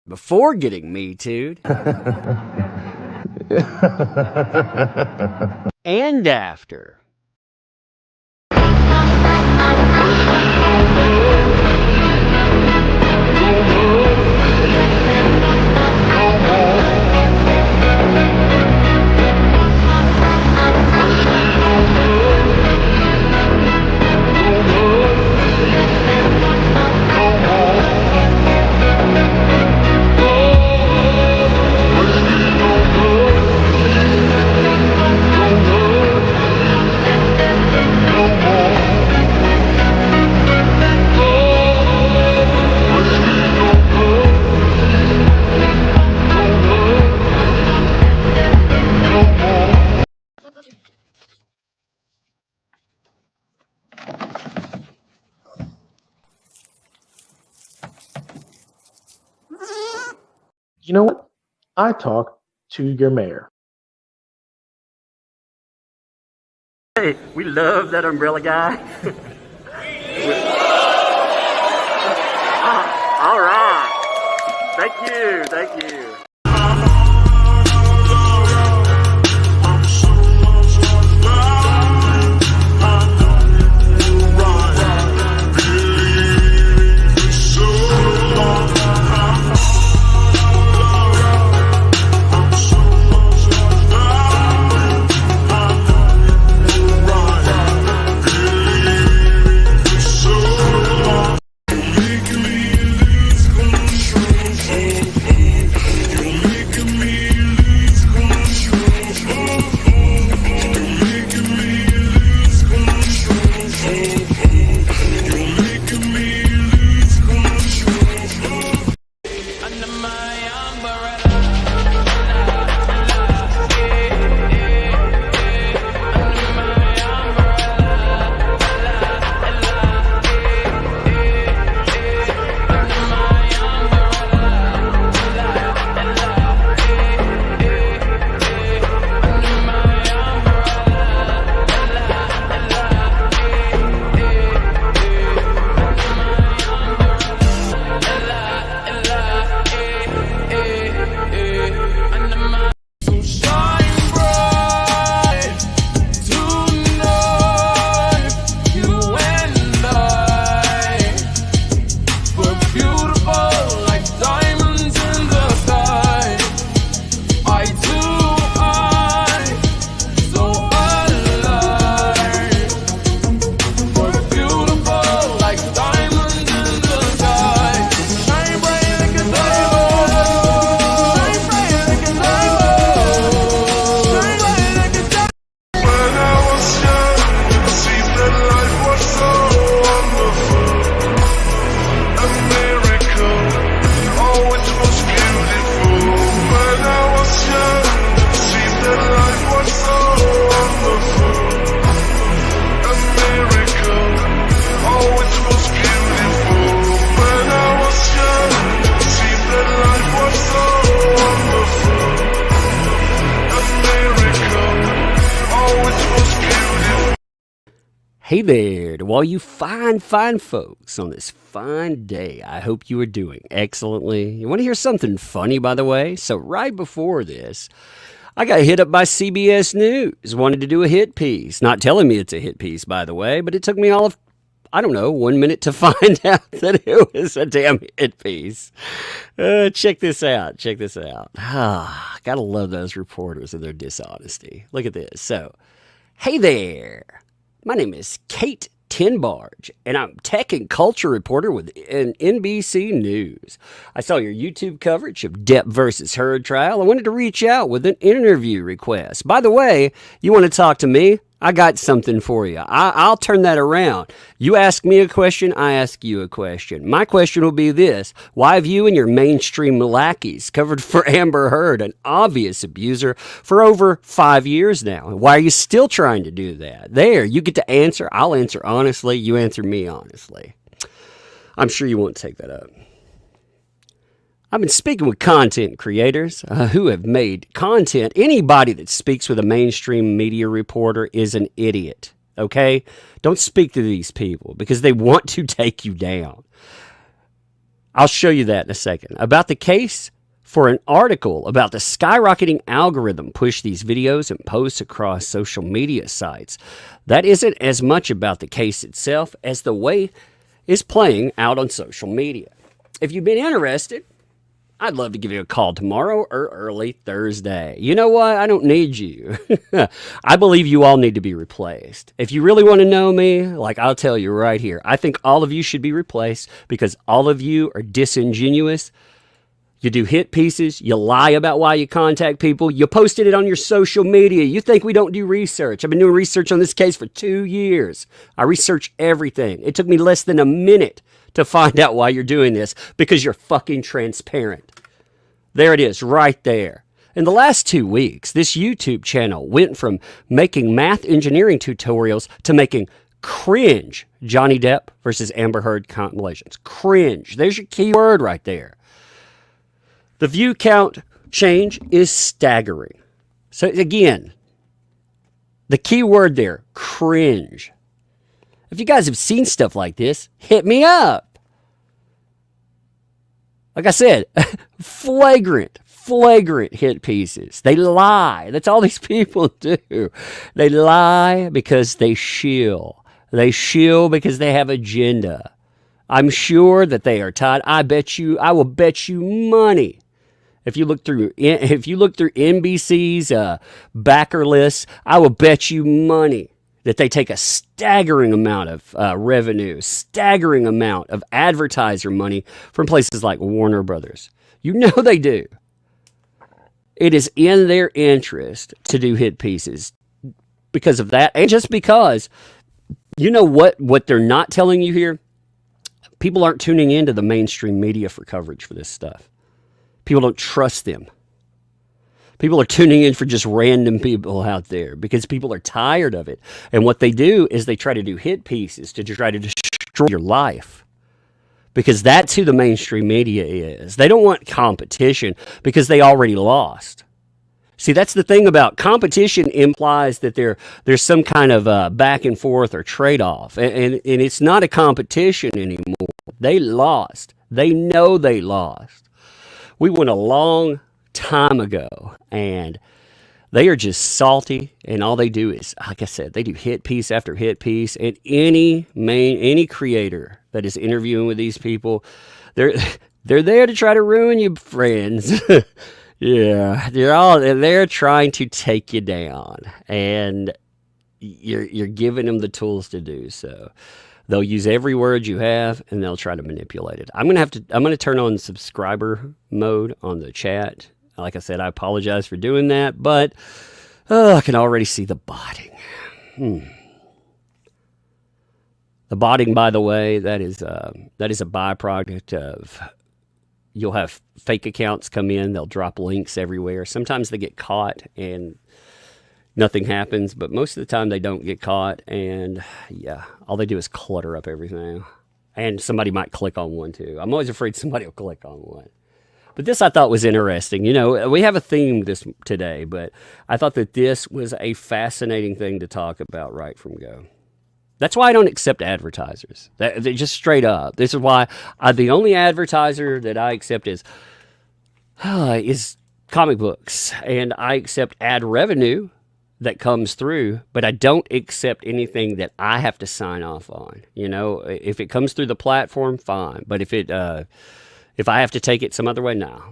before getting Me Too'd. And after. You know what? I talked to your mayor. Hey, we love that umbrella guy. All right. Thank you. Hey there, to all you fine folks on this fine day. I hope you are doing excellently. You want to hear something funny, by the way? So right before this, I got hit up by CBS News, wanted to do a hit piece. Not telling me it's a hit piece, by the way, but it took me all of, 1 minute to find out that it was a damn hit piece. Check this out. Gotta love those reporters and their dishonesty. Look at this. So, hey there. My name is Kate Tinbarge, and I'm tech and culture reporter with NBC News. I saw your YouTube coverage of Depp versus Heard trial. I wanted to reach out with an interview request. By the way, you want to talk to me? I got something for you. I'll turn that around. You ask me a question, I ask you a question. My question will be this: why have you and your mainstream lackeys covered for Amber Heard, an obvious abuser, for over 5 years now? Why are you still trying to do that? There, you get to answer. I'll answer honestly. You answer me honestly. I'm sure you won't take that up. I've been speaking with content creators who have made content. Anybody that speaks with a mainstream media reporter is an idiot, okay? Don't speak to these people because they want to take you down. I'll show you that in a second. About the case for an article about the skyrocketing algorithm push these videos and posts across social media sites. That isn't as much about the case itself as the way it's playing out on social media. If you've been interested, I'd love to give you a call tomorrow or early Thursday. You know what? I don't need you. I believe you all need to be replaced. If you really want to know me, like I'll tell you right here, I think all of you should be replaced because all of you are disingenuous. You do hit pieces. You lie about why you contact people. You posted it on your social media. You think we don't do research. I've been doing research on this case for 2 years. I research everything. It took me less than a minute to find out why you're doing this because you're fucking transparent. There it is, right there. In the last 2 weeks, this YouTube channel went from making math engineering tutorials to making cringe Johnny Depp versus Amber Heard compilations. Cringe. There's your key word right there. The view count change is staggering. So again, the key word there, cringe. If you guys have seen stuff like this, hit me up. Like I said, flagrant hit pieces. They lie. That's all these people do. They lie because they shill. They shill because they have agenda. I'm sure that they are tied. I will bet you money. If you look through NBC's backer lists, I will bet you money that they take a staggering amount of revenue, staggering amount of advertiser money from places like Warner Brothers. You know they do. It is in their interest to do hit pieces because of that, and just because, you know what they're not telling you here? People aren't tuning into the mainstream media for coverage for this stuff. People don't trust them. People are tuning in for just random people out there because people are tired of it. And what they do is they try to do hit pieces to try to destroy your life. Because that's who the mainstream media is. They don't want competition because they already lost. See, that's the thing about competition implies that there's some kind of back and forth or trade-off. And it's not a competition anymore. They lost. They know they lost. We won a long time ago, and they are just salty, and all they do is, like I said, they do hit piece after hit piece, and any creator that is interviewing with these people, they're there to try to ruin you, friends. Yeah, they're trying to take you down, and you're giving them the tools to do so. They'll use every word you have, and they'll try to manipulate it. I'm gonna turn on subscriber mode on the chat. Like I said, I apologize for doing that, but I can already see the botting. The botting, by the way, that is a byproduct of you'll have fake accounts come in. They'll drop links everywhere. Sometimes they get caught and nothing happens, but most of the time they don't get caught, and yeah, all they do is clutter up everything. And somebody might click on one too. I'm always afraid somebody will click on one. But this I thought was interesting. You know, we have a theme today, but I thought that this was a fascinating thing to talk about right from go. That's why I don't accept advertisers. They're just straight up. This is why the only advertiser that I accept is comic books, and I accept ad revenue that comes through, but I don't accept anything that I have to sign off on. You know, if it comes through the platform, fine. But if I have to take it some other way, no.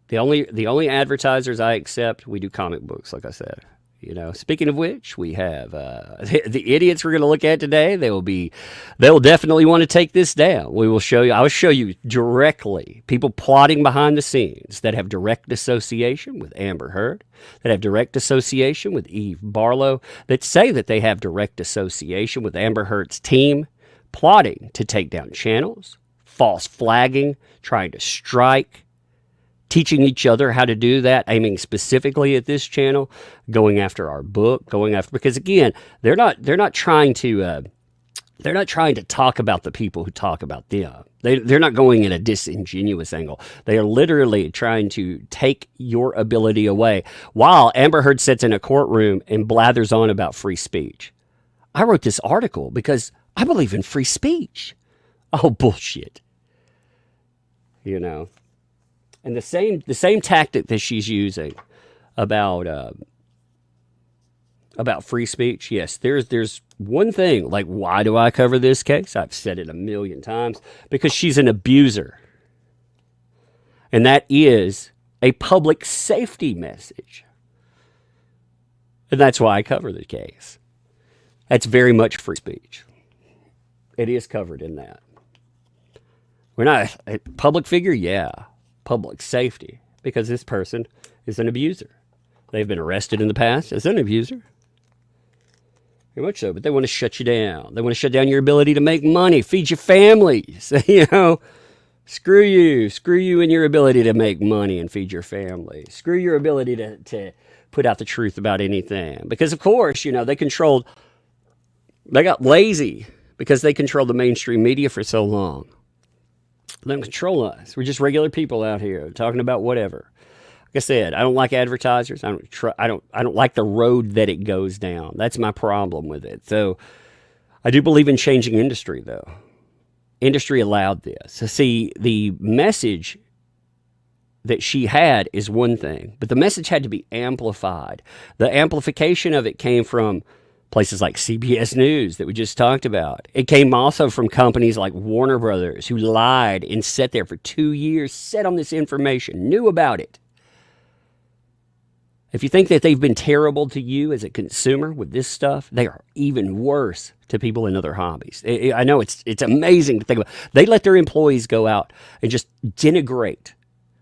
The only advertisers I accept, we do comic books, like I said. You know, speaking of which, we have the idiots we're going to look at today. They will definitely want to take this down. I will show you directly people plotting behind the scenes that have direct association with Amber Heard, that have direct association with Barlow, that say that they have direct association with Amber Heard's team, plotting to take down channels, false flagging, trying to strike, teaching each other how to do that, aiming specifically at this channel, going after our book, because again, they're not trying to talk about the people who talk about them. They're not going in a disingenuous angle. They are literally trying to take your ability away while Amber Heard sits in a courtroom and blathers on about free speech. I wrote this article because I believe in free speech. Oh, bullshit. you know. And the same tactic that she's using about free speech. Yes, there's one thing. Like, why do I cover this case? I've said it a million times, because she's an abuser, and that is a public safety message, and that's why I cover the case. That's very much free speech. It is covered in that. We're not a public figure, yeah. Public safety, because this person is an abuser. They've been arrested in the past as an abuser. Very much so, but they want to shut you down. They want to shut down your ability to make money, feed your families. Screw you and your ability to make money and feed your family. Screw your ability to put out the truth about anything. Because, of course, they got lazy because they controlled the mainstream media for so long. They don't control us. We're just regular people out here talking about whatever. Like I said, I don't like advertisers. I don't like the road that it goes down. That's my problem with it. So I do believe in changing industry, though. Industry allowed this. So see, the message that she had is one thing, but the message had to be amplified. The amplification of it came from places like CBS News that we just talked about. It came also from companies like Warner Brothers, who lied and sat there for 2 years, sat on this information, knew about it. If you think that they've been terrible to you as a consumer with this stuff, they are even worse to people in other hobbies. I know it's amazing to think about. They let their employees go out and just denigrate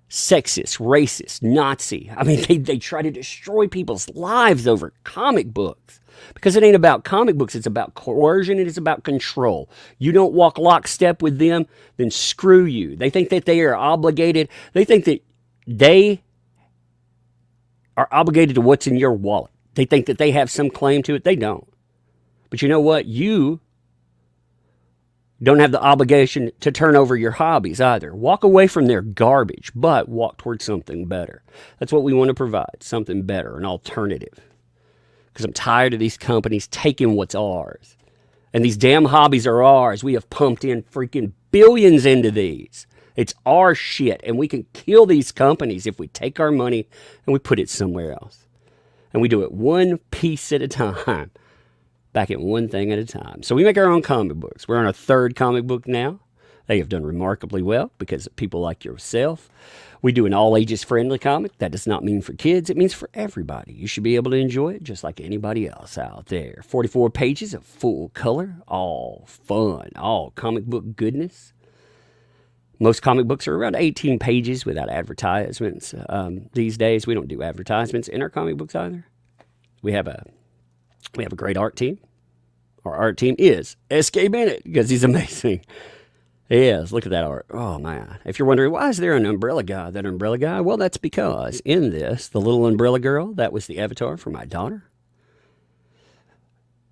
sexist, racist, Nazi. I mean, they try to destroy people's lives over comic books. Because it ain't about comic books, it's about coercion, and it's about control. You don't walk lockstep with them, then screw you. They think that they are obligated. They think that they are obligated to what's in your wallet. They think that they have some claim to it. They don't. But you know what? You don't have the obligation to turn over your hobbies either. Walk away from their garbage, but walk towards something better. That's what we want to provide, something better, an alternative. Because I'm tired of these companies taking what's ours. And these damn hobbies are ours. We have pumped in freaking billions into these. It's our shit. And we can kill these companies if we take our money and we put it somewhere else. And we do it one piece at a time. Back at one thing at a time. So we make our own comic books. We're on our third comic book now. They have done remarkably well because of people like yourself. We do an all-ages friendly comic. That does not mean for kids. It means for everybody. You should be able to enjoy it just like anybody else out there. 44 pages of full color, all fun, all comic book goodness. Most comic books are around 18 pages without advertisements. These days, we don't do advertisements in our comic books either. We have a great art team. Our art team is S.K. Bennett because he's amazing. Yes, look at that art. Oh, man. If you're wondering, why is there an umbrella guy, that umbrella guy? Well, that's because in this, the little umbrella girl, that was the avatar for my daughter.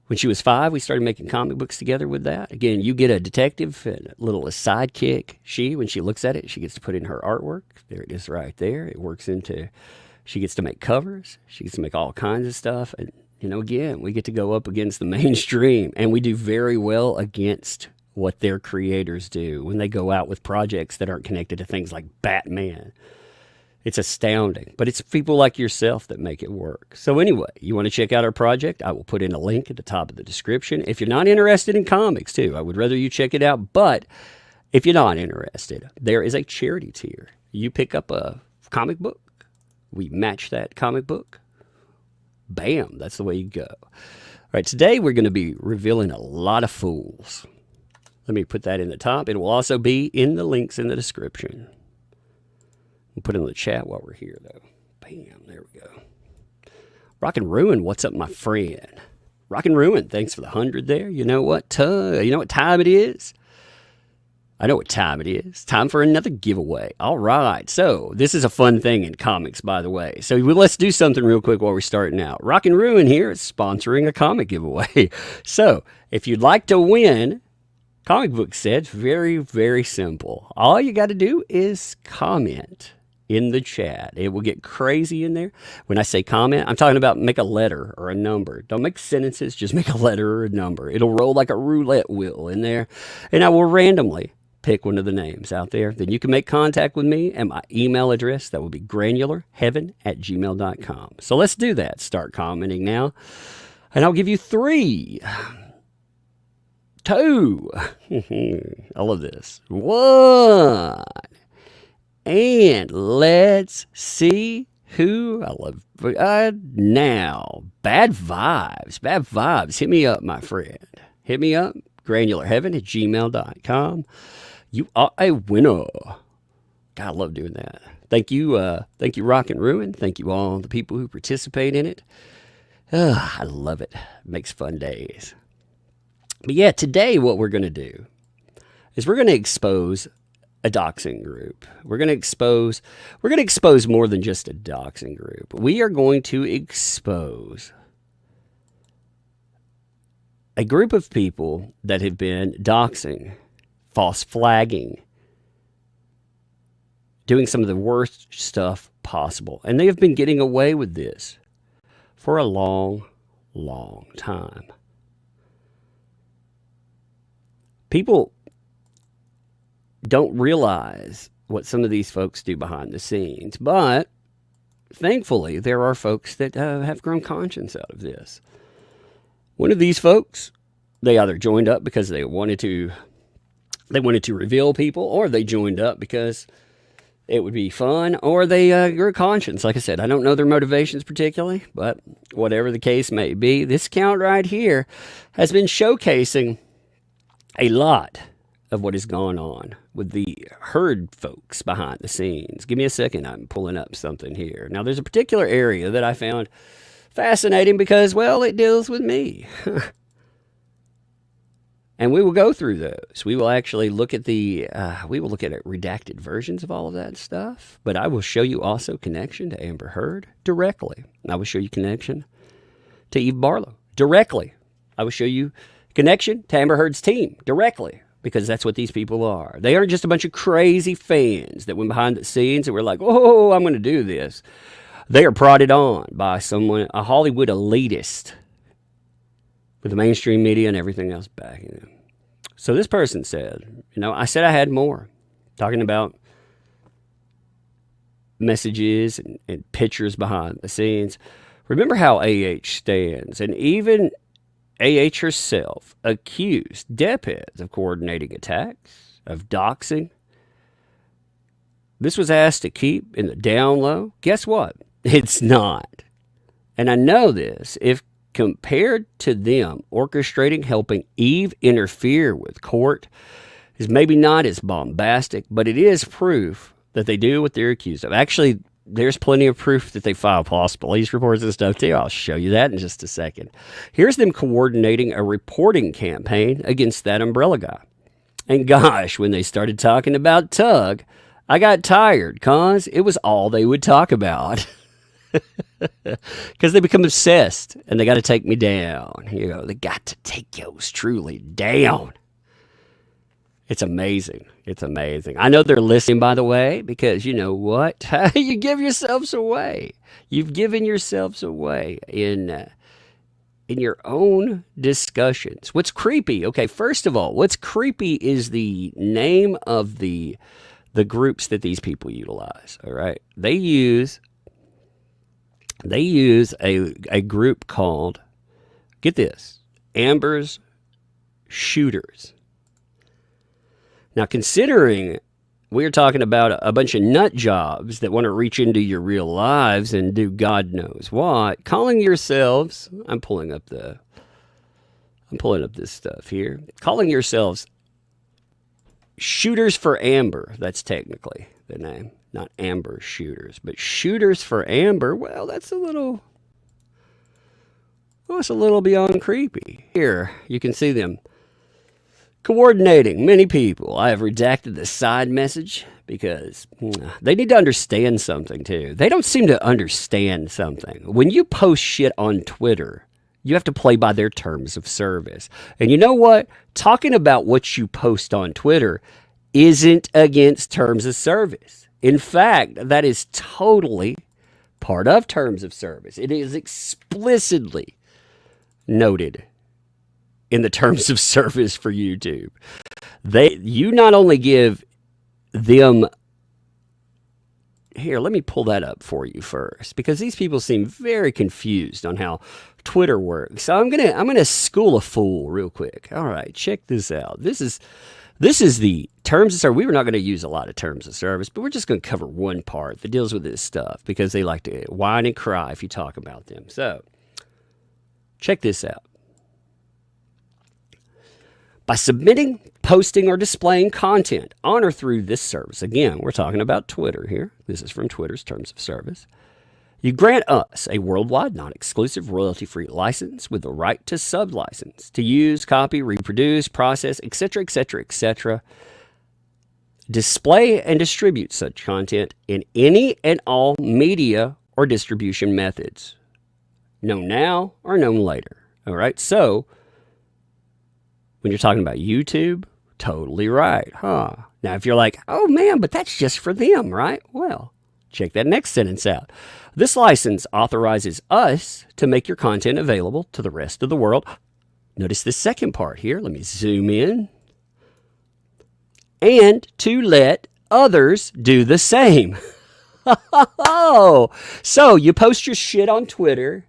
When she was 5, we started making comic books together with that. Again, you get a detective and a little sidekick. When she looks at it, she gets to put in her artwork. There it is right there. It works into, she gets to make covers. She gets to make all kinds of stuff. And, again, we get to go up against the mainstream. And we do very well against what their creators do when they go out with projects that aren't connected to things like Batman. It's astounding, but it's people like yourself that make it work. So anyway, you want to check out our project? I will put in a link at the top of the description. If you're not interested in comics too, I would rather you check it out. But if you're not interested, there is a charity tier. You pick up a comic book. We match that comic book. Bam, that's the way you go. All right, today we're going to be revealing a lot of fools. Let me put that in the top. It will also be in the links in the description. We'll put it in the chat while we're here, though. Bam, there we go. Rock and Ruin, what's up, my friend? Rock and Ruin, thanks for the 100 there. You know what time it is? I know what time it is. Time for another giveaway. All right, so this is a fun thing in comics, by the way. So let's do something real quick while we're starting out. Rock and Ruin here is sponsoring a comic giveaway. So if you'd like to win comic book sets, very, very simple. All you got to do is comment in the chat. It will get crazy in there. When I say comment, I'm talking about make a letter or a number. Don't make sentences, just make a letter or a number. It'll roll like a roulette wheel in there, and I will randomly pick one of the names out there. Then you can make contact with me at my email address. That will be granularheaven@gmail.com. So let's do that. Start commenting now. And I'll give you 3, 2, I love this, 1. And let's see who I love now. Bad vibes. Hit me up, my friend. Hit me up, granularheaven@gmail.com. You are a winner. God, I love doing that. Thank you, Rock and Ruin. Thank you all the people who participate in it. I love it. It makes fun days. But yeah, today what we're going to do is we're going to expose a doxing group. We're going to expose more than just a doxing group. We are going to expose a group of people that have been doxing, false flagging, doing some of the worst stuff possible. And they have been getting away with this for a long, long time. People don't realize what some of these folks do behind the scenes, but thankfully there are folks that have grown conscience out of this. One of these folks, they either joined up because they wanted to reveal people, or they joined up because it would be fun, or they grew conscience. Like I said, I don't know their motivations particularly, but whatever the case may be, this account right here has been showcasing a lot of what has gone on with the herd folks behind the scenes. Give me a second. I'm pulling up something here. Now, there's a particular area that I found fascinating because, well, it deals with me. And we will go through those. We will actually look at redacted versions of all of that stuff. But I will show you also connection to Amber Heard directly. I will show you connection to Eve Barlow directly. I will show you connection to Amber Heard's team directly, because that's what these people are. They aren't just a bunch of crazy fans that went behind the scenes and were like, oh, I'm going to do this. They are prodded on by someone, a Hollywood elitist, with the mainstream media and everything else backing them. So this person said, I said I had more, talking about messages and pictures behind the scenes. Remember how AH stands, and even AH herself accused Depheads of coordinating attacks, of doxing. This was asked to keep in the down low. Guess what? It's not. And I know this. If compared to them orchestrating, helping Eve interfere with court, is maybe not as bombastic, but it is proof that they do what they're accused of. Actually, there's plenty of proof that they file false police reports and stuff too. I'll show you that in just a second. Here's them coordinating a reporting campaign against that umbrella guy. And gosh, when they started talking about Tug, I got tired, cause it was all they would talk about. Because they become obsessed and they got to take me down. They got to take yours truly down. It's amazing. It's amazing. I know they're listening, by the way, because you know what? You give yourselves away. You've given yourselves away in your own discussions. What's creepy? Okay, first of all, what's creepy is the name of the groups that these people utilize. All right, they use a group called, get this, Amber's Shooters. Now, considering we're talking about a bunch of nut jobs that want to reach into your real lives and do God knows what, calling yourselves, I'm pulling up this stuff here, calling yourselves Shooters for Amber. That's technically the name, not Amber Shooters, but Shooters for Amber. Well, that's a little beyond creepy. Here, you can see them coordinating many people. I have redacted the side message because they need to understand something too. They don't seem to understand something. When you post shit on Twitter, you have to play by their terms of service. And you know what? Talking about what you post on Twitter isn't against terms of service. In fact, that is totally part of terms of service. It is explicitly noted in the terms of service for YouTube. You not only give them, here, let me pull that up for you first, because these people seem very confused on how Twitter works. So I'm gonna school a fool real quick. All right, check this out. This is the terms of service. We were not going to use a lot of terms of service, but we're just going to cover one part that deals with this stuff because they like to whine and cry if you talk about them. So check this out. By submitting, posting, or displaying content on or through this service, again, we're talking about Twitter here. This is from Twitter's terms of service. You grant us a worldwide, non-exclusive, royalty-free license with the right to sub-license, to use, copy, reproduce, process, etc., etc., etc., display and distribute such content in any and all media or distribution methods, known now or known later. All right, so when you're talking about YouTube, totally right, huh? Now, if you're like, oh man, but that's just for them, right? Well, check that next sentence out. This license authorizes us to make your content available to the rest of the world. Notice this second part here. Let me zoom in. And to let others do the same. Oh, so you post your shit on Twitter.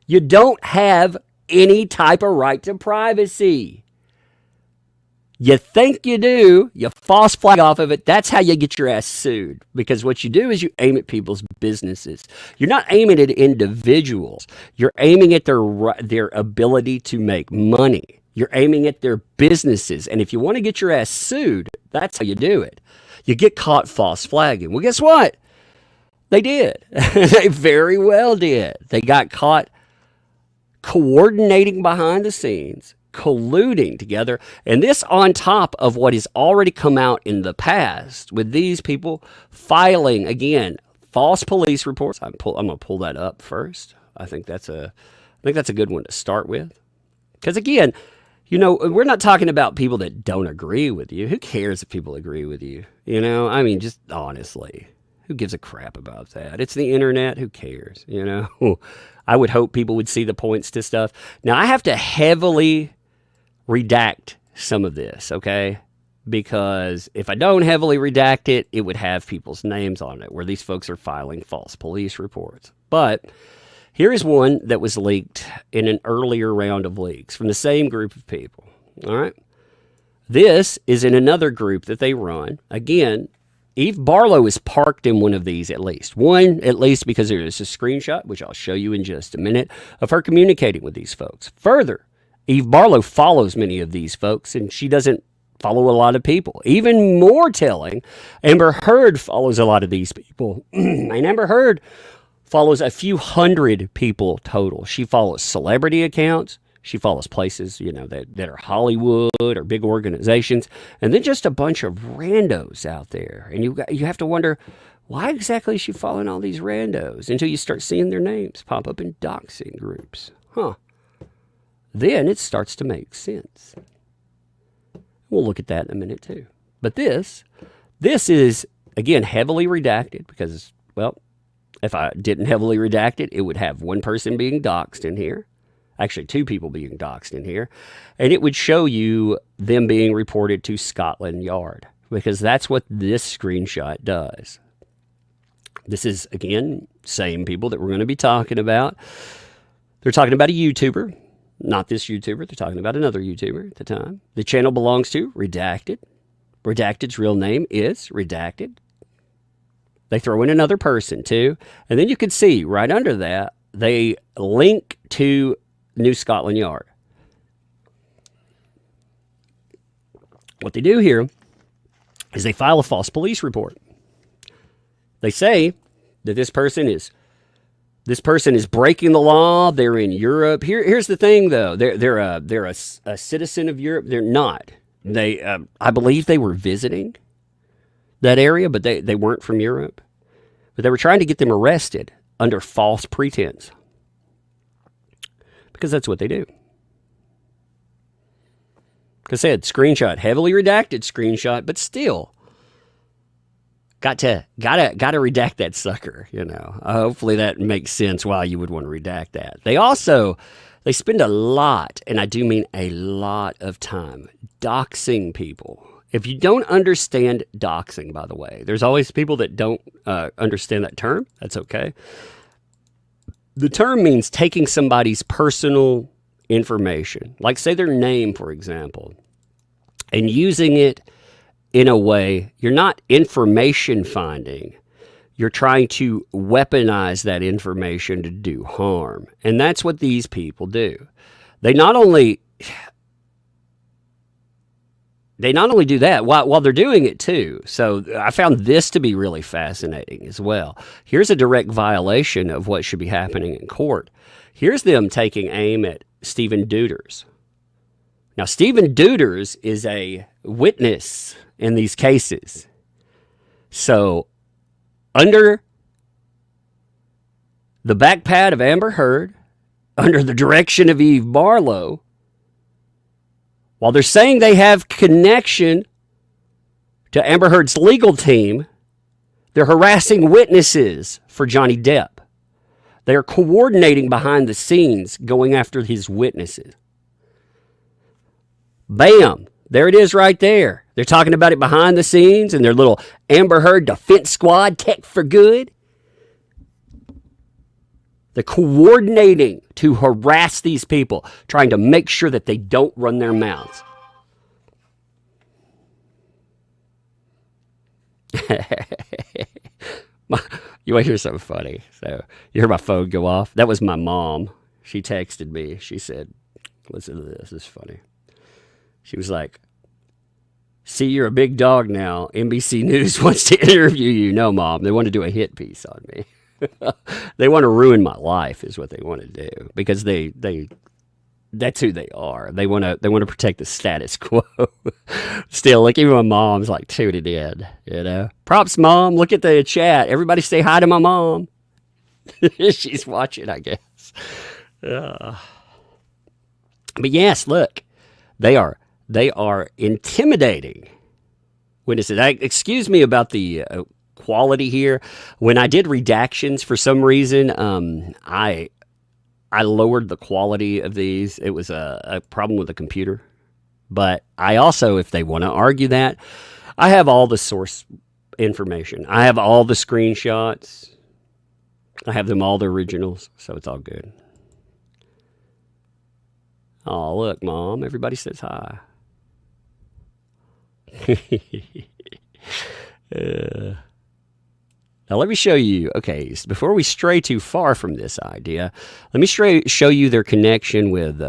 You don't have any type of right to privacy. You think you do, you false flag off of it. That's how you get your ass sued. Because what you do is you aim at people's businesses. You're not aiming at individuals. You're aiming at their ability to make money. You're aiming at their businesses. And if you want to get your ass sued, that's how you do it. You get caught false flagging. Well, guess what? They did. They very well did. They got caught coordinating behind the scenes, colluding together, and this on top of what has already come out in the past with these people filing, again, false police reports. I'm going to pull that up first. I think that's a good one to start with. Because again, you know, we're not talking about people that don't agree with you. Who cares if people agree with you? You know, I mean, just honestly, who gives a crap about that? It's the internet. Who cares? You know, I would hope people would see the points to stuff. Now, I have to heavily redact some of this, okay? Because if I don't heavily redact it, it would have people's names on it, where these folks are filing false police reports. But here is one that was leaked in an earlier round of leaks from the same group of people, all right? This is in another group that they run. Again, Eve Barlow is parked in one of these at least. One, at least because there is a screenshot, which I'll show you in just a minute, of her communicating with these folks. Further, Eve Barlow follows many of these folks, and she doesn't follow a lot of people. Even more telling, Amber Heard follows a lot of these people. And Amber Heard follows a few hundred people total. She follows celebrity accounts. She follows places, you know, that are Hollywood or big organizations. And then just a bunch of randos out there. And you have to wonder, why exactly is she following all these randos? Until you start seeing their names pop up in doxing groups. Huh. Then it starts to make sense. We'll look at that in a minute too. But this is, again, heavily redacted because, well, if I didn't heavily redact it, it would have one person being doxed in here. Actually, two people being doxed in here. And it would show you them being reported to Scotland Yard, because that's what this screenshot does. This is, again, same people that we're going to be talking about. They're talking about a YouTuber. Not this YouTuber. They're talking about another YouTuber at the time. The channel belongs to Redacted. Redacted's real name is Redacted. They throw in another person, too. And then you can see right under that, they link to New Scotland Yard. What they do here is they file a false police report. They say that this person is breaking the law. They're in Europe. Here's the thing, though. They're a citizen of Europe. They're not. I believe they were visiting that area, but they weren't from Europe. But they were trying to get them arrested under false pretense, because that's what they do. Like I said, screenshot, heavily redacted screenshot, but still, Gotta redact that sucker. Hopefully that makes sense why you would want to redact that. They spend a lot, and I do mean a lot of time, doxing people. If you don't understand doxing, by the way, there's always people that don't understand that term. That's okay. The term means taking somebody's personal information, like say their name, for example, and using it in a way, you're not information finding. You're trying to weaponize that information to do harm. And that's what these people do. They not only do that while they're doing it too. So I found this to be really fascinating as well. Here's a direct violation of what should be happening in court. Here's them taking aim at Stephen Deuters. Now, Stephen Deuters is a witness in these cases. So, under the back pad of Amber Heard, under the direction of Eve Barlow, while they're saying they have connection to Amber Heard's legal team, they're harassing witnesses for Johnny Depp. They are coordinating behind the scenes, going after his witnesses. Bam! There it is right there. They're talking about it behind the scenes in their little Amber Heard Defense Squad, Tech for Good. They're coordinating to harass these people, trying to make sure that they don't run their mouths. You want to hear something funny? So you heard my phone go off? That was my mom. She texted me. She said, listen to this. This is funny. She was like, see, you're a big dog now. NBC News wants to interview you. No, Mom. They want to do a hit piece on me. They want to ruin my life is what they want to do, because that's who they are. They want to protect the status quo. Still, like, even my mom's like tuning in, Props, Mom. Look at the chat. Everybody say hi to my mom. She's watching, I guess. But yes, look, they are intimidating witnesses. Excuse me about the quality here. When I did redactions, for some reason, I lowered the quality of these. It was a problem with the computer. But I also, if they want to argue that, I have all the source information. I have all the screenshots. I have them all the originals, so it's all good. Oh, look, Mom. Everybody says hi. Now, let me show you, okay, before we stray too far from this idea, let me show you their connection with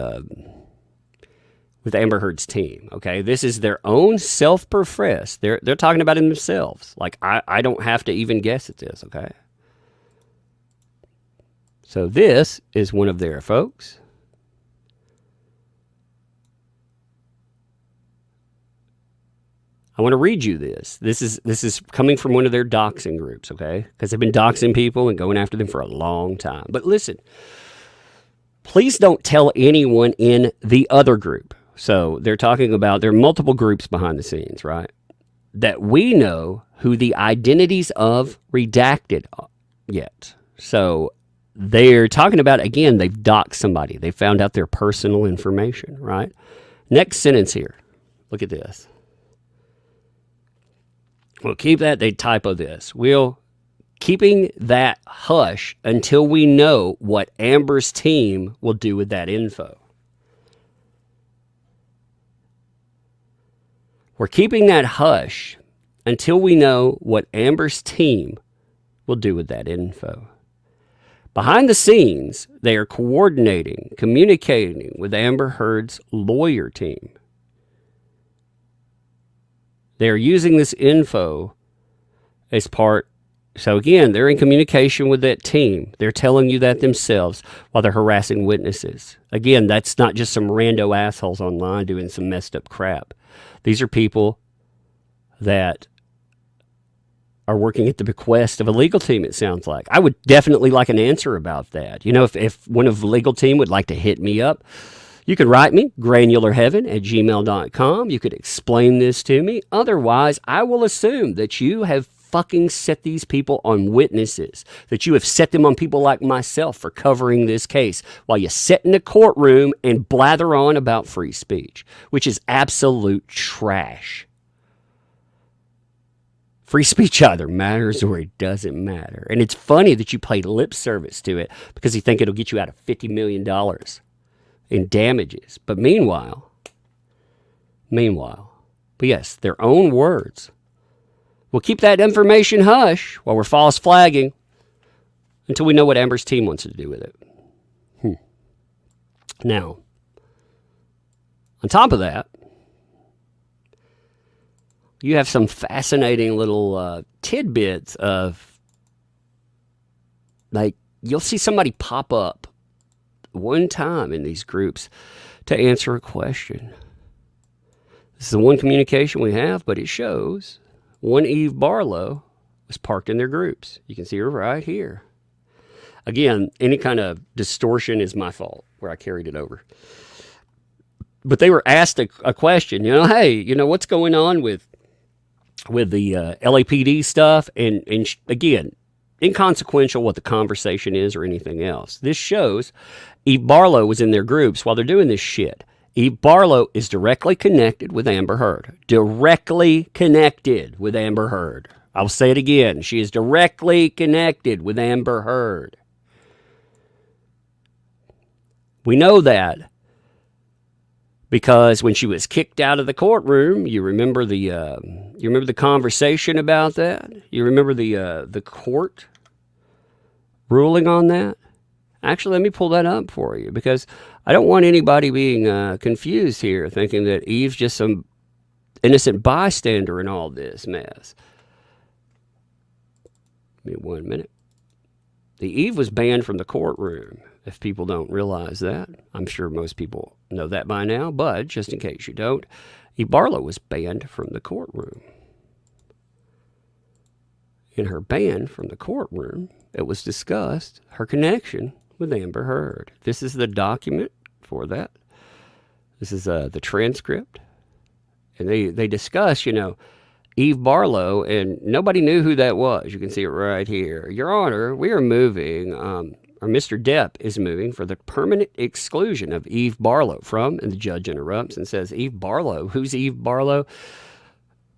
Amber Heard's team, okay? This is their own self-professed. They're talking about it themselves. Like, I don't have to even guess at this, okay? So this is one of their folks. I want to read you this. This is coming from one of their doxing groups, okay? Because they've been doxing people and going after them for a long time. But listen, please don't tell anyone in the other group. So they're talking about, there are multiple groups behind the scenes, right? That we know who the identities of redacted yet. So they're talking about, again, they've doxed somebody. They found out their personal information, right? Next sentence here. Look at this. We'll keep that. They typo this. We'll keeping that hush until we know what Amber's team will do with that info. We're keeping that hush until we know what Amber's team will do with that info. Behind the scenes, they are coordinating, communicating with Amber Heard's lawyer team. They're using this info as part. So again, they're in communication with that team. They're telling you that themselves while they're harassing witnesses. Again, that's not just some rando assholes online doing some messed up crap. These are people that are working at the bequest of a legal team, it sounds like. I would definitely like an answer about that. If one of the legal team would like to hit me up, you could write me, granularheaven@gmail.com. You could explain this to me. Otherwise, I will assume that you have fucking set these people on witnesses, that you have set them on people like myself for covering this case, while you sit in the courtroom and blather on about free speech, which is absolute trash. Free speech either matters or it doesn't matter. And it's funny that you pay lip service to it because you think it'll get you out of $50 million in damages. But meanwhile, but yes, their own words. We'll keep that information hush while we're false flagging until we know what Amber's team wants to do with it. Now, on top of that, you have some fascinating little tidbits of, like, you'll see somebody pop up one time in these groups to answer a question. This is the one communication we have, but it shows one Eve Barlow was parked in their groups. You can see her right here. Again, any kind of distortion is my fault where I carried it over. But they were asked a question, hey, what's going on with the LAPD stuff? And again, inconsequential what the conversation is or anything else. This shows Eve Barlow was in their groups while they're doing this shit. Eve Barlow is directly connected with Amber Heard. Directly connected with Amber Heard. I'll say it again. She is directly connected with Amber Heard. We know that because when she was kicked out of the courtroom, you remember the conversation about that? You remember the court ruling on that? Actually, let me pull that up for you because I don't want anybody being confused here, thinking that Eve's just some innocent bystander in all this mess. Give me 1 minute. The Eve was banned from the courtroom, if people don't realize that. I'm sure most people know that by now, but just in case you don't, Eve Barlow was banned from the courtroom. In her ban from the courtroom, it was discussed her connection with Amber Heard. This is the document for that. This is the transcript. And they discuss, Eve Barlow, and nobody knew who that was. You can see it right here. Your Honor, we are moving, or Mr. Depp is moving for the permanent exclusion of Eve Barlow from, and the judge interrupts and says, Eve Barlow? Who's Eve Barlow?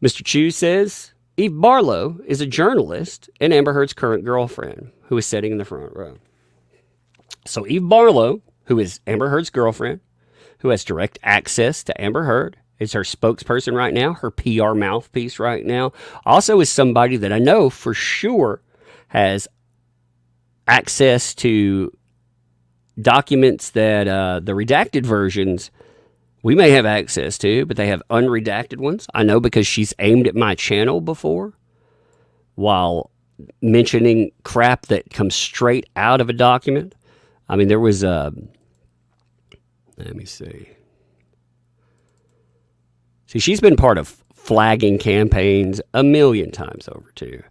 Mr. Chu says, Eve Barlow is a journalist and Amber Heard's current girlfriend who is sitting in the front row. So Eve Barlow, who is Amber Heard's girlfriend, who has direct access to Amber Heard, is her spokesperson right now, her PR mouthpiece right now, also is somebody that I know for sure has access to documents that the redacted versions we may have access to, but they have unredacted ones. I know because she's aimed at my channel before while mentioning crap that comes straight out of a document. I mean, there was let me see. See, she's been part of flagging campaigns a million times over, too.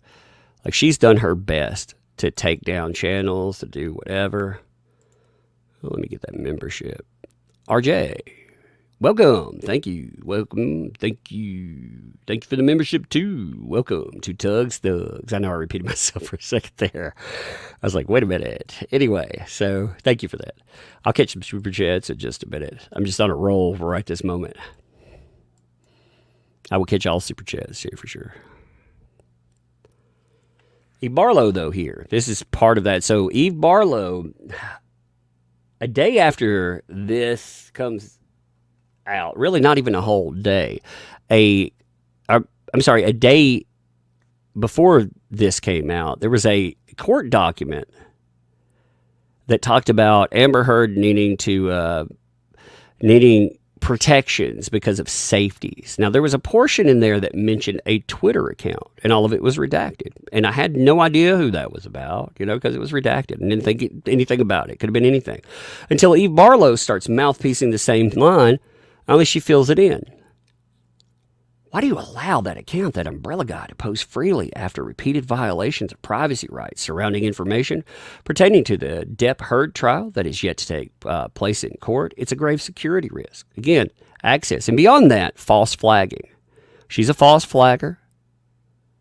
Like, she's done her best to take down channels, to do whatever. Well, let me get that membership. RJ, welcome. Thank you. Welcome. Thank you. Thank you for the membership, too. Welcome to Tugs Thugs. I know I repeated myself for a second there. I was like, wait a minute. Anyway, so thank you for that. I'll catch some super chats in just a minute. I'm just on a roll right this moment. I will catch all super chats here for sure. Eve Barlow, though, here. This is part of that. So Eve Barlow, a day after this comes out, really not even a whole day, a day before this came out, there was a court document that talked about Amber Heard needing protections because of safeties. Now, there was a portion in there that mentioned a Twitter account, and all of it was redacted. And I had no idea who that was about, because it was redacted and didn't think anything about it. Could have been anything. Until Eve Barlow starts mouthpiecing the same line, only she fills it in. Why do you allow that account, that umbrella guy, to post freely after repeated violations of privacy rights surrounding information pertaining to the Depp Heard trial that is yet to take place in court? It's a grave security risk. Again, access. And beyond that, false flagging. She's a false flagger.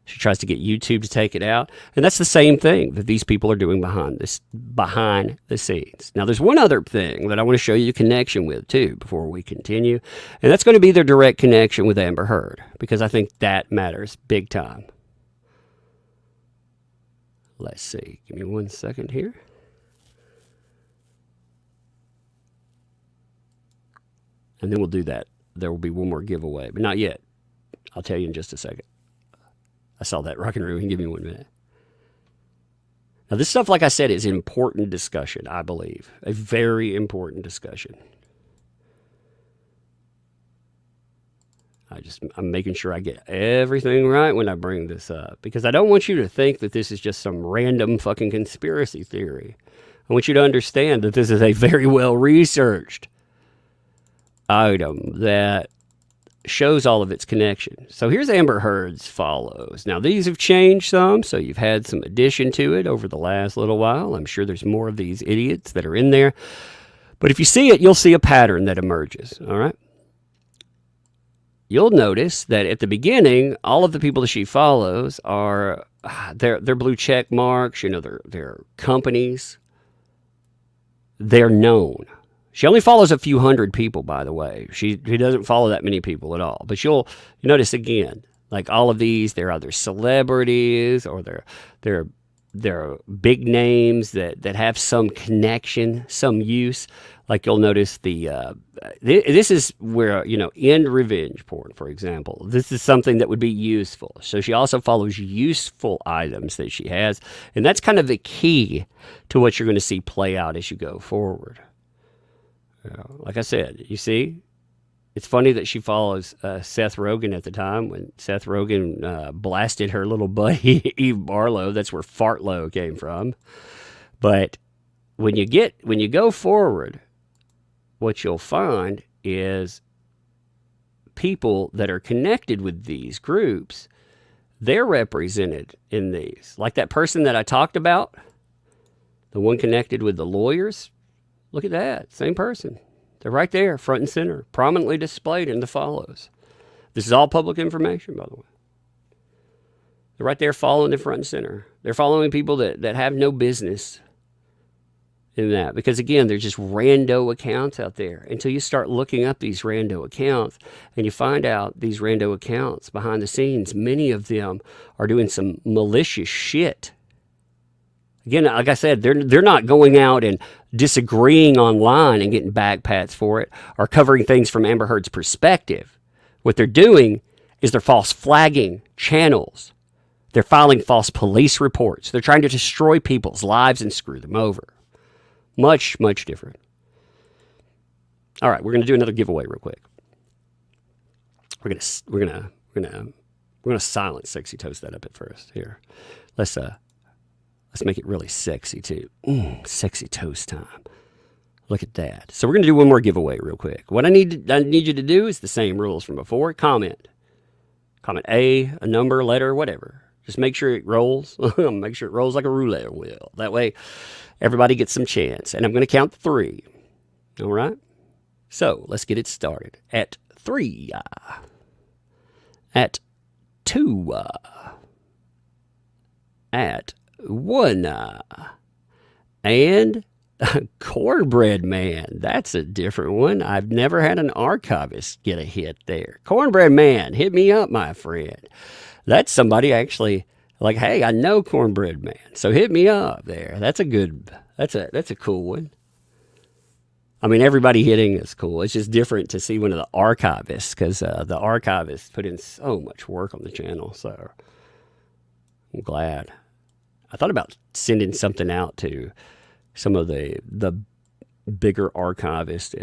She tries to get YouTube to take it out. And that's the same thing that these people are doing behind the scenes. Now, there's one other thing that I want to show you a connection with, too, before we continue. And that's going to be their direct connection with Amber Heard, because I think that matters big time. Let's see. Give me 1 second here. And then we'll do that. There will be one more giveaway, but not yet. I'll tell you in just a second. I saw that rock and ruin. Give me 1 minute. Now, this stuff, like I said, is important discussion, I believe. A very important discussion. I'm making sure I get everything right when I bring this up, because I don't want you to think that this is just some random fucking conspiracy theory. I want you to understand that this is a very well-researched item that shows all of its connection. So here's Amber Heard's follows. Now, these have changed some, so you've had some addition to it over the last little while. I'm sure there's more of these idiots that are in there. But if you see it, you'll see a pattern that emerges, all right? You'll notice that at the beginning, all of the people that she follows are, they're blue check marks, you know, they're companies. They're known. She only follows a few hundred people, by the way. She doesn't follow that many people at all. But you'll notice again, like all of these, they're either celebrities or they're big names that have some connection, some use. Like you'll notice this is where, you know, end revenge porn, for example. This is something that would be useful. So she also follows useful items that she has. And that's kind of the key to what you're going to see play out as you go forward. Like I said, you see, it's funny that she follows Seth Rogen at the time when Seth Rogen blasted her little buddy Eve Barlow. That's where Fartlow came from. But when you go forward, what you'll find is people that are connected with these groups, they're represented in these. Like that person that I talked about, the one connected with the lawyers. Look at that. Same person. They're right there, front and center, prominently displayed in the follows. This is all public information, by the way. They're right there following the front and center. They're following people that have no business in that. Because, again, they're just rando accounts out there. Until you start looking up these rando accounts and you find out these rando accounts behind the scenes, many of them are doing some malicious shit. Again, like I said, they're not going out and disagreeing online and getting backpats for it or covering things from Amber Heard's perspective. What they're doing is they're false flagging channels. They're filing false police reports. They're trying to destroy people's lives and screw them over. Much, much different. All right, we're going to do another giveaway real quick. We're gonna silence Sexy Toast that up at first. Here, let's make it really sexy too. Sexy toast time. Look at that. So we're going to do one more giveaway real quick. What I need you to do is the same rules from before. Comment a number, letter, whatever. Just make sure it rolls. Make sure it rolls like a roulette wheel. That way everybody gets some chance. And I'm going to count 3. All right? So let's get it started. At 3. At 2. At 1. And Cornbread Man. That's a different one. I've never had an archivist get a hit there. Cornbread Man, hit me up, my friend. That's somebody actually like, hey, I know Cornbread Man, so hit me up there. That's a cool one. I mean, everybody hitting is cool. It's just different to see one of the archivists because the archivists put in so much work on the channel. So I'm glad. I thought about sending something out to some of the bigger archivists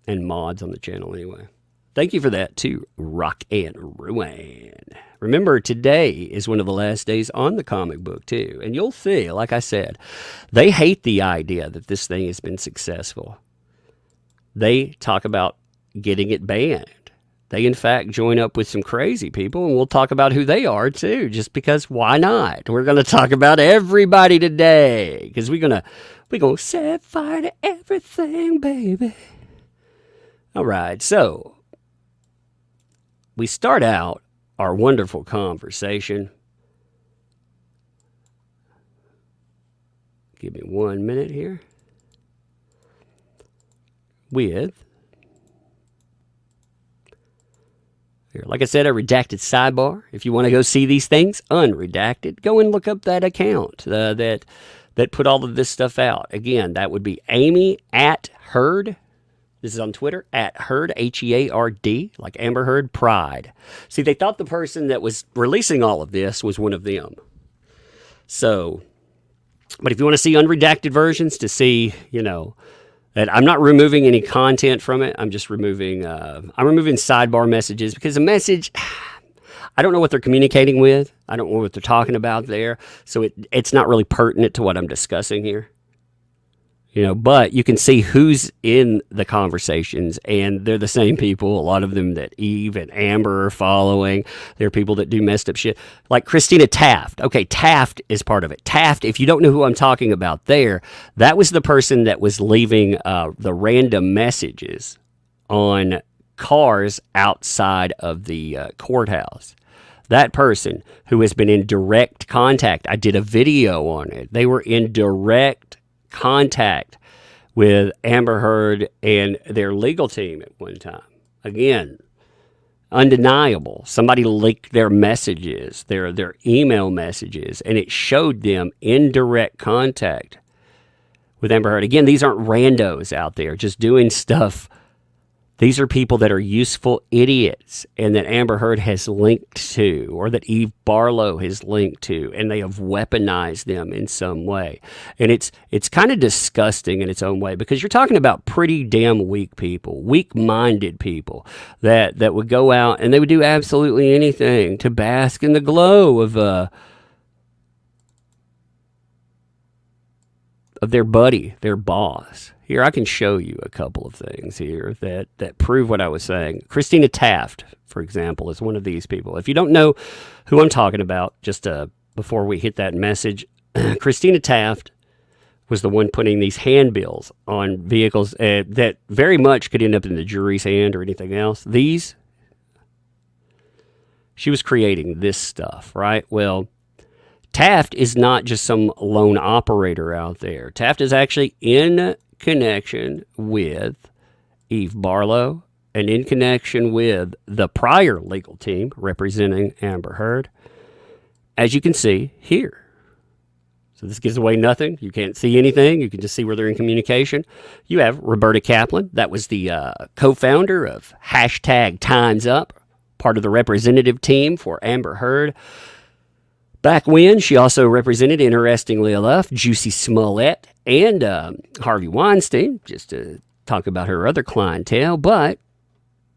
and mods on the channel anyway. Thank you for that too, Rock and Ruin. Remember, today is one of the last days on the comic book too. And you'll see, like I said, they hate the idea that this thing has been successful. They talk about getting it banned. They, in fact, join up with some crazy people, and we'll talk about who they are, too, just because why not? We're going to talk about everybody today, because we're gonna set fire to everything, baby. All right, so we start out our wonderful conversation Give me 1 minute here. With, here, like I said, a redacted sidebar. If you want to go see these things unredacted, go and look up that account that put all of this stuff out. Again, that would be Amy at Heard. This is on Twitter, at Heard, Heard, like Amber Heard Pride. See, they thought the person that was releasing all of this was one of them. So, but if you want to see unredacted versions to see, that I'm not removing any content from it. I'm just removing, sidebar messages because a message, I don't know what they're communicating with. I don't know what they're talking about there. So it's not really pertinent to what I'm discussing here. But you can see who's in the conversations, and they're the same people, a lot of them that Eve and Amber are following. They're people that do messed up shit. Like Christina Taft. Okay, Taft is part of it. Taft, if you don't know who I'm talking about there, that was the person that was leaving the random messages on cars outside of the courthouse. That person who has been in direct contact, I did a video on it. They were in direct contact with Amber Heard and their legal team at one time. Again, undeniable. Somebody leaked their messages, their email messages, and it showed them in direct contact with Amber Heard. Again, these aren't randos out there just doing stuff. These are people that are useful idiots and that Amber Heard has linked to, or that Eve Barlow has linked to, and they have weaponized them in some way. And it's kind of disgusting in its own way, because you're talking about pretty damn weak people, weak-minded people that would go out and they would do absolutely anything to bask in the glow of their buddy, their boss. Here, I can show you a couple of things here that prove what I was saying. Christina Taft, for example, is one of these people. If you don't know who I'm talking about, just before we hit that message, Christina Taft was the one putting these handbills on vehicles that very much could end up in the jury's hand or anything else. She was creating this stuff, right? Well, Taft is not just some lone operator out there. Taft is actually in connection with Eve Barlow and in connection with the prior legal team representing Amber Heard, as you can see here. So this gives away nothing. You can't see anything. You can just see where they're in communication. You have Roberta Kaplan. That was the co-founder of #TimesUp, part of the representative team for Amber Heard. Back when, she also represented, interestingly enough, Juicy Smollett and Harvey Weinstein, just to talk about her other clientele, but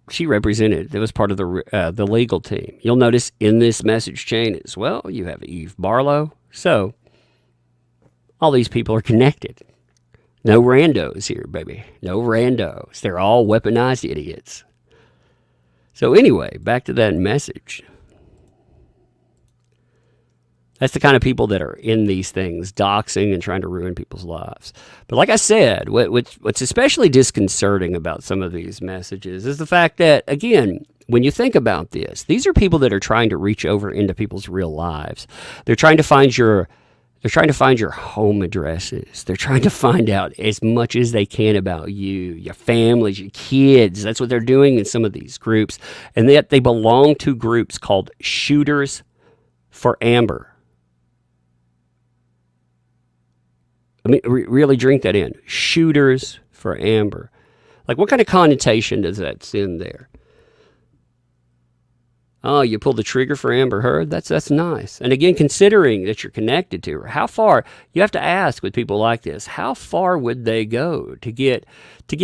she represented, it was part of the legal team. You'll notice in this message chain as well, you have Eve Barlow. So, all these people are connected. No randos here, baby. No randos. They're all weaponized idiots. So anyway, back to that message. That's the kind of people that are in these things, doxing and trying to ruin people's lives. But like I said, what's especially disconcerting about some of these messages is the fact that, again, when you think about this, these are people that are trying to reach over into people's real lives. They're trying to find your home addresses. They're trying to find out as much as they can about you, your families, your kids. That's what they're doing in some of these groups. And yet they belong to groups called Shooters for Amber. I mean, really drink that in. Shooters for Amber. Like, what kind of connotation does that send there? Oh, you pulled the trigger for Amber Heard? That's nice. And again, considering that you're connected to her, how far, you have to ask with people like this, how far would they go to get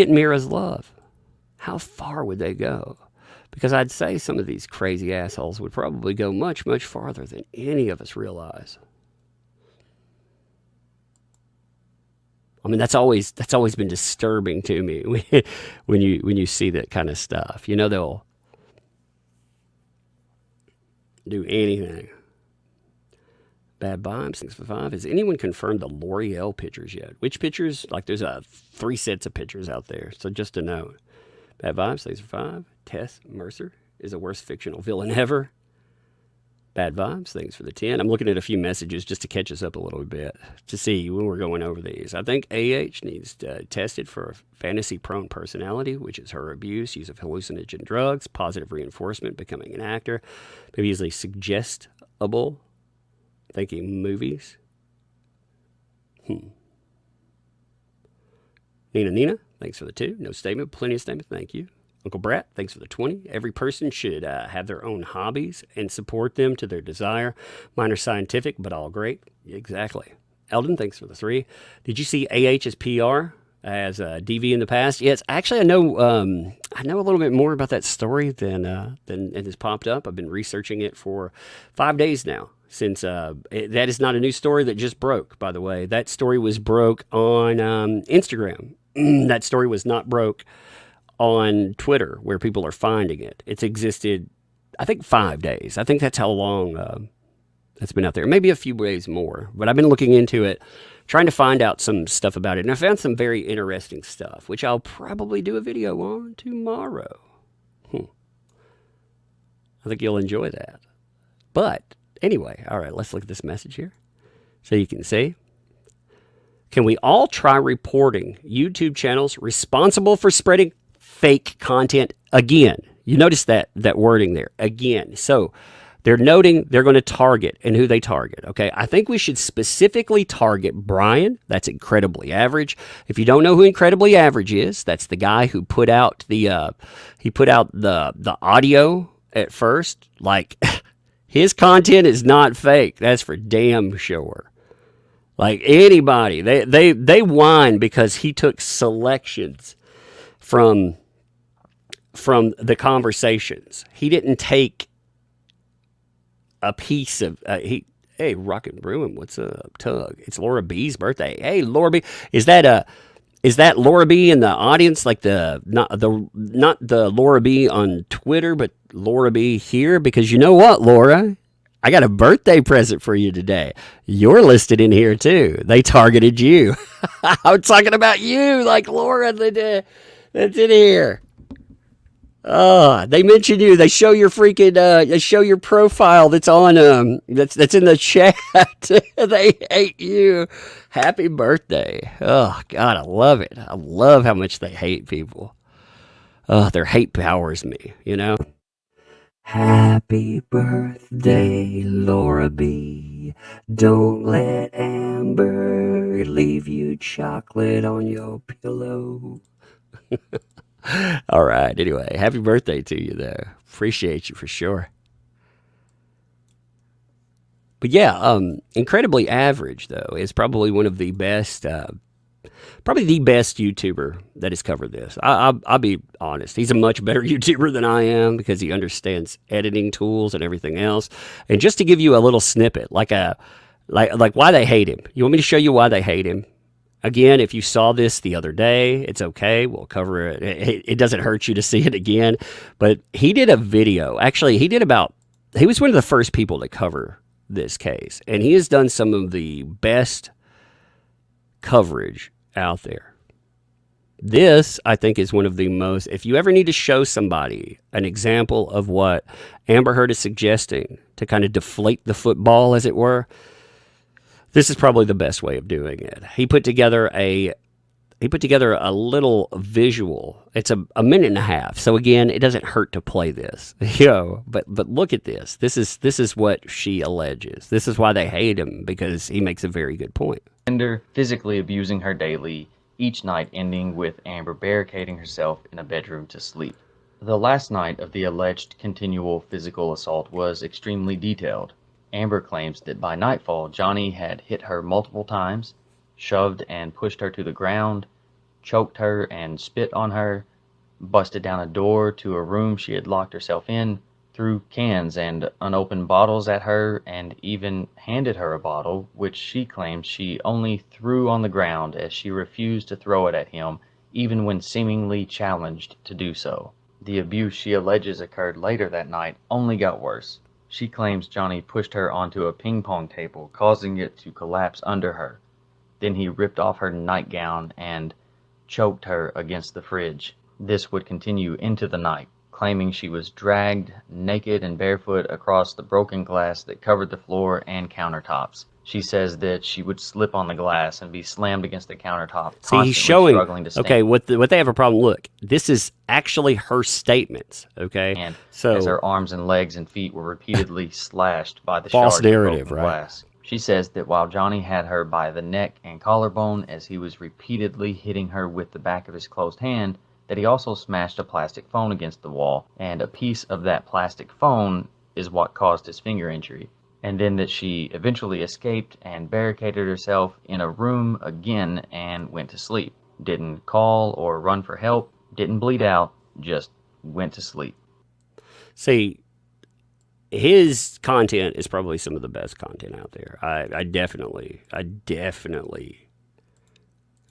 Mira's love? How far would they go? Because I'd say some of these crazy assholes would probably go much, much farther than any of us realize. I mean, that's always been disturbing to me when you see that kind of stuff. You know, they'll do anything. Bad vibes, 655. Has anyone confirmed the L'Oreal pictures yet? Which pictures? Like, there's 3 sets of pictures out there. So just to know. Bad vibes, 655. Tess Mercer is the worst fictional villain ever. Bad Vibes, thanks for the 10. I'm looking at a few messages just to catch us up a little bit to see when we're going over these. I think AH needs tested for fantasy-prone personality, which is her abuse, use of hallucinogen drugs, positive reinforcement, becoming an actor, maybe easily suggestible, thinking movies. Nina, thanks for the 2. No statement, plenty of statement, thank you. Uncle Brat, thanks for the 20. Every person should have their own hobbies and support them to their desire. Mine are scientific, but all great. Exactly. Eldon, thanks for the 3. Did you see AH's PR as DV in the past? Yes, actually, I know a little bit more about that story than it has popped up. I've been researching it for 5 days now. Since that is not a new story that just broke, by the way. That story was broke on Instagram. That story was not broke on Twitter, where people are finding it. It's existed, I think, 5 days. I think that's how long it's been out there. Maybe a few days more. But I've been looking into it, trying to find out some stuff about it. And I found some very interesting stuff, which I'll probably do a video on tomorrow. I think you'll enjoy that. But anyway, all right, let's look at this message here. So you can see. Can we all try reporting YouTube channels responsible for spreading fake content again? You notice that wording there, again. So they're noting they're going to target and who they target. Okay, I think we should specifically target Brian. That's Incredibly Average. If you don't know who Incredibly Average is, that's the guy who put out the audio at first. Like, his content is not fake. That's for damn sure. Like anybody, they whine because he took selections from the conversations. He didn't take a piece of hey, Rockin' Bruin, what's up, Tug? It's Laura B's birthday. Hey, Laura B, is that Laura B in the audience? Like not the Laura B on Twitter, but Laura B here? Because you know what, Laura? I got a birthday present for you today. You're listed in here too. They targeted you. I'm talking about you, like Laura that's in here. They mention you. They show your freaking they show your profile that's on that's in the chat. They hate you. Happy birthday. Oh God, I love it. I love how much they hate people. Their hate powers me, you know? Happy birthday, Laura B. Don't let Amber leave you chocolate on your pillow. All right, anyway, happy birthday to you there. Appreciate you for sure. But yeah, Incredibly Average, though, is probably one of the best, probably the best YouTuber that has covered this. I'll be honest. He's a much better YouTuber than I am because he understands editing tools and everything else. And just to give you a little snippet, like why they hate him. You want me to show you why they hate him? Again, if you saw this the other day, it's okay. We'll cover it. It doesn't hurt you to see it again. But he did a video. Actually, he was one of the first people to cover this case. And he has done some of the best coverage out there. This, I think, is one of the most, if you ever need to show somebody an example of what Amber Heard is suggesting to kind of deflate the football, as it were, this is probably the best way of doing it. He put together a little visual. It's a minute and a half. So again, it doesn't hurt to play this, but look at this. This is what she alleges. This is why they hate him, because he makes a very good point. Physically abusing her daily, each night ending with Amber barricading herself in a bedroom to sleep. The last night of the alleged continual physical assault was extremely detailed. Amber claims that by nightfall, Johnny had hit her multiple times, shoved and pushed her to the ground, choked her and spit on her, busted down a door to a room she had locked herself in, threw cans and unopened bottles at her, and even handed her a bottle, which she claims she only threw on the ground as she refused to throw it at him, even when seemingly challenged to do so. The abuse she alleges occurred later that night only got worse. She claims Johnny pushed her onto a ping pong table, causing it to collapse under her. Then he ripped off her nightgown and choked her against the fridge. This would continue into the night, claiming she was dragged naked and barefoot across the broken glass that covered the floor and countertops. She says that she would slip on the glass and be slammed against the countertop, See, he's constantly showing, struggling to stand. okay, what they have a problem, look, this is actually her statements, okay? And so as her arms and legs and feet were repeatedly slashed by the false shards narrative, of broken right? glass. She says that while Johnny had her by the neck and collarbone as he was repeatedly hitting her with the back of his closed hand, that he also smashed a plastic phone against the wall, and a piece of that plastic phone is what caused his finger injury. And then that she eventually escaped and barricaded herself in a room again and went to sleep. Didn't call or run for help, didn't bleed out, just went to sleep. See, his content is probably some of the best content out there. I definitely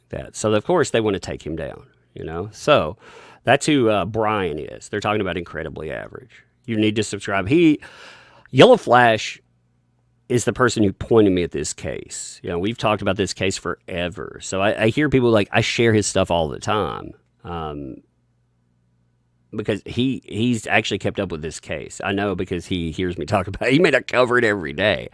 that. So of course they want to take him down, you know. So that's who Brian is. They're talking about incredibly average. You need to subscribe. Yellow Flash is the person who pointed me at this case. You know, we've talked about this case forever. So I hear people like, I share his stuff all the time. Because he's actually kept up with this case. I know because he hears me talk about it. He may not cover it every day,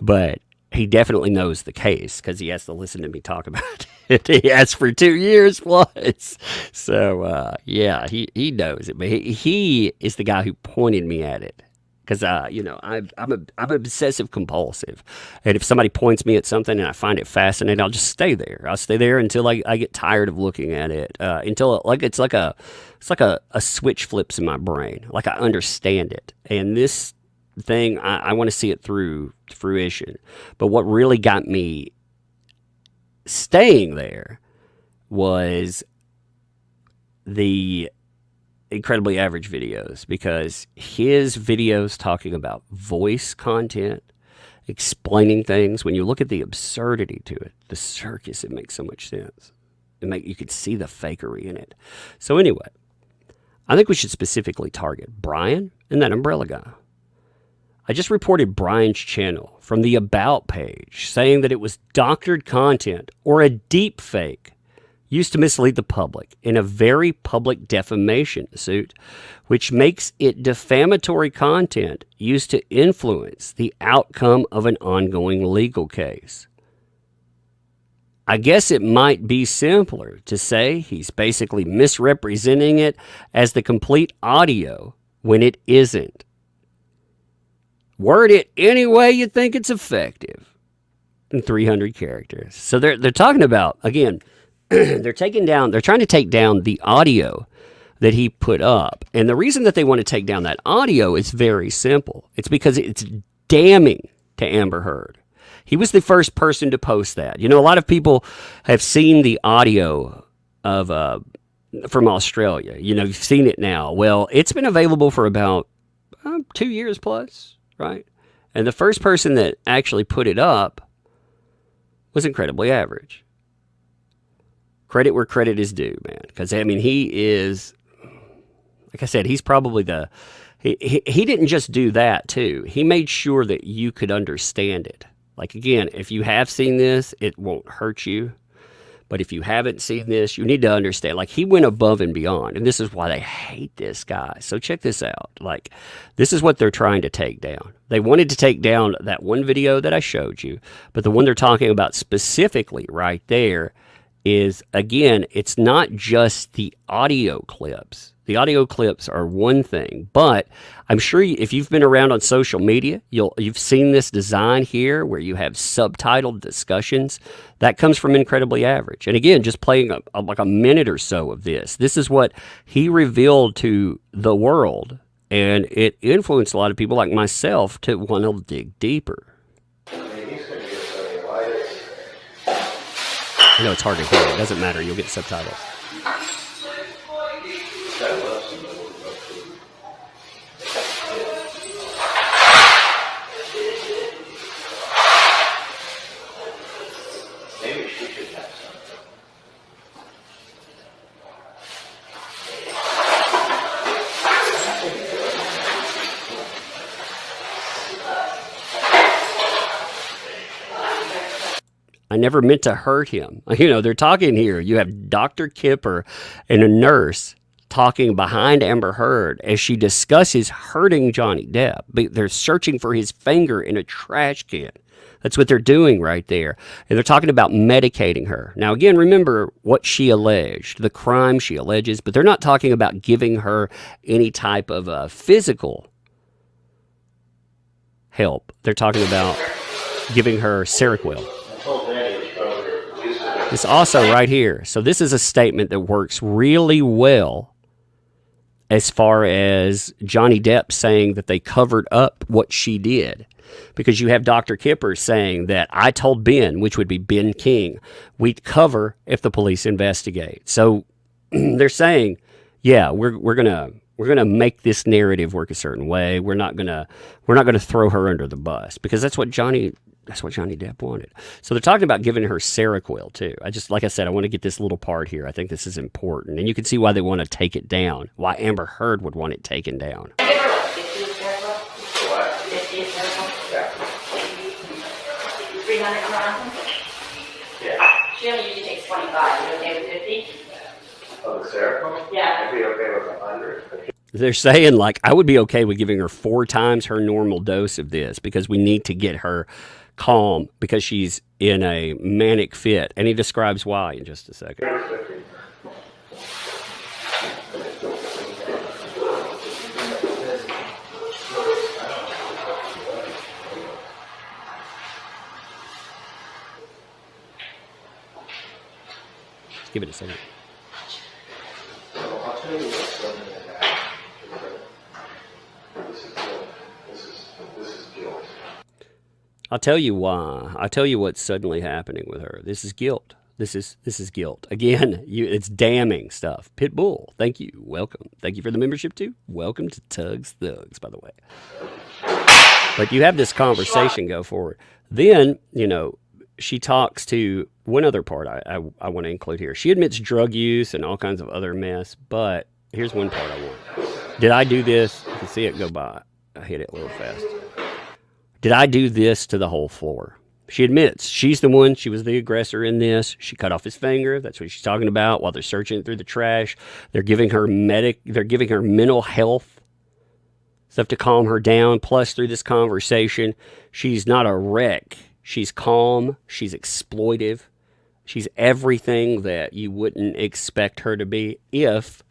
but he definitely knows the case because he has to listen to me talk about it. He has for 2 years plus. So, yeah, he knows it. But he is the guy who pointed me at it. Because, you know, I'm obsessive compulsive. And if somebody points me at something and I find it fascinating, I'll just stay there. I'll stay there until I get tired of looking at it. Until it's like a switch flips in my brain. Like I understand it. And this thing, I want to see it through fruition. But what really got me staying there was the incredibly average videos, because his videos talking about voice content, explaining things, when you look at the absurdity to it, the circus, it makes so much sense. You could see the fakery in it. So anyway, I think we should specifically target Brian and that umbrella guy. I just reported Brian's channel from the About page saying that it was doctored content or a deep fake used to mislead the public in a very public defamation suit, which makes it defamatory content used to influence the outcome of an ongoing legal case. I guess it might be simpler to say he's basically misrepresenting it as the complete audio when it isn't. Word it any way you think it's effective in 300 characters. So they're talking about, again, they're trying to take down the audio that he put up. And the reason that they want to take down that audio is very simple. It's because it's damning to Amber Heard. He was the first person to post that. You know, a lot of people have seen the audio of from Australia. You know, you've seen it now. Well, it's been available for about 2 years plus, right? And the first person that actually put it up was incredibly average. Credit where credit is due, man. Because, I mean, he is, like I said, he's probably he didn't just do that, too. He made sure that you could understand it. Like, again, if you have seen this, it won't hurt you. But if you haven't seen this, you need to understand. Like, he went above and beyond. And this is why they hate this guy. So check this out. Like, this is what they're trying to take down. They wanted to take down that one video that I showed you. But the one they're talking about specifically right there is, again, it's not just the audio clips. The audio clips are one thing, but I'm sure if you've been around on social media, you've seen this design here where you have subtitled discussions. That comes from Incredibly Average. And again, just playing like a minute or so of this. This is what he revealed to the world, and it influenced a lot of people like myself to want to dig deeper. I know it's hard to hear. It doesn't matter. You'll get subtitles. Maybe she should have some. I never meant to hurt him. You know, they're talking here. You have Dr. Kipper and a nurse talking behind Amber Heard as she discusses hurting Johnny Depp. They're searching for his finger in a trash can. That's what they're doing right there. And they're talking about medicating her. Now, again, remember what she alleged, the crime she alleges, but they're not talking about giving her any type of physical help. They're talking about giving her Seroquel. This also right here. So this is a statement that works really well as far as Johnny Depp saying that they covered up what she did. Because you have Dr. Kipper saying that I told Ben, which would be Ben King, we'd cover if the police investigate. So they're saying, yeah, we're gonna make this narrative work a certain way. We're not gonna throw her under the bus, because that's what Johnny Depp wanted. So they're talking about giving her Seroquel too. Like I said, I want to get this little part here. I think this is important, and you can see why they want to take it down. Why Amber Heard would want it taken down. Yeah. She only usually takes 25. You okay with 50? Oh, the Seroquel? Yeah. I'd be okay with 100. They're saying, like, I would be okay with giving her 4 times her normal dose of this, because we need to get her calm, because she's in a manic fit. And he describes why in just a second. Give it a second. I'll tell you what's something that happened. This is guilt. I'll tell you why. I'll tell you what's suddenly happening with her. This is guilt. This is guilt. Again, it's damning stuff. Pitbull, thank you. Welcome. Thank you for the membership too. Welcome to Tugs Thugs, by the way. But you have this conversation go forward. Then, she talks to one other part I want to include here. She admits drug use and all kinds of other mess, but here's one part I want. Did I do this? You can see it go by. I hit it a little fast. Did I do this to the whole floor? She admits she was the aggressor in this. She cut off his finger. That's what she's talking about while they're searching through the trash. They're giving her mental health stuff to calm her down. Plus, through this conversation, she's not a wreck. She's calm. She's exploitive. She's everything that you wouldn't expect her to be if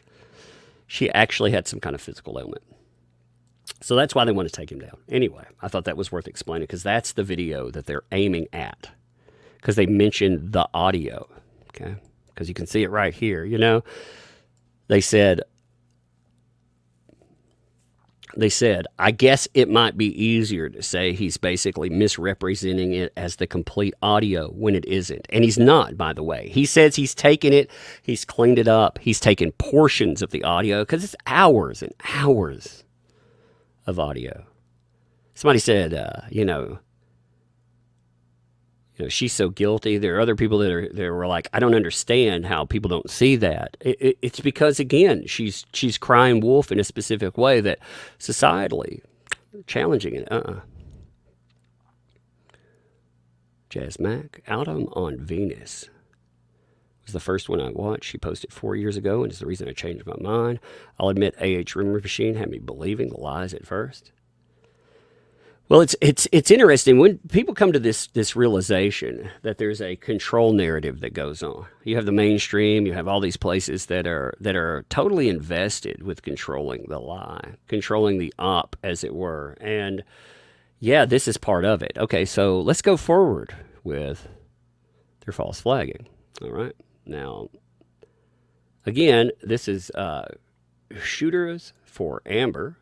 she actually had some kind of physical ailment. So that's why they want to take him down. Anyway, I thought that was worth explaining, because that's the video that they're aiming at, because they mentioned the audio, okay? Because you can see it right here, They said, I guess it might be easier to say he's basically misrepresenting it as the complete audio when it isn't. And he's not, by the way. He says he's taken it, he's cleaned it up, he's taken portions of the audio, because it's hours and hours of audio. Somebody said, she's so guilty. There are other people that were like, I don't understand how people don't see that. It's because, again, she's crying wolf in a specific way that societally challenging it. Jazz Mac, Autumn on Venus was the first one I watched. She posted 4 years ago, and it's the reason I changed my mind. I'll admit, Rumor Machine had me believing the lies at first. Well, it's interesting when people come to this realization that there's a control narrative that goes on. You have the mainstream, you have all these places that are totally invested with controlling the lie, controlling the op, as it were. And yeah, this is part of it. Okay, so let's go forward with their false flagging. All right. Now, again, this is shooters for Amber.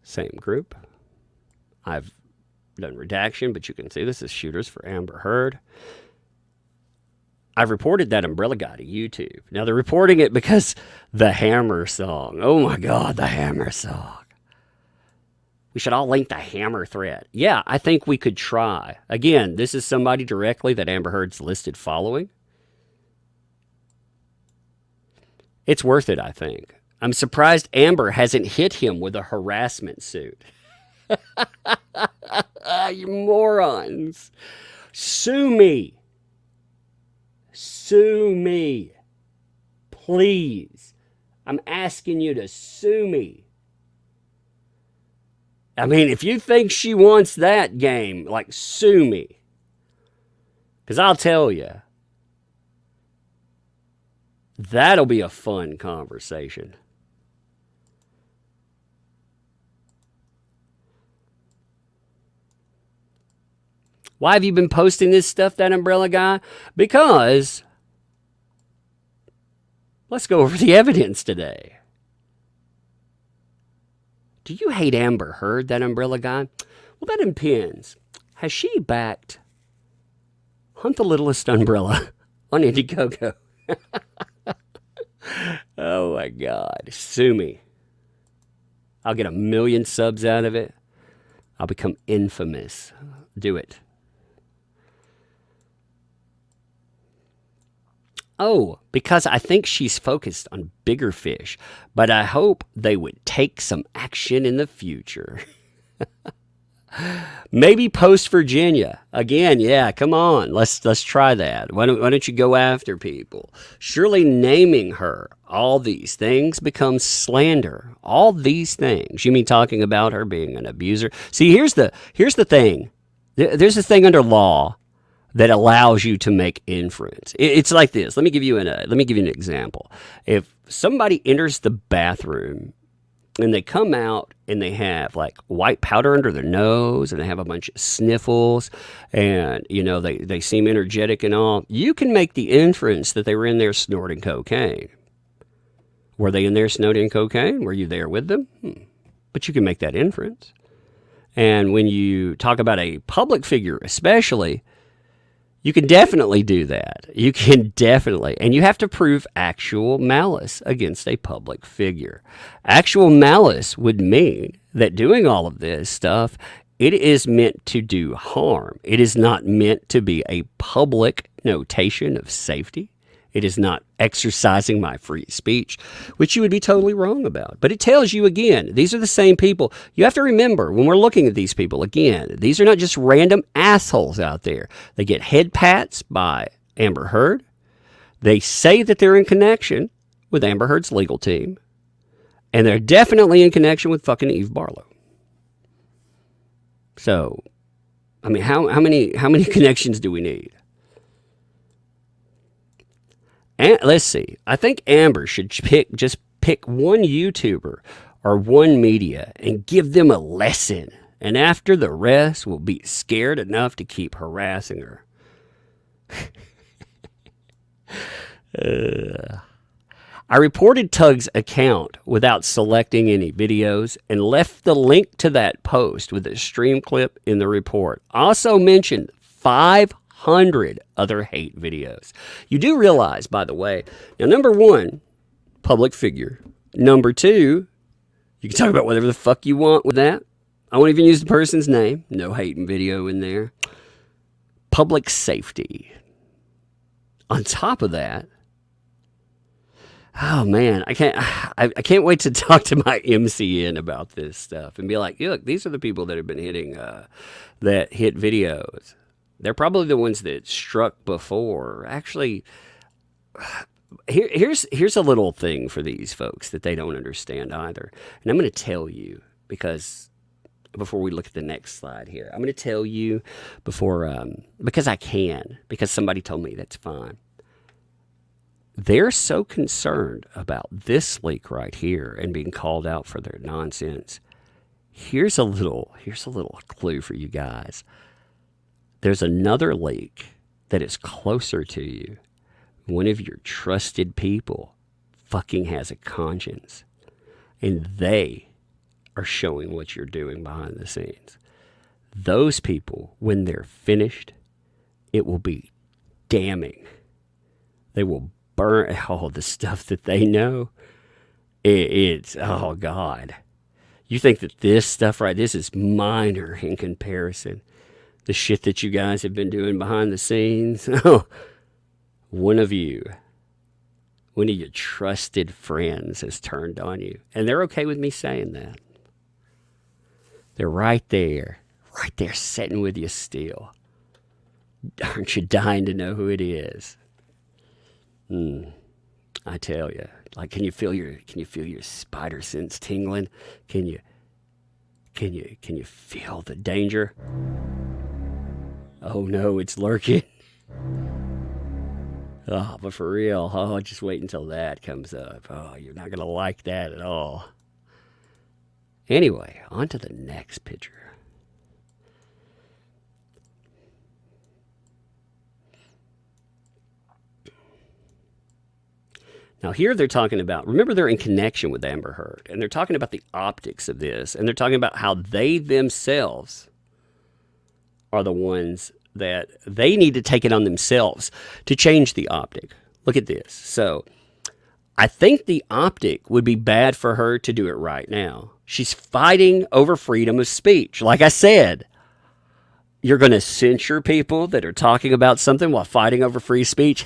Same group. I've done redaction, but you can see this is shooters for Amber Heard. I've reported ThatUmbrellaGuy to YouTube. Now, they're reporting it because the Hammer song. Oh, my God, the Hammer song. We should all link the Hammer thread. Yeah, I think we could try. Again, this is somebody directly that Amber Heard's listed following. It's worth it, I think. I'm surprised Amber hasn't hit him with a harassment suit. You morons. Sue me. Sue me. please. I'm asking you to sue me. I mean, if you think she wants that game, like, sue me. Because I'll tell you, that'll be a fun conversation. Why have you been posting this stuff, That Umbrella Guy? Because let's go over the evidence today. Do you hate Amber Heard, That Umbrella Guy? Well, that depends. Has she backed Hunt the Littlest Umbrella on Indiegogo? Oh my God. Sue me. I'll get 1 million subs out of it. I'll become infamous. Do it. Oh, because I think she's focused on bigger fish, but I hope they would take some action in the future. Maybe post Virginia again. Yeah, come on, let's try that. Why don't you go after people? Surely naming her all these things becomes slander. All these things. You mean talking about her being an abuser? See, here's the thing. There's a thing under law that allows you to make inference. It's like this. Let me give you an example. If somebody enters the bathroom and they come out and they have like white powder under their nose and they have a bunch of sniffles and, you know, they seem energetic and all, you can make the inference that they were in there snorting cocaine. Were they in there snorting cocaine? Were you there with them? But you can make that inference. And when you talk about a public figure especially, you can definitely do that. You can definitely. And you have to prove actual malice against a public figure. Actual malice would mean that doing all of this stuff, it is meant to do harm. It is not meant to be a public notation of safety. It is not exercising my free speech, which you would be totally wrong about. But it tells you, again, these are the same people. You have to remember, when we're looking at these people, again, these are not just random assholes out there. They get head pats by Amber Heard. They say that they're in connection with Amber Heard's legal team. And they're definitely in connection with fucking Eve Barlow. So, I mean, how many connections do we need? And let's see. I think Amber should just pick one YouTuber or one media and give them a lesson. And after the rest will be scared enough to keep harassing her. I reported Tug's account without selecting any videos and left the link to that post with a stream clip in the report. Also mentioned 500 other hate videos. You do realize, by the way, now, number one, public figure. Number two, you can talk about whatever the fuck you want with that. I won't even use the person's name. No hating video in there. Public safety. On top of that, oh man, I can't wait to talk to my MCN about this stuff and be like, look, these are the people that have been hitting that hit videos. They're probably the ones that struck before. Actually, here's a little thing for these folks that they don't understand either. And I'm going to tell you, because before we look at the next slide here, I'm going to tell you because I can, because somebody told me that's fine. They're so concerned about this leak right here and being called out for their nonsense. Here's a little clue for you guys. There's another leak that is closer to you. One of your trusted people fucking has a conscience. And they are showing what you're doing behind the scenes. Those people, when they're finished, it will be damning. They will burn all the stuff that they know. It's, oh God. You think that this stuff this is minor in comparison. The shit that you guys have been doing behind the scenes. One of your trusted friends has turned on you. And they're okay with me saying that. They're right there sitting with you still. Aren't you dying to know who it is? I tell you, like, can you feel your spider sense tingling? Can you feel the danger? Oh no, it's lurking. Oh, but for real, just wait until that comes up. Oh, you're not gonna like that at all. Anyway, on to the next picture. Now, here they're talking about, remember, they're in connection with Amber Heard, and they're talking about the optics of this, and they're talking about how they themselves are the ones that they need to take it on themselves to change the optic. Look at this. So, I think the optic would be bad for her to do it right now. She's fighting over freedom of speech. Like I said, you're going to censure people that are talking about something while fighting over free speech.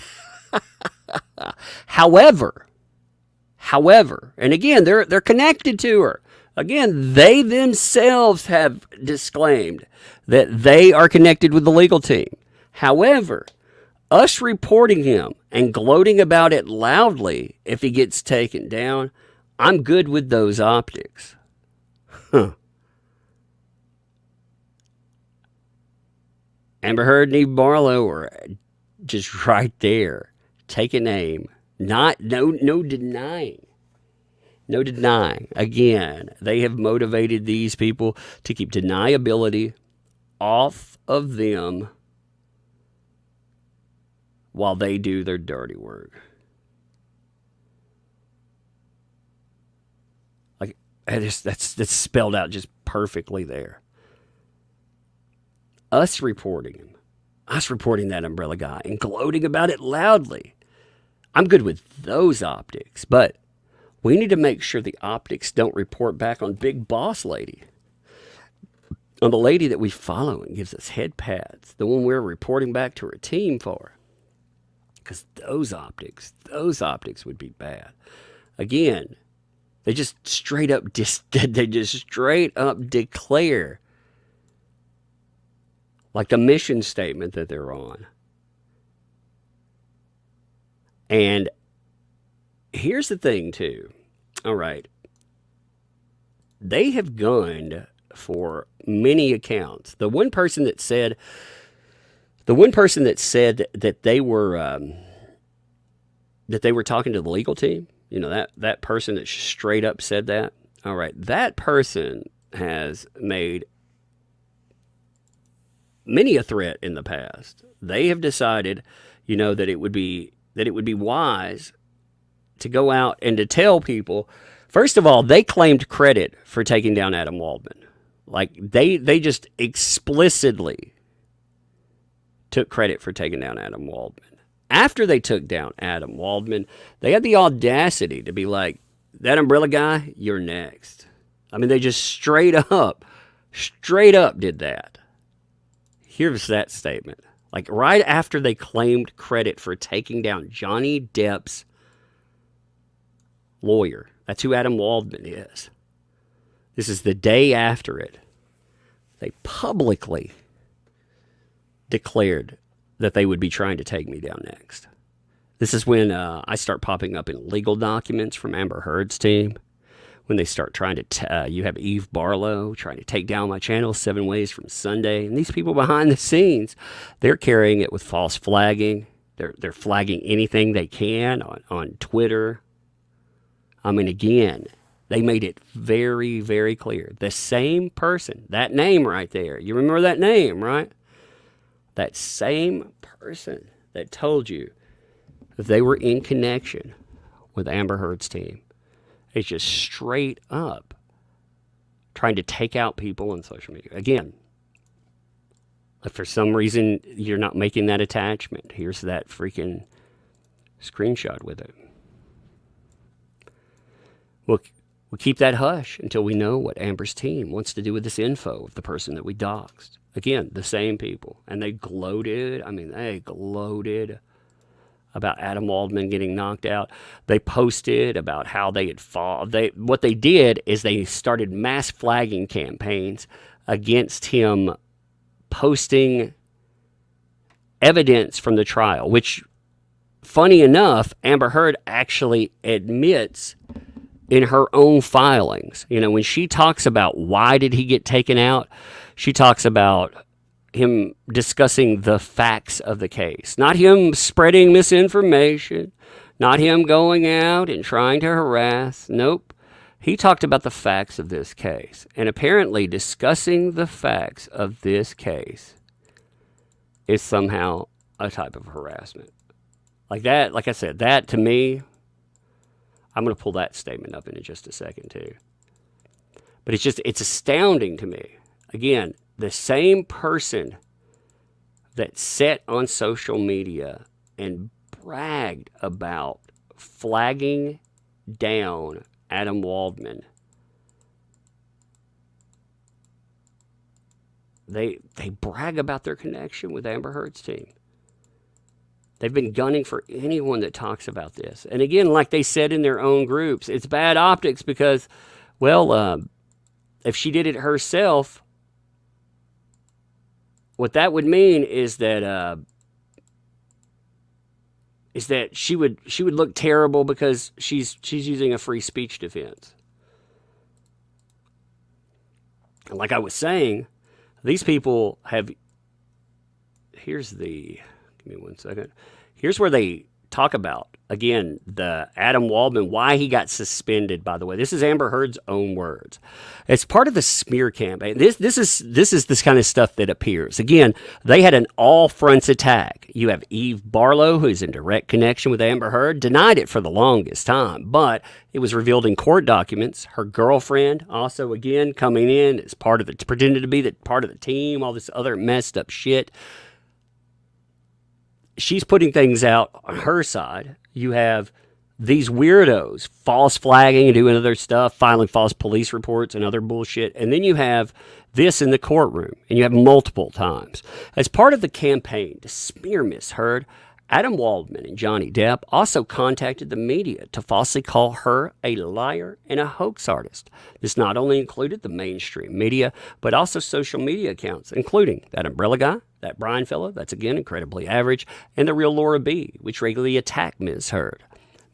However, and again, they're connected to her. Again, they themselves have disclaimed that they are connected with the legal team. However, us reporting him and gloating about it loudly if he gets taken down, I'm good with those optics. Amber Heard and Eve Barlow are just right there. Taking aim. No denying. No denying. Again, they have motivated these people to keep deniability off of them while they do their dirty work. Like, that's spelled out just perfectly there. Us reporting him. Us reporting that umbrella guy and gloating about it loudly. I'm good with those optics, but we need to make sure the optics don't report back on Big Boss Lady. On the lady that we follow and gives us head pats. The one we're reporting back to her team for. Because those optics would be bad. Again, they just straight up declare like the mission statement that they're on. And here's the thing, too. All right. They have gunned for many accounts. The one person that said that they were talking to the legal team, you know, that person that straight up said that. All right. That person has made many a threat in the past. They have decided, you know, that it would be wise to go out and to tell people. First of all, they claimed credit for taking down Adam Waldman. Like they just explicitly took credit for taking down Adam Waldman. After they took down Adam Waldman, they had the audacity to be like, "That umbrella guy, you're next." I mean, they just straight up did that. Here's that statement. Like right after they claimed credit for taking down Johnny Depp's lawyer. That's who Adam Waldman is. This is the day after it. They publicly declared that they would be trying to take me down next. This is when I start popping up in legal documents from Amber Heard's team. When they start trying to, you have Eve Barlow trying to take down my channel 7 Ways from Sunday. And these people behind the scenes, they're carrying it with false flagging. They're flagging anything they can on Twitter. I mean, again, they made it very, very clear. The same person, that name right there. You remember that name, right? That same person that told you that they were in connection with Amber Heard's team. It's just straight up trying to take out people on social media. Again, if for some reason you're not making that attachment, here's that freaking screenshot with it. We'll keep that hush until we know what Amber's team wants to do with this info of the person that we doxed. Again, the same people. And they gloated. I mean, they gloated about Adam Waldman getting knocked out. They posted about how they had fought. What they did is they started mass flagging campaigns against him posting evidence from the trial, which funny enough, Amber Heard actually admits in her own filings, when she talks about why did he get taken out, she talks about him discussing the facts of the case, not him spreading misinformation, not him going out and trying to harass. Nope. He talked about the facts of this case. And apparently discussing the facts of this case is somehow a type of harassment. Like that, like I said, that to me, I'm going to pull that statement up in just a second too. But it's astounding to me. Again, the same person that sat on social media and bragged about flagging down Adam Waldman, they brag about their connection with Amber Heard's team. They've been gunning for anyone that talks about this. And again, like they said in their own groups, it's bad optics because, well, if she did it herself, what that would mean is that she would look terrible because she's using a free speech defense. And like I was saying, these people have. Give me 1 second. Here's where they talk about, again, the Adam Waldman, why he got suspended, by the way. This is Amber Heard's own words. It's part of the smear campaign. This is this kind of stuff that appears. Again, they had an all-fronts attack. You have Eve Barlow, who is in direct connection with Amber Heard, denied it for the longest time, but it was revealed in court documents. Her girlfriend also, again, coming in as pretended to be part of the team, all this other messed up shit. She's putting things out on her side. You have these weirdos false flagging and doing other stuff, filing false police reports and other bullshit. And then you have this in the courtroom, and you have multiple times. As part of the campaign to smear Miss Heard, Adam Waldman and Johnny Depp also contacted the media to falsely call her a liar and a hoax artist. This not only included the mainstream media, but also social media accounts, including That Umbrella Guy, That Brian fella, that's again incredibly average, and The Real Laura B, which regularly attacked Ms. Heard.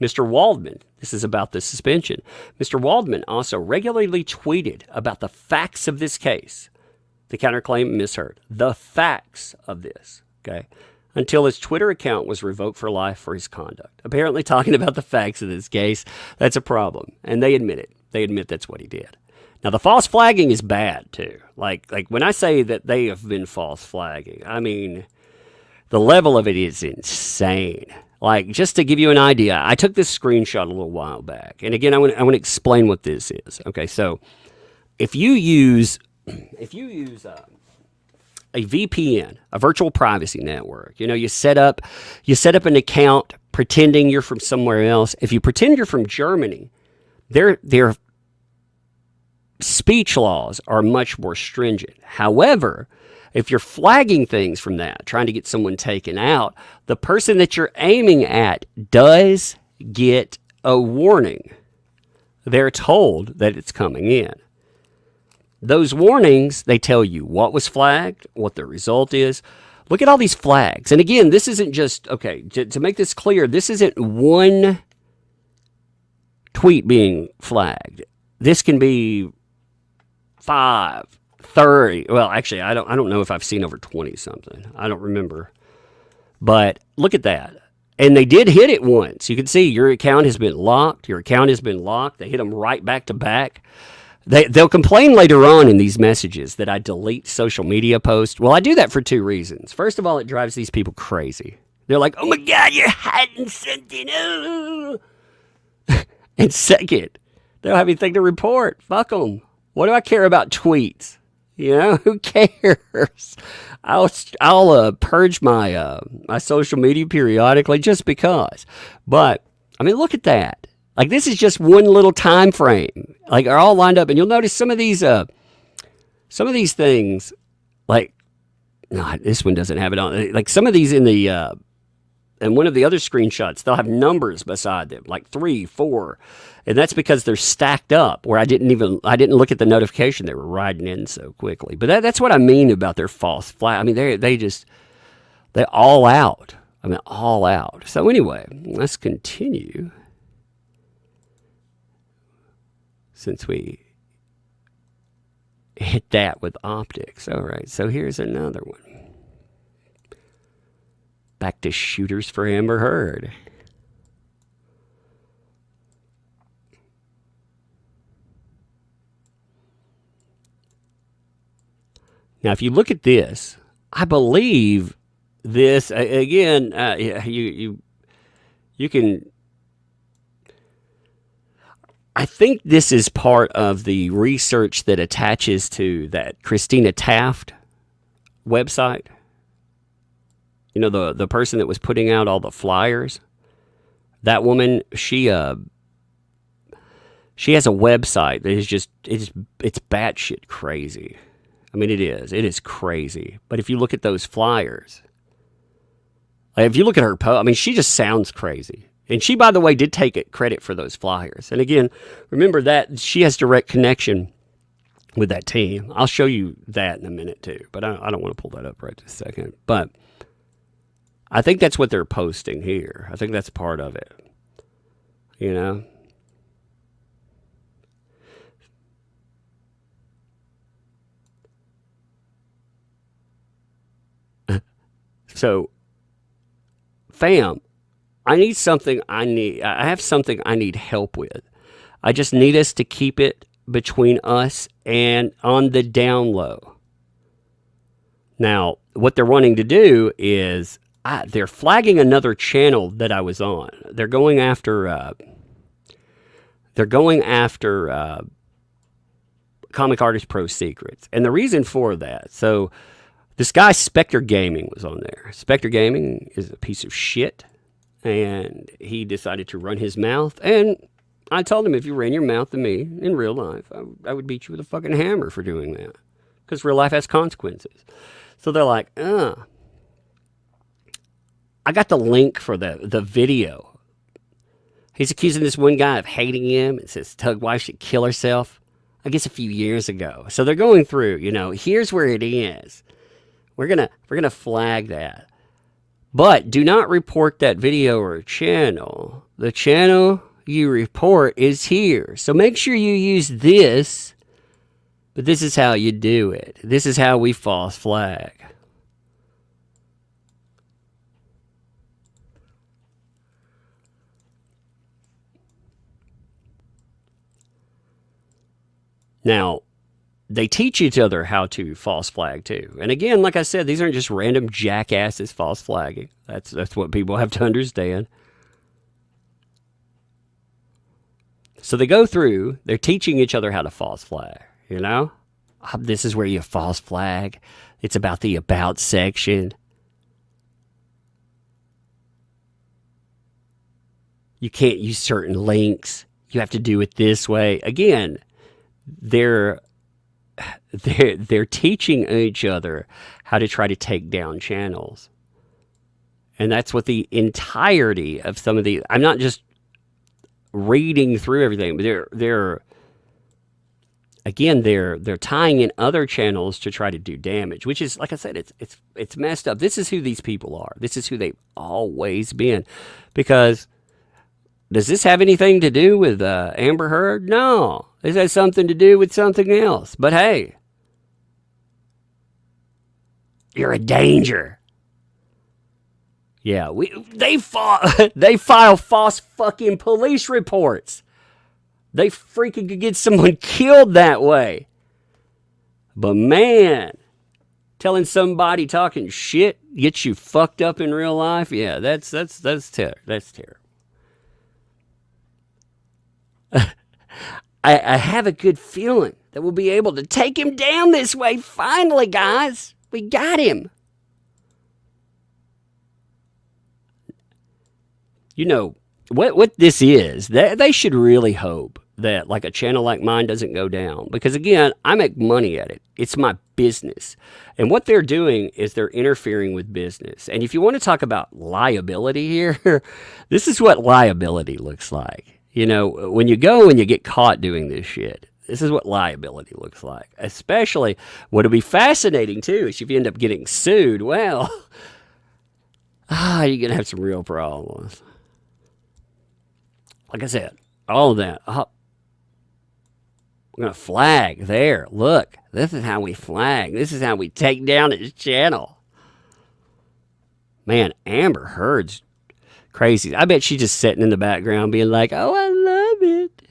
Mr. Waldman, this is about the suspension. Mr. Waldman also regularly tweeted about the facts of this case, the counterclaim Ms. Heard, the facts of this, okay? Until his Twitter account was revoked for life for his conduct. Apparently talking about the facts of this case, that's a problem. And they admit it. They admit that's what he did. Now, the false flagging is bad, too. Like when I say that they have been false flagging, I mean, the level of it is insane. Like, just to give you an idea, I took this screenshot a little while back. And again, I want to explain what this is. Okay, so if you use a VPN, a virtual privacy network. You set up an account pretending you're from somewhere else. If you pretend you're from Germany, their speech laws are much more stringent. However, if you're flagging things from that, trying to get someone taken out, the person that you're aiming at does get a warning. They're told that it's coming in. Those warnings, they tell you what was flagged, what the result is. Look at all these flags. And again, this isn't just, okay, to make this clear, this isn't one tweet being flagged. This can be 5, 30. Well, actually, I don't know if I've seen over 20 something. I don't remember. But look at that. And they did hit it once. You can see your account has been locked. Your account has been locked. They hit them right back to back. They'll complain later on in these messages that I delete social media posts. Well, I do that for 2 reasons. First of all, it drives these people crazy. They're like, oh my God, you're hiding something. Oh. And second, they don't have anything to report. Fuck them. What do I care about tweets? Who cares? I'll purge my my social media periodically just because. But, I mean, look at that. Like, this is just one little time frame. Like, are all lined up. And you'll notice some of these things, like, no, this one doesn't have it on. Like, some of these in one of the other screenshots, they'll have numbers beside them, like 3, 4. And that's because they're stacked up where I didn't look at the notification. They were riding in so quickly. But that's what I mean about their false flag. I mean, they're all out. I mean, all out. So anyway, let's continue. Since we hit that with optics. All right, so here's another one. Back to shooters for Amber Heard. Now, if you look at this, I believe this again. You can. I think this is part of the research that attaches to that Christina Taft website. You know, the person that was putting out all the flyers. That woman, she has a website that is just it's batshit crazy. I mean, it is crazy. But if you look at those flyers, if you look at her post, I mean, she just sounds crazy. And she, by the way, did take credit for those flyers. And again, remember that she has direct connection with that team. I'll show you that in a minute too. But I don't want to pull that up right this second. But I think that's what they're posting here. I think that's part of it. You know? So, fam, I have something I need help with. I just need us to keep it between us and on the down low. Now, what they're wanting to do is they're flagging another channel that I was on. They're going after Comic Artist Pro Secrets. And the reason for that, so this guy Spectre Gaming was on there. Spectre Gaming is a piece of shit. And he decided to run his mouth. And I told him, if you ran your mouth to me in real life, I would beat you with a fucking hammer for doing that. Because real life has consequences. So they're like, I got the link for the video. He's accusing this one guy of hating him. It says Tug wife should kill herself. I guess a few years ago. So they're going through, here's where it is. We're gonna flag that. But do not report that video or channel. The channel you report is here. So make sure you use this. But this is how you do it. This is how we false flag. Now, they teach each other how to false flag too. And again, like I said, these aren't just random jackasses false flagging. That's what people have to understand. So they go through, they're teaching each other how to false flag, This is where you false flag. It's about the about section. You can't use certain links. You have to do it this way. Again, they're teaching each other how to try to take down channels. And that's what the entirety of some of the, I'm not just reading through everything, but they're tying in other channels to try to do damage, which is, like I said, it's messed up. This is who these people are. This is who they've always been. Because does this have anything to do with Amber Heard? No. This has something to do with something else. But hey, you're a danger. Yeah, they file false fucking police reports. They freaking could get someone killed that way. But man, telling somebody talking shit gets you fucked up in real life. Yeah, that's terrible. I have a good feeling that we'll be able to take him down this way. Finally, guys, we got him. What this is, they should really hope that like a channel like mine doesn't go down. Because again, I make money at it. It's my business. And what they're doing is they're interfering with business. And if you want to talk about liability here, this is what liability looks like. When you go and you get caught doing this shit, this is what liability looks like. Especially, what'll be fascinating too is if you end up getting sued, well, you're going to have some real problems. Like I said, all of that. Oh, we're going to flag there. Look, this is how we flag. This is how we take down his channel. Man, Amber Heard's crazy. I bet she's just sitting in the background being like, oh, I love it.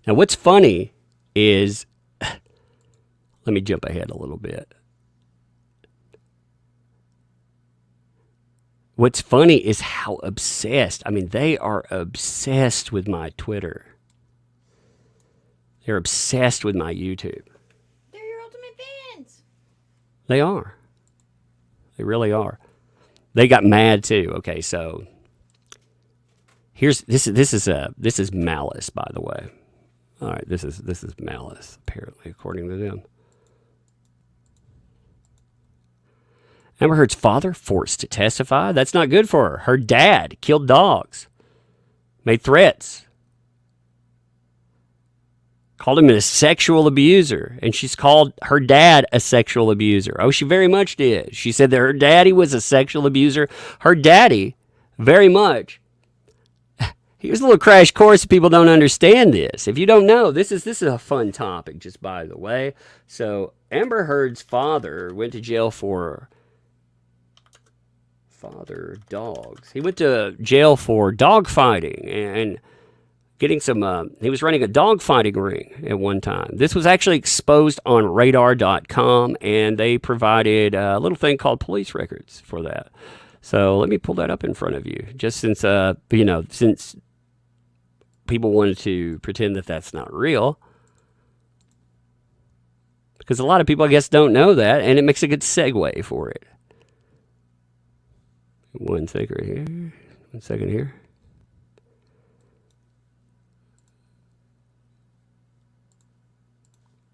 Now, what's funny is, let me jump ahead a little bit. What's funny is how obsessed, I mean, they are obsessed with my Twitter. They're obsessed with my YouTube. They're your ultimate fans. They are. They really are. They got mad too. Okay, so this is malice, by the way. All right, this is malice, apparently, according to them. Amber Heard's father forced to testify. That's not good for her. Her dad killed dogs, made threats, called him a sexual abuser, and she's called her dad a sexual abuser. Oh, she very much did. She said that her daddy was a sexual abuser. Her daddy, very much. Here's a little crash course if people don't understand this. If you don't know, this is a fun topic, just by the way. So Amber Heard's father went to jail for dogs. He went to jail for dog fighting and getting some, he was running a dog fighting ring at one time. This was actually exposed on radar.com, and they provided a little thing called police records for that. So let me pull that up in front of you, just since, since people wanted to pretend that that's not real. Because a lot of people, I guess, don't know that, and it makes a good segue for it. One second here.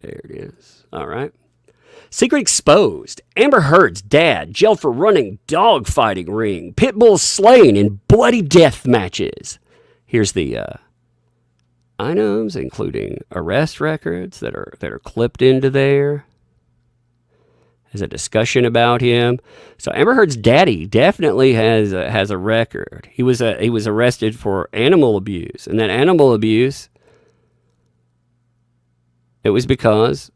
There it is. All right. Secret exposed. Amber Heard's dad jailed for running dog fighting ring. Pit bulls slain in bloody death matches. Here's the items, including arrest records that are clipped into there. There's a discussion about him. So Amber Heard's daddy definitely has a record. He was arrested for animal abuse, and that animal abuse, it was because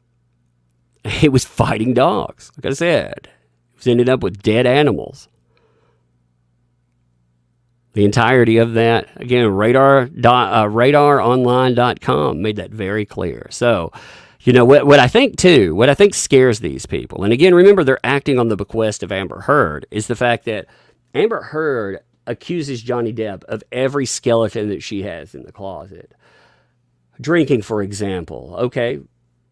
he was fighting dogs. Like I said, he was ended up with dead animals. The entirety of that, again, radaronline.com made that very clear. So, what I think scares these people, and again, remember, they're acting on the bequest of Amber Heard, is the fact that Amber Heard accuses Johnny Depp of every skeleton that she has in the closet. Drinking, for example. Okay,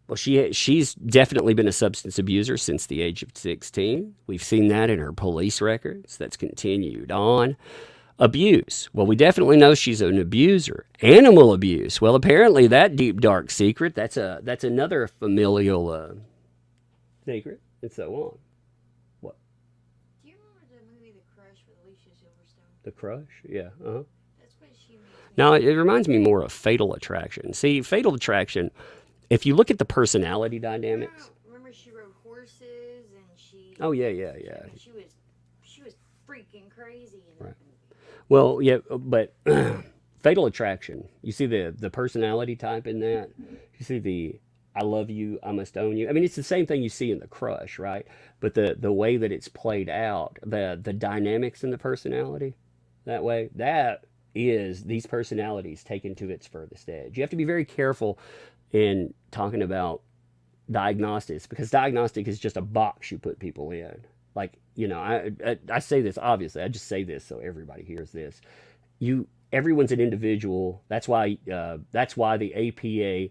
well, she's definitely been a substance abuser since the age of 16. We've seen that in her police records. That's continued on. Abuse. Well, we definitely know she's an abuser. Animal abuse. Well, apparently that deep, dark secret, that's another familial secret, and so on. What? Do you remember the movie The Crush with Alicia Silverstone? The Crush? Yeah. Uh-huh. That's what she made. Now, it reminds me more of Fatal Attraction. See, Fatal Attraction, if you look at the personality dynamics. Remember she rode horses and she... Oh, yeah. She was freaking crazy in that movie. Well, yeah, but Fatal Attraction, you see the personality type in that? You see the I love you, I must own you. I mean, it's the same thing you see in The Crush, right? But the way that it's played out, the dynamics in the personality, that way, that is these personalities taken to its furthest edge. You have to be very careful in talking about diagnostics, because diagnostic is just a box you put people in. Like, I say this, obviously, I just say this so everybody hears this. Everyone's an individual. That's why the APA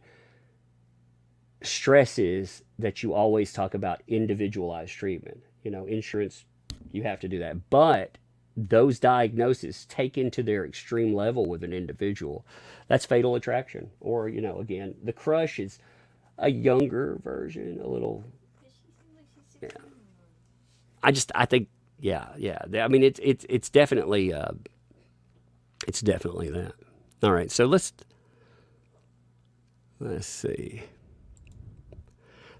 stresses that you always talk about individualized treatment. Insurance, you have to do that. But those diagnoses taken to their extreme level with an individual, that's Fatal Attraction. Or, again, The Crush is a younger version, a little, yeah. I think, yeah. I mean, it's definitely that. All right, so let's see.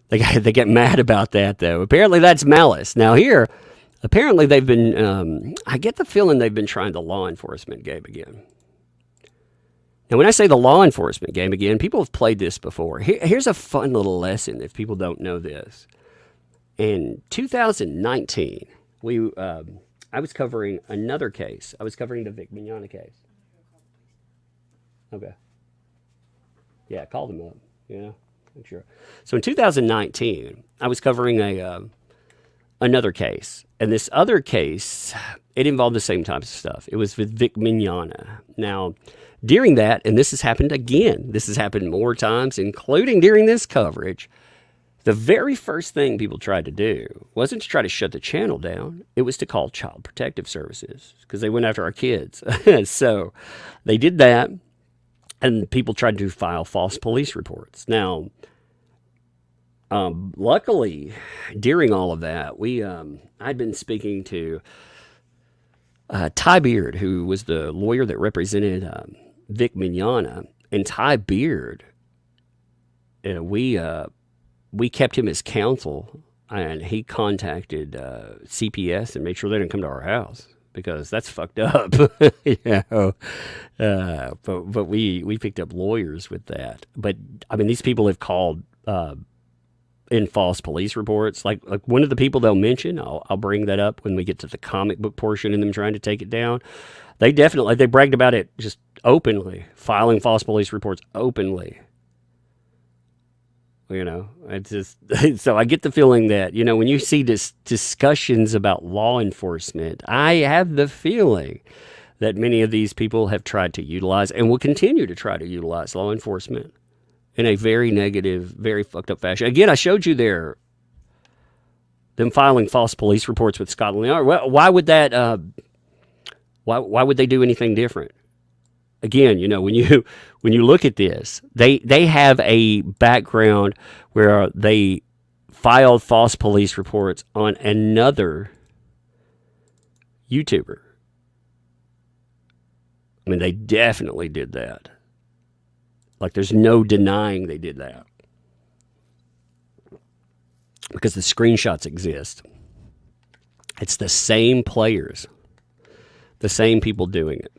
They get mad about that, though. Apparently, that's malice. Now, here, apparently, they've been, I get the feeling they've been trying the law enforcement game again. Now, when I say the law enforcement game again, people have played this before. Here's a fun little lesson if people don't know this. In 2019, I was covering another case. I was covering the Vic Mignogna case. Okay. Yeah, call them up. Yeah, sure. So in 2019, I was covering another case. And this other case, it involved the same type of stuff. It was with Vic Mignogna. Now, during that, and this has happened again, this has happened more times, including during this coverage, the very first thing people tried to do wasn't to try to shut the channel down. It was to call Child Protective Services because they went after our kids. So they did that, and people tried to file false police reports. Now, luckily, during all of that, I'd been speaking to Ty Beard, who was the lawyer that represented Vic Mignogna, and Ty Beard, we kept him as counsel, and he contacted CPS and made sure they didn't come to our house because that's fucked up. But we picked up lawyers with that. But I mean, these people have called in false police reports. Like one of the people they'll mention, I'll bring that up when we get to the comic book portion and them trying to take it down. They bragged about it just openly, filing false police reports openly. It's just, so I get the feeling that, when you see discussions about law enforcement, I have the feeling that many of these people have tried to utilize and will continue to try to utilize law enforcement in a very negative, very fucked up fashion. Again, I showed you them filing false police reports with Scotland Yard. Why would that, why would they do anything different? Again, when you look at this, they have a background where they filed false police reports on another YouTuber. I mean, they definitely did that. Like, there's no denying they did that. Because the screenshots exist. It's the same players, the same people doing it.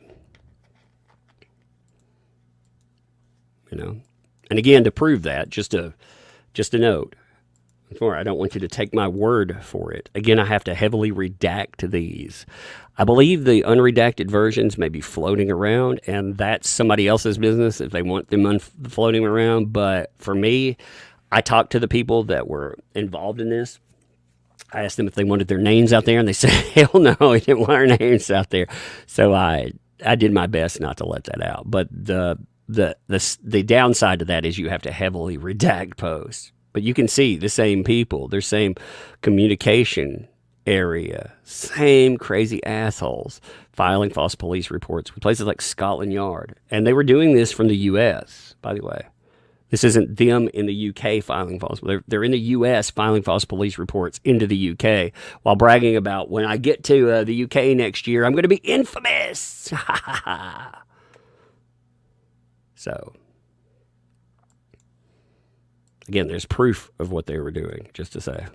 And again, to prove that, just a note. I don't want you to take my word for it. Again, I have to heavily redact these. I believe the unredacted versions may be floating around, and that's somebody else's business if they want them floating around. But for me, I talked to the people that were involved in this. I asked them if they wanted their names out there, and they said, hell no, we didn't want our names out there. So I did my best not to let that out. But the downside to that is you have to heavily redact posts. But you can see the same people, their same communication area, same crazy assholes filing false police reports with places like Scotland Yard. And they were doing this from the U.S., by the way. This isn't them in the U.K. filing false. They're in the U.S. filing false police reports into the U.K. while bragging about, when I get to the U.K. next year, I'm going to be infamous. So, again, there's proof of what they were doing, just to say.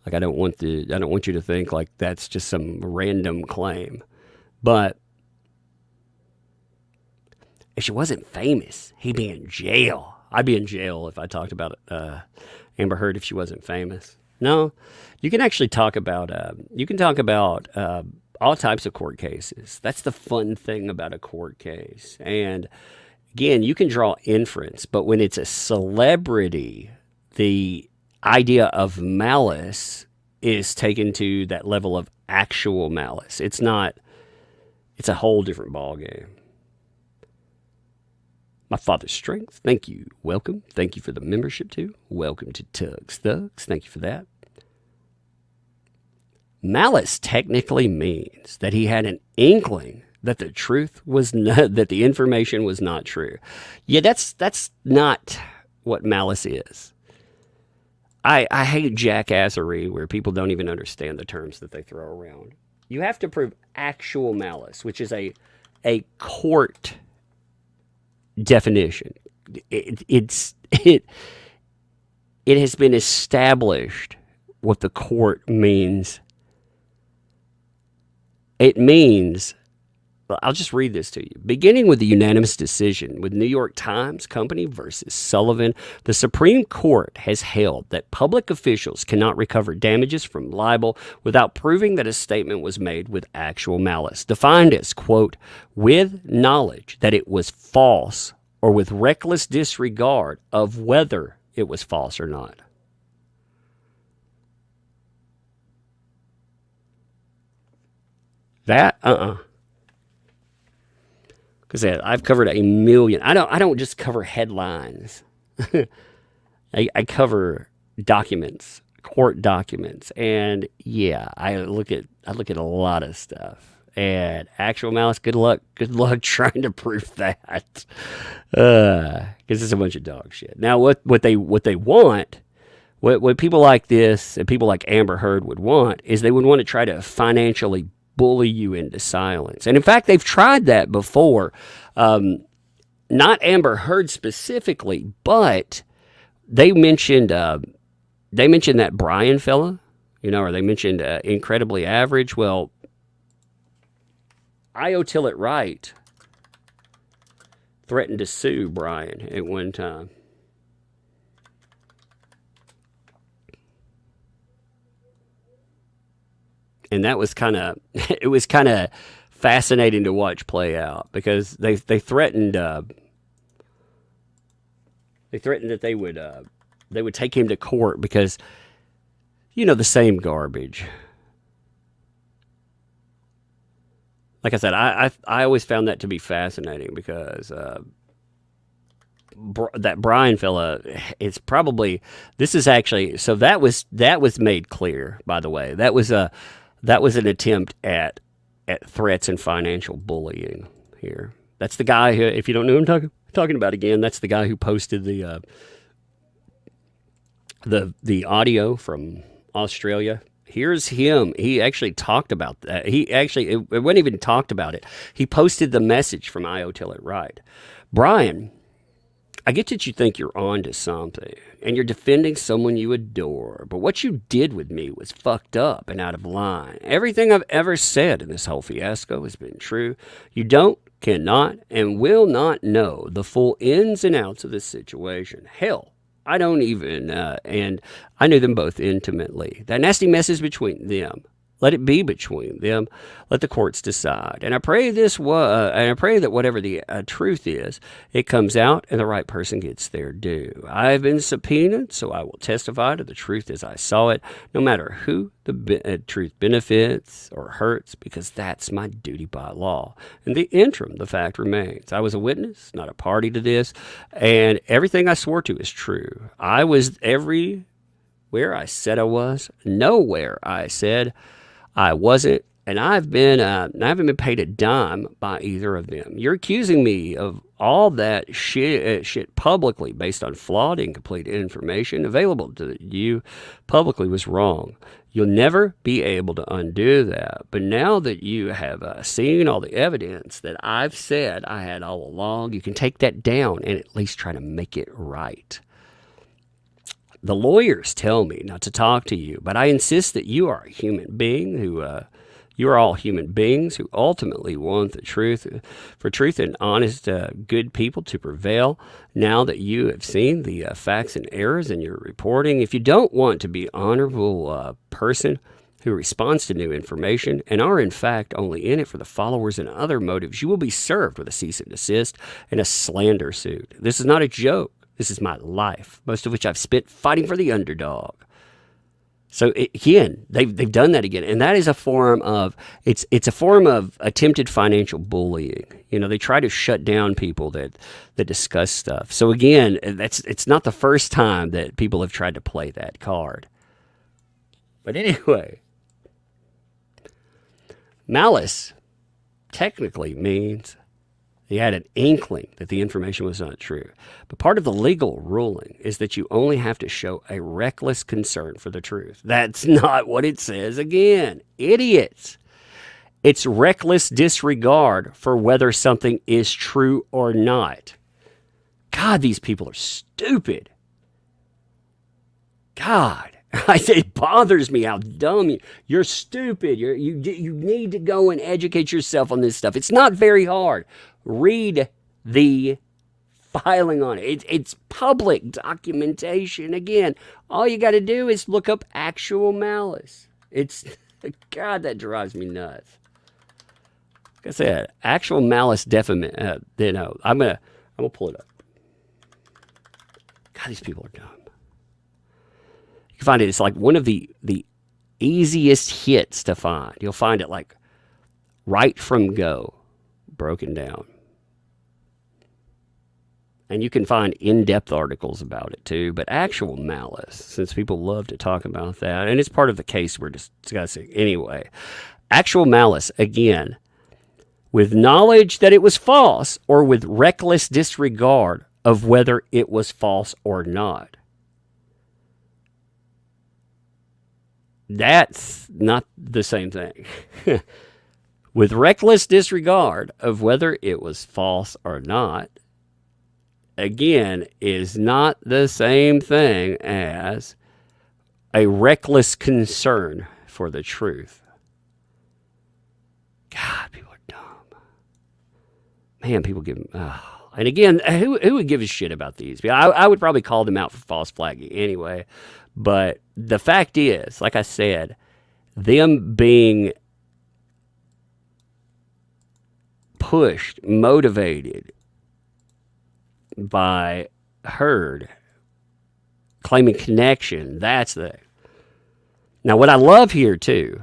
Like, I don't want you to think like that's just some random claim. But if she wasn't famous, he'd be in jail. I'd be in jail if I talked about Amber Heard if she wasn't famous. No, you can actually talk about all types of court cases. That's the fun thing about a court case. And again, you can draw inference, but when it's a celebrity, the idea of malice is taken to that level of actual malice. It's a whole different ballgame. My Father's Strength, thank you. Welcome. Thank you for the membership too. Welcome to Tugs Thugs. Thank you for that. Malice technically means that he had an inkling that the truth was not, that the information was not true. Yeah, that's not what malice is. I hate jackassery where people don't even understand the terms that they throw around. You have to prove actual malice, which is a court definition. It's it it has been established what the court means. It means, I'll just read this to you. Beginning with the unanimous decision with New York Times Company versus Sullivan, the Supreme Court has held that public officials cannot recover damages from libel without proving that a statement was made with actual malice, defined as, quote, with knowledge that it was false or with reckless disregard of whether it was false or not. That, Because I've covered a million. I don't just cover headlines. I cover documents, court documents, and yeah, I look at a lot of stuff. And actual malice, good luck trying to prove that, because it's a bunch of dog shit. Now, what they want, what people like this and people like Amber Heard would want is they would want to try to financially bully you into silence. And in fact, they've tried that before. Not Amber Heard specifically, but they mentioned that Brian fella, or they mentioned Incredibly Average. Well, I.O. Tillett Wright threatened to sue Brian at one time. And that was kind of fascinating to watch play out, because they threatened that they would take him to court because the same garbage. Like I said, I always found that to be fascinating, because that Brian fella, it's probably, this is actually, so that was made clear, by the way. That was an attempt at threats and financial bullying here. That's the guy who, if you don't know who I'm talking about again, that's the guy who posted the audio from Australia. Here's him. He actually talked about that. It wasn't even talked about it. He posted the message from I.O. Tillett Wright. Brian, I get that you think you're on to something, and you're defending someone you adore, but what you did with me was fucked up and out of line. Everything I've ever said in this whole fiasco has been true. You don't, cannot, and will not know the full ins and outs of this situation. Hell, I don't even, and I knew them both intimately. That nasty mess is between them. Let it be between them. Let the courts decide. And I pray that whatever the truth is, it comes out and the right person gets their due. I've been subpoenaed, so I will testify to the truth as I saw it, no matter who the truth benefits or hurts, because that's my duty by law. In the interim, the fact remains. I was a witness, not a party to this, and everything I swore to is true. I was everywhere I said I was, nowhere I said I wasn't, and I haven't been paid a dime by either of them. You're accusing me of all that shit publicly based on flawed, incomplete information available to you publicly was wrong. You'll never be able to undo that. But now that you have seen all the evidence that I've said I had all along, you can take that down and at least try to make it right. The lawyers tell me not to talk to you, but I insist that you are a human being you are all human beings who ultimately want the truth, for truth and honest, good people to prevail. Now that you have seen the facts and errors in your reporting, if you don't want to be an honorable person who responds to new information and are in fact only in it for the followers and other motives, you will be served with a cease and desist and a slander suit. This is not a joke. This is my life, most of which I've spent fighting for the underdog. So again, they've done that again, and that is a form of it's a form of attempted financial bullying. They try to shut down people that discuss stuff. So again, it's not the first time that people have tried to play that card. But anyway, malice technically means he had an inkling that the information was not true. But part of the legal ruling is that you only have to show a reckless concern for the truth. That's not what it says again. Idiots. It's reckless disregard for whether something is true or not. God, these people are stupid. God, it bothers me how dumb you're stupid. You need to go and educate yourself on this stuff. It's not very hard. Read the filing on it. It's public documentation. Again, all you got to do is look up actual malice. It's, God, that drives me nuts. Like I said, actual malice defamation. I'm gonna pull it up. God, these people are dumb. You can find it. It's like one of the easiest hits to find. You'll find it like right from go, broken down. And you can find in-depth articles about it too, but actual malice, since people love to talk about that, and it's part of the case we're discussing anyway. Actual malice, again, with knowledge that it was false or with reckless disregard of whether it was false or not. That's not the same thing. With reckless disregard of whether it was false or not, again, is not the same thing as a reckless concern for the truth. God, people are dumb. Man, people give them... And again, who would give a shit about these? I would probably call them out for false flagging anyway. But the fact is, like I said, them being pushed, motivated by Heard, claiming connection, that's the... Now, what I love here, too,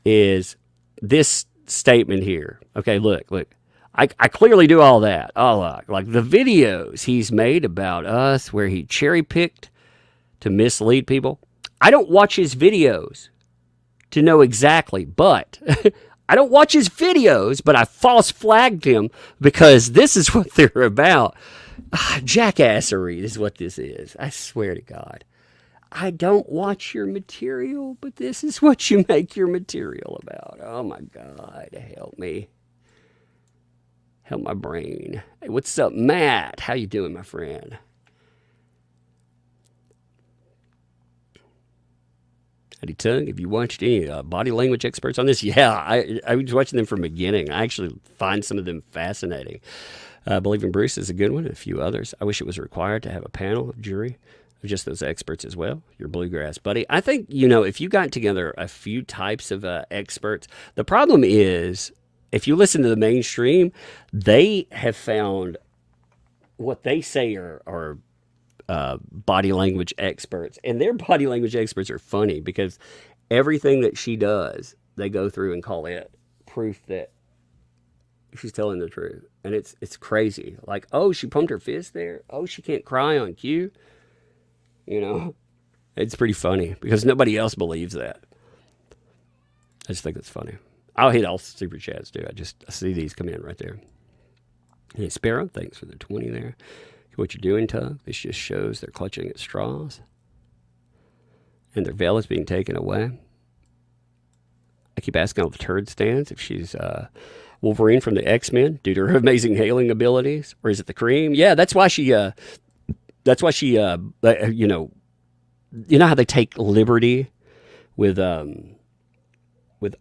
is this statement here. Okay, look. I clearly do all that. Like the videos he's made about us where he cherry-picked to mislead people. I don't watch his videos to know exactly, but I don't watch his videos, but I false flagged him because this is what they're about. Jackassery is what this is. I swear to God. I don't watch your material, but this is what you make your material about. Oh my God, help me. Help my brain. Hey, what's up, Matt? How you doing, my friend? Howdy, Tongue. Have you watched any body language experts on this? Yeah, I was watching them from the beginning. I actually find some of them fascinating. Believe in Bruce is a good one, and a few others. I wish it was required to have a panel of jury of just those experts as well. Your bluegrass buddy. I think, if you got together a few types of experts, the problem is, if you listen to the mainstream, they have found what they say are body language experts. And their body language experts are funny because everything that she does, they go through and call it proof that she's telling the truth. And it's crazy. Like, oh, she pumped her fist there. Oh, she can't cry on cue. It's pretty funny because nobody else believes that. I just think it's funny. I'll hit all super chats, too. I see these come in right there. Hey, Sparrow, thanks for the 20 there. What you're doing, Tug, this just shows they're clutching at straws. And their veil is being taken away. I keep asking all the turd stands if she's Wolverine from the X-Men due to her amazing hailing abilities. Or is it the cream? Yeah, that's why she, you know how they take liberty with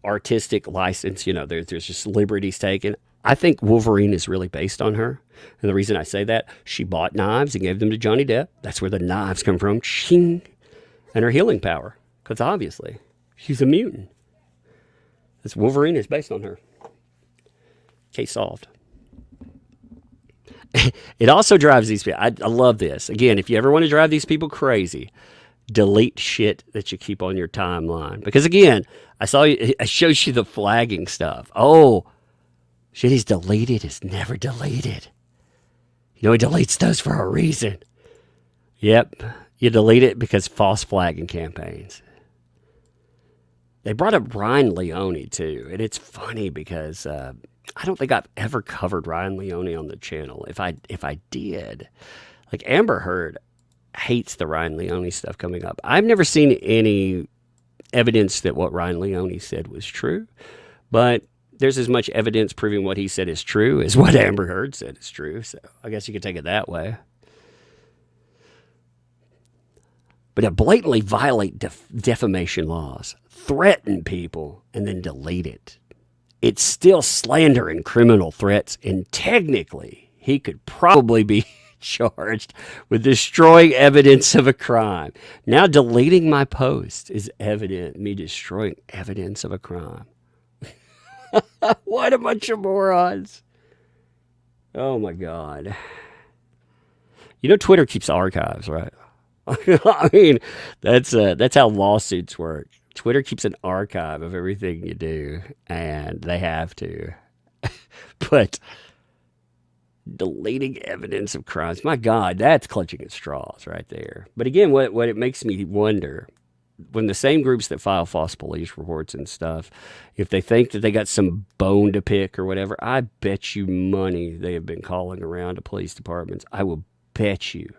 artistic license, there's just liberties taken. I think Wolverine is really based on her. And the reason I say that, she bought knives and gave them to Johnny Depp. That's where the knives come from. Ching. And her healing power. Because obviously, she's a mutant. This Wolverine is based on her. Case solved. It also drives these people. I love this. Again, if you ever want to drive these people crazy, delete shit that you keep on your timeline. Because again, I showed you the flagging stuff. Oh, shit he's deleted is never deleted. He deletes those for a reason. Yep, you delete it because false flagging campaigns. They brought up Ryan Leone too, and it's funny because I don't think I've ever covered Ryan Leone on the channel. If I did, like Amber Heard hates the Ryan Leone stuff coming up. I've never seen any evidence that what Ryan Leone said was true, but there's as much evidence proving what he said is true as what Amber Heard said is true. So I guess you could take it that way. But to blatantly violate defamation laws, threaten people, and then delete it, it's still slander and criminal threats, and technically he could probably be charged with destroying evidence of a crime. Now deleting my post is me destroying evidence of a crime. What a bunch of morons. Oh my God. You know Twitter keeps archives, right? I mean, that's how lawsuits work. Twitter keeps an archive of everything you do, and they have to. But deleting evidence of crimes, my God, that's clutching at straws right there. But again, what it makes me wonder, when the same groups that file false police reports and stuff, if they think that they got some bone to pick or whatever, I bet you money they have been calling around to police departments. I will bet you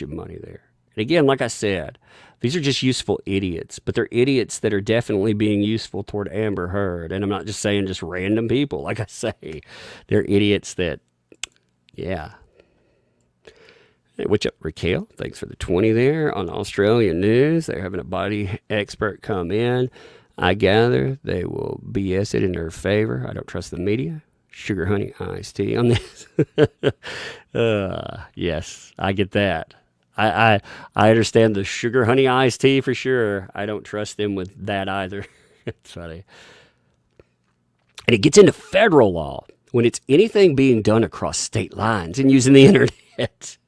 money there. And again, like I said, these are just useful idiots, but they're idiots that are definitely being useful toward Amber Heard. And I'm not just saying just random people. Like I say, they're idiots that, yeah. Hey, what's up, Raquel? Thanks for the 20 there on Australian news. They're having a body expert come in. I gather they will BS it in their favor. I don't trust the media. Sugar honey iced tea on this. Yes, I get that. I understand the sugar honey iced tea for sure. I don't trust them with that either. It's funny. And it gets into federal law when it's anything being done across state lines and using the internet.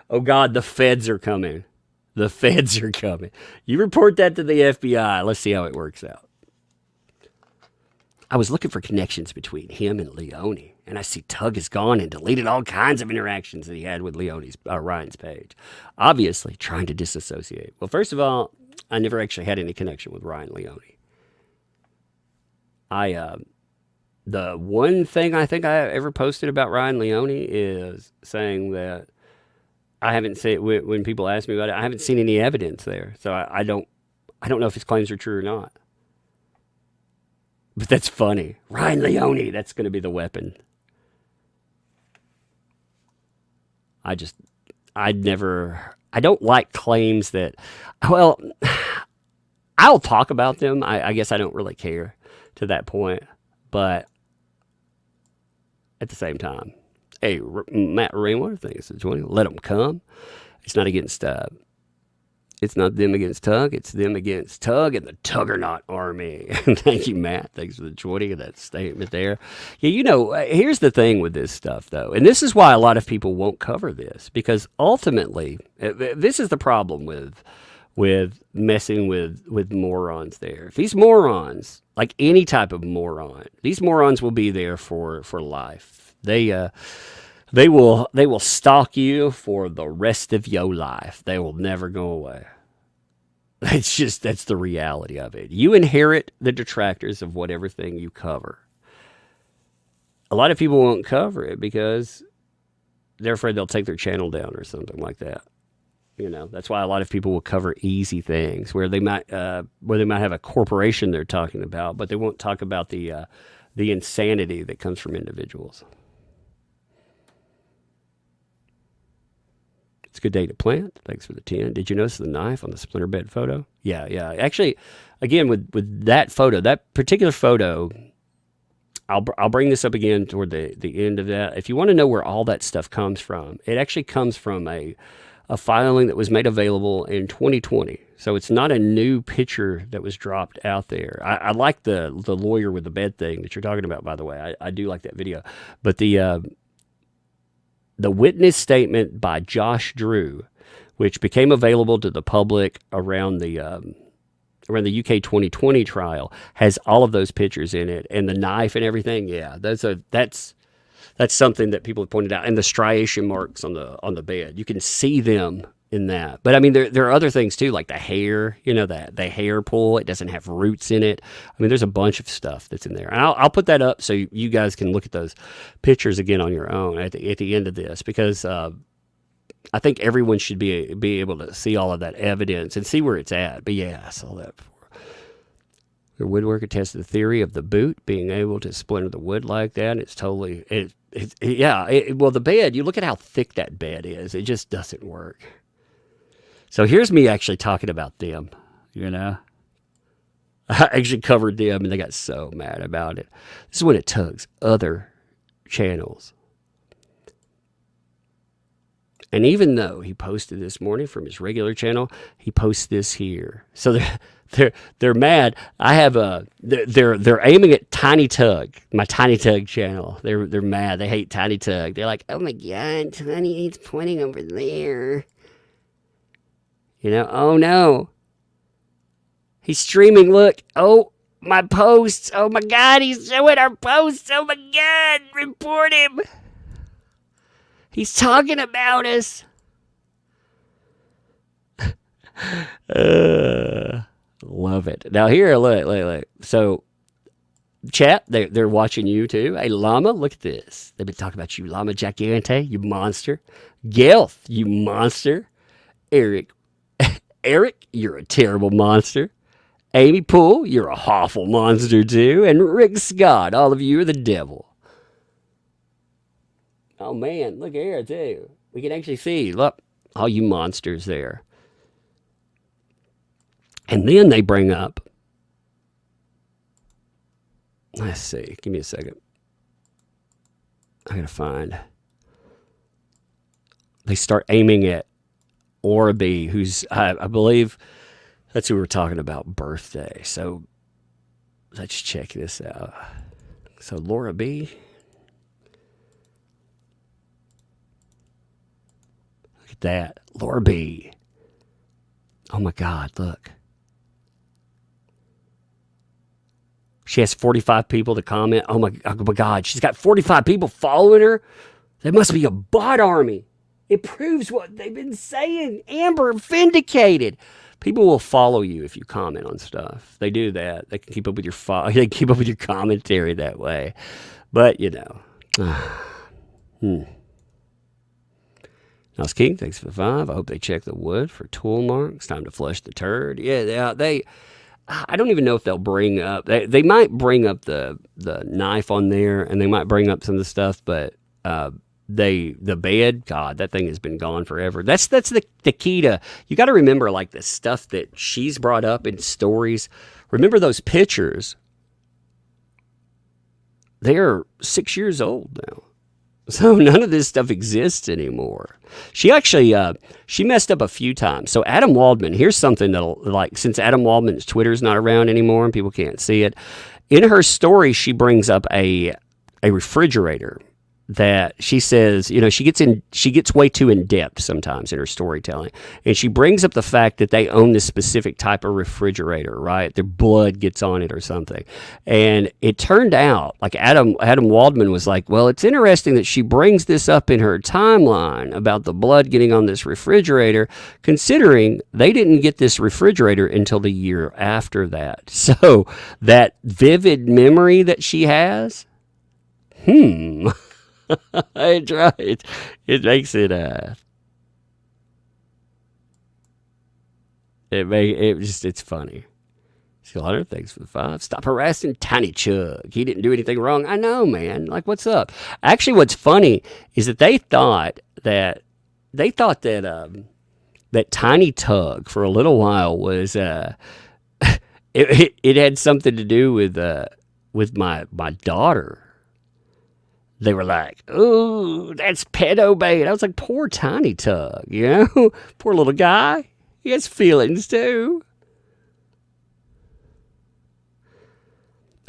Oh God, the feds are coming. The feds are coming. You report that to the FBI. Let's see how it works out. I was looking for connections between him and Leone, and I see Tug is gone and deleted all kinds of interactions that he had with Ryan's page. Obviously, trying to disassociate. Well, first of all, I never actually had any connection with Ryan Leone. The one thing I think I ever posted about Ryan Leone is saying that I haven't seen, when people ask me about it, I haven't seen any evidence there. So I don't know if his claims are true or not. But that's funny. Ryan Leone, that's going to be the weapon. I don't like claims that, well, I'll talk about them. I guess I don't really care to that point. But at the same time, hey, Matt Rainwater, I think it's the 20. Let them come. It's not against, it's not them against Tug. It's them against Tug and the Tuggernaut Army. Thank you, Matt. Thanks for the 20 of that statement there. Yeah, you know, here's the thing with this stuff, though. And this is why a lot of people won't cover this. Because ultimately, this is the problem with messing with morons there. If these morons, like any type of moron, these morons will be there for life. They will stalk you for the rest of your life. They will never go away. That's the reality of it. You inherit the detractors of whatever thing you cover. A lot of people won't cover it because they're afraid they'll take their channel down or something like that. You know, that's why a lot of people will cover easy things where they might have a corporation they're talking about, but they won't talk about the insanity that comes from individuals. It's a good day to plant. Thanks for the 10. Did you notice the knife on the splinter bed photo? Yeah. Actually, again, with that photo, that particular photo, I'll bring this up again toward the end of that. If you want to know where all that stuff comes from, it actually comes from a filing that was made available in 2020. So it's not a new picture that was dropped out there. I like the lawyer with the bed thing that you're talking about, by the way. I do like that video. But the witness statement by Josh Drew, which became available to the public around the UK 2020 trial, has all of those pictures in it, and the knife and everything. Yeah, that's something that people have pointed out, and the striation marks on the bed. You can see them in that. But I mean, there are other things too, like the hair. You know, the hair pull. It doesn't have roots in it. I mean, there's a bunch of stuff that's in there, and I'll put that up so you guys can look at those pictures again on your own at the end of this, because I think everyone should be able to see all of that evidence and see where it's at. But yeah, I saw that before. The woodworker tested the theory of the boot being able to splinter the wood like that. And it's totally, well, the bed, you look at how thick that bed is. It just doesn't work. So here's me actually talking about them, you know. I actually covered them and they got so mad about it. This is when it tugs other channels. And even though he posted this morning from his regular channel, he posts this here. So they're mad. I have they're aiming at Tiny Tug, my Tiny Tug channel. They're mad. They hate Tiny Tug. They're like, oh my god, Tiny is pointing over there. You know, oh no. He's streaming, look. Oh, my posts. Oh my god, he's showing our posts. Oh my god, report him. He's talking about us. Love it. Now here, look. So, chat, they're watching you too. Hey, Llama, look at this. They've been talking about you, Llama Gigante, you monster. Gelth, you monster. Eric, you're a terrible monster. Amy Poole, you're a awful monster too. And Rick Scott, all of you are the devil. Oh man, look here too. We can actually see, look, all you monsters there. And then they bring up, let's see, give me a second. I gotta find. They start aiming at Orby, who's, I believe, that's who we're talking about, birthday. So let's check this out. So Laura B. Look at that. Laura B. Oh my God, look. She has 45 people to comment. Oh my God, she's got 45 people following her. There must be a bot army. It proves what they've been saying. Amber vindicated. People will follow you if you comment on stuff. They do that. They can keep up with your they keep up with your commentary that way. But you know. Nice King, thanks for the 5. I hope they check the wood for tool marks. Time to flush the turd. Yeah, they I don't even know if they'll bring up. They might bring up the knife on there, and they might bring up some of the stuff, but the bed, God, that thing has been gone forever. That's the key to, you got to remember, like, the stuff that she's brought up in stories. Remember those pictures. They're 6 years old now. So none of this stuff exists anymore. She actually, she messed up a few times. So Adam Waldman, here's something that'll, like, since Adam Waldman's Twitter's not around anymore and people can't see it, in her story, she brings up a refrigerator that she says, you know, she gets way too in depth sometimes in her storytelling. And she brings up the fact that they own this specific type of refrigerator, right? Their blood gets on it or something. And it turned out, like Adam Waldman was like, well, it's interesting that she brings this up in her timeline about the blood getting on this refrigerator, considering they didn't get this refrigerator until the year after that. So that vivid memory that she has, It's right. It makes it it's funny. Slaughter, thanks for the 5. Stop harassing Tiny Chug. He didn't do anything wrong. I know, man. Like, what's up? Actually, what's funny is that they thought that that Tiny Tug for a little while was it had something to do with my daughter. They were like, "Ooh, that's pedo bait." I was like, "Poor Tiny Tug, you know, poor little guy. He has feelings too."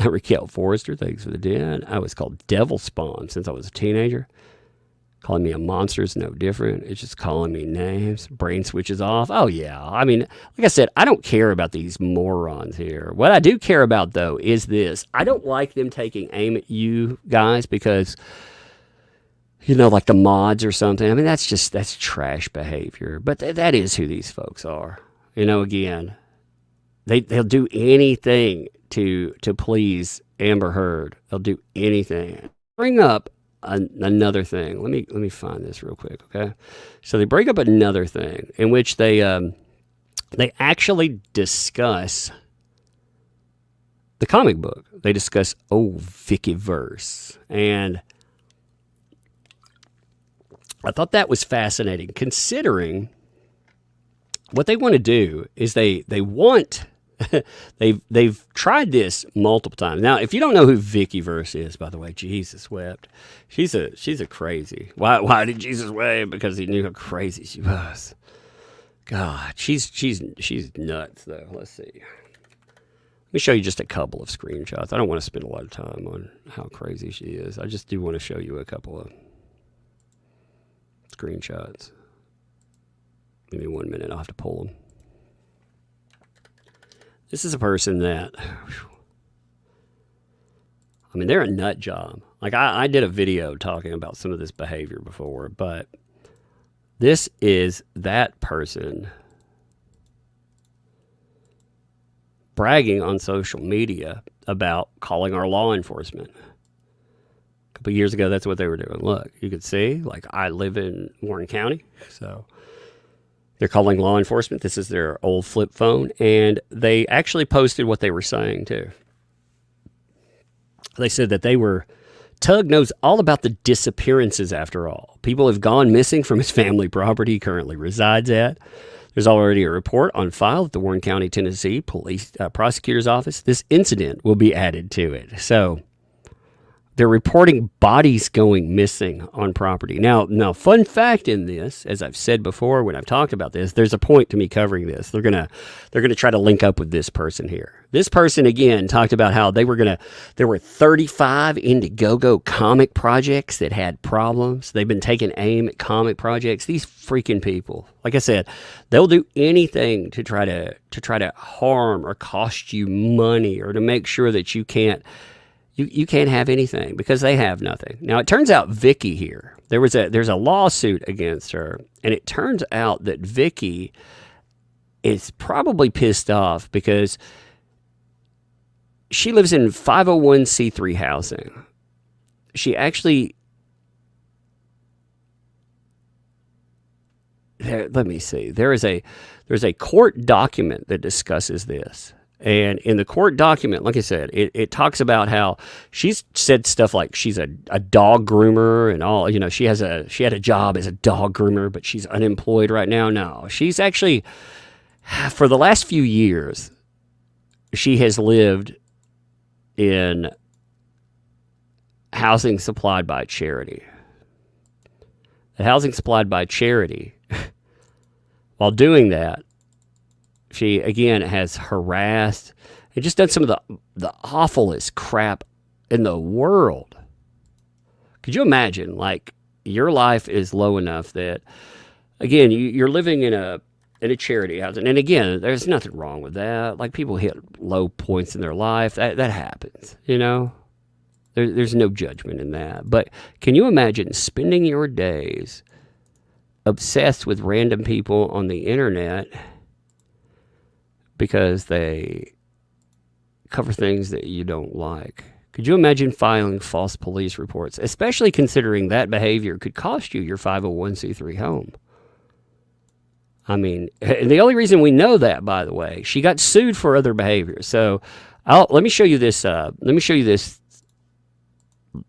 Raquel Forrester, thanks for the den. I was called Devil Spawn since I was a teenager. Calling me a monster is no different. It's just calling me names. Brain switches off. Oh, yeah. I mean, like I said, I don't care about these morons here. What I do care about, though, is this. I don't like them taking aim at you guys because, you know, like the mods or something. I mean, that's trash behavior. But that is who these folks are. You know, again, they'll do anything to please Amber Heard. They'll do anything. Bring up another thing. Let me find this real quick, okay? So they bring up another thing in which they actually discuss the comic book. They discuss Vicky verse, and I thought that was fascinating, considering what they want to do is they want they've tried this multiple times. Now, if you don't know who Vicky verse is, by the way, Jesus wept. She's a crazy. Why did Jesus weep? Because he knew how crazy she was. God, she's nuts though. Let's see. Let me show you just a couple of screenshots. I don't want to spend a lot of time on how crazy she is. I just do want to show you a couple of screenshots. Give me 1 minute. I'll have to pull them. This is a person that, I mean, they're a nut job. Like, I did a video talking about some of this behavior before, but this is that person bragging on social media about calling our law enforcement. A couple of years ago, that's what they were doing. Look, you could see, like, I live in Warren County, so they're calling law enforcement. This is their old flip phone, and they actually posted what they were saying, too. They said that Tug knows all about the disappearances after all. People have gone missing from his family property he currently resides at. There's already a report on file at the Warren County, Tennessee Police Prosecutor's Office. This incident will be added to it. So they're reporting bodies going missing on property. Now, fun fact in this, as I've said before when I've talked about this, there's a point to me covering this. They're gonna try to link up with this person here. This person again talked about how there were 35 Indiegogo comic projects that had problems. They've been taking aim at comic projects. These freaking people, like I said, they'll do anything to try to harm or cost you money or to make sure that you can't have anything because they have nothing. Now, it turns out Vicky here, there's a lawsuit against her, and it turns out that Vicky is probably pissed off because she lives in 501c3 housing. She actually, let me see, there's a court document that discusses this. And in the court document, like I said, it talks about how she's said stuff like she's a dog groomer and all. You know, she had a job as a dog groomer, but she's unemployed right now. No, she's actually, for the last few years, she has lived in housing supplied by charity. The housing supplied by charity, while doing that, she, again, has harassed and just done some of the awfulest crap in the world. Could you imagine, like, your life is low enough that, again, you're living in a charity housing. And, again, there's nothing wrong with that. Like, people hit low points in their life. That happens, you know? There's no judgment in that. But can you imagine spending your days obsessed with random people on the internet because they cover things that you don't like? Could you imagine filing false police reports, especially considering that behavior could cost you your 501c3 home? I mean, and the only reason we know that, by the way, she got sued for other behavior. So let me show you this. Let me show you this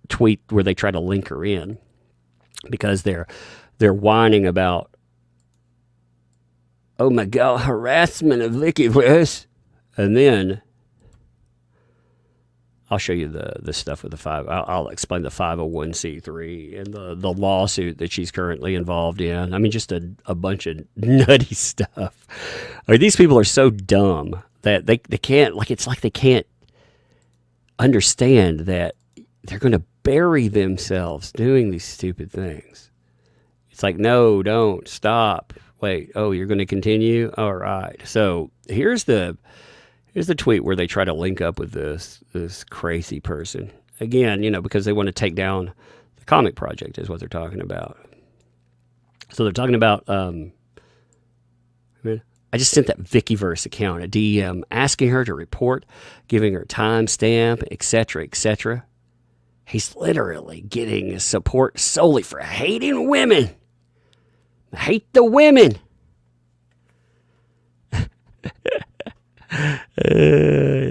tweet where they try to link her in because they're whining about, oh my God, harassment of Vicky West. And then I'll show you the stuff with I'll explain the 501c3 and the lawsuit that she's currently involved in. I mean, just a bunch of nutty stuff. I mean, these people are so dumb that they can't, like, it's like they can't understand that they're going to bury themselves doing these stupid things. It's like, no, don't, stop. Wait, oh, you're going to continue? All right. So here's the tweet where they try to link up with this crazy person. Again, you know, because they want to take down the comic project is what they're talking about. So they're talking about, I just sent that Vickyverse account a DM asking her to report, giving her timestamp, etc., etc. He's literally getting support solely for hating women. Hate the women.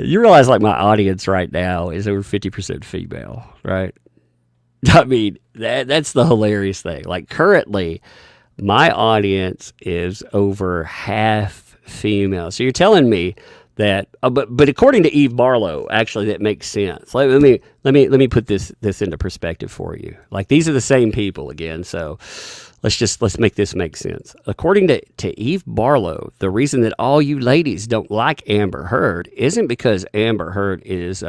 You realize, like, my audience right now is over 50% female, right? I mean, that's the hilarious thing. Like, currently, my audience is over half female. So you're telling me that, but according to Eve Barlow, actually, that makes sense. Let me put this into perspective for you. Like, these are the same people again. So let's make this make sense. According to Eve Barlow, the reason that all you ladies don't like Amber Heard isn't because Amber Heard is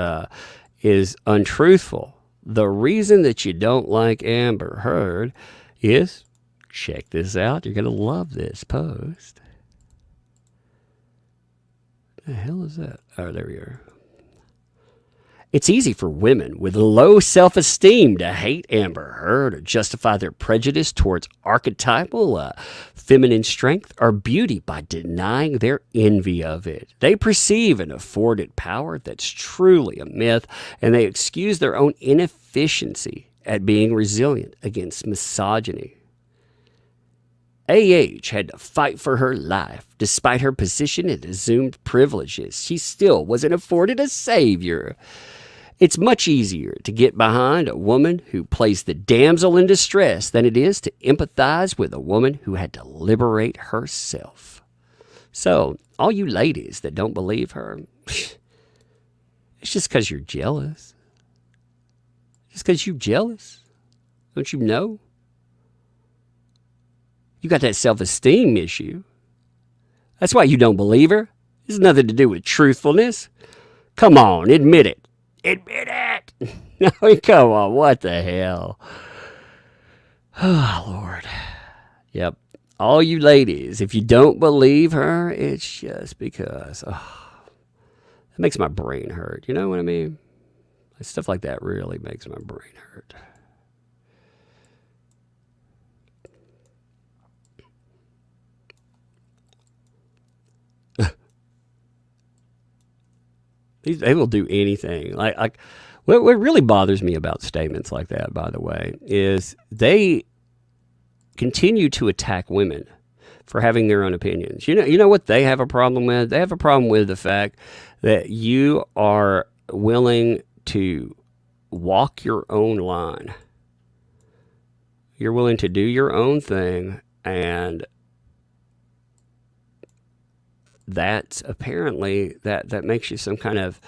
untruthful. The reason that you don't like Amber Heard is, check this out. You're gonna love this post. The hell is that? Oh, there we are. It's easy for women with low self-esteem to hate Amber Heard or justify their prejudice towards archetypal feminine strength or beauty by denying their envy of it. They perceive an afforded power that's truly a myth, and they excuse their own inefficiency at being resilient against misogyny. AH had to fight for her life. Despite her position and assumed privileges, she still wasn't afforded a savior. It's much easier to get behind a woman who plays the damsel in distress than it is to empathize with a woman who had to liberate herself. So, all you ladies that don't believe her, it's just because you're jealous. Just because you're jealous. Don't you know? You got that self-esteem issue. That's why you don't believe her. It has nothing to do with truthfulness. Come on, admit it. Admit it. I mean, come on, what the hell? Oh, Lord. Yep. All you ladies, if you don't believe her, it's just because. Oh, it makes my brain hurt. You know what I mean? Stuff like that really makes my brain hurt. They will do anything. Like what really bothers me about statements like that, by the way, is they continue to attack women for having their own opinions. You know what they have a problem with? They have a problem with the fact that you are willing to walk your own line. You're willing to do your own thing, and that's apparently that makes you some kind of.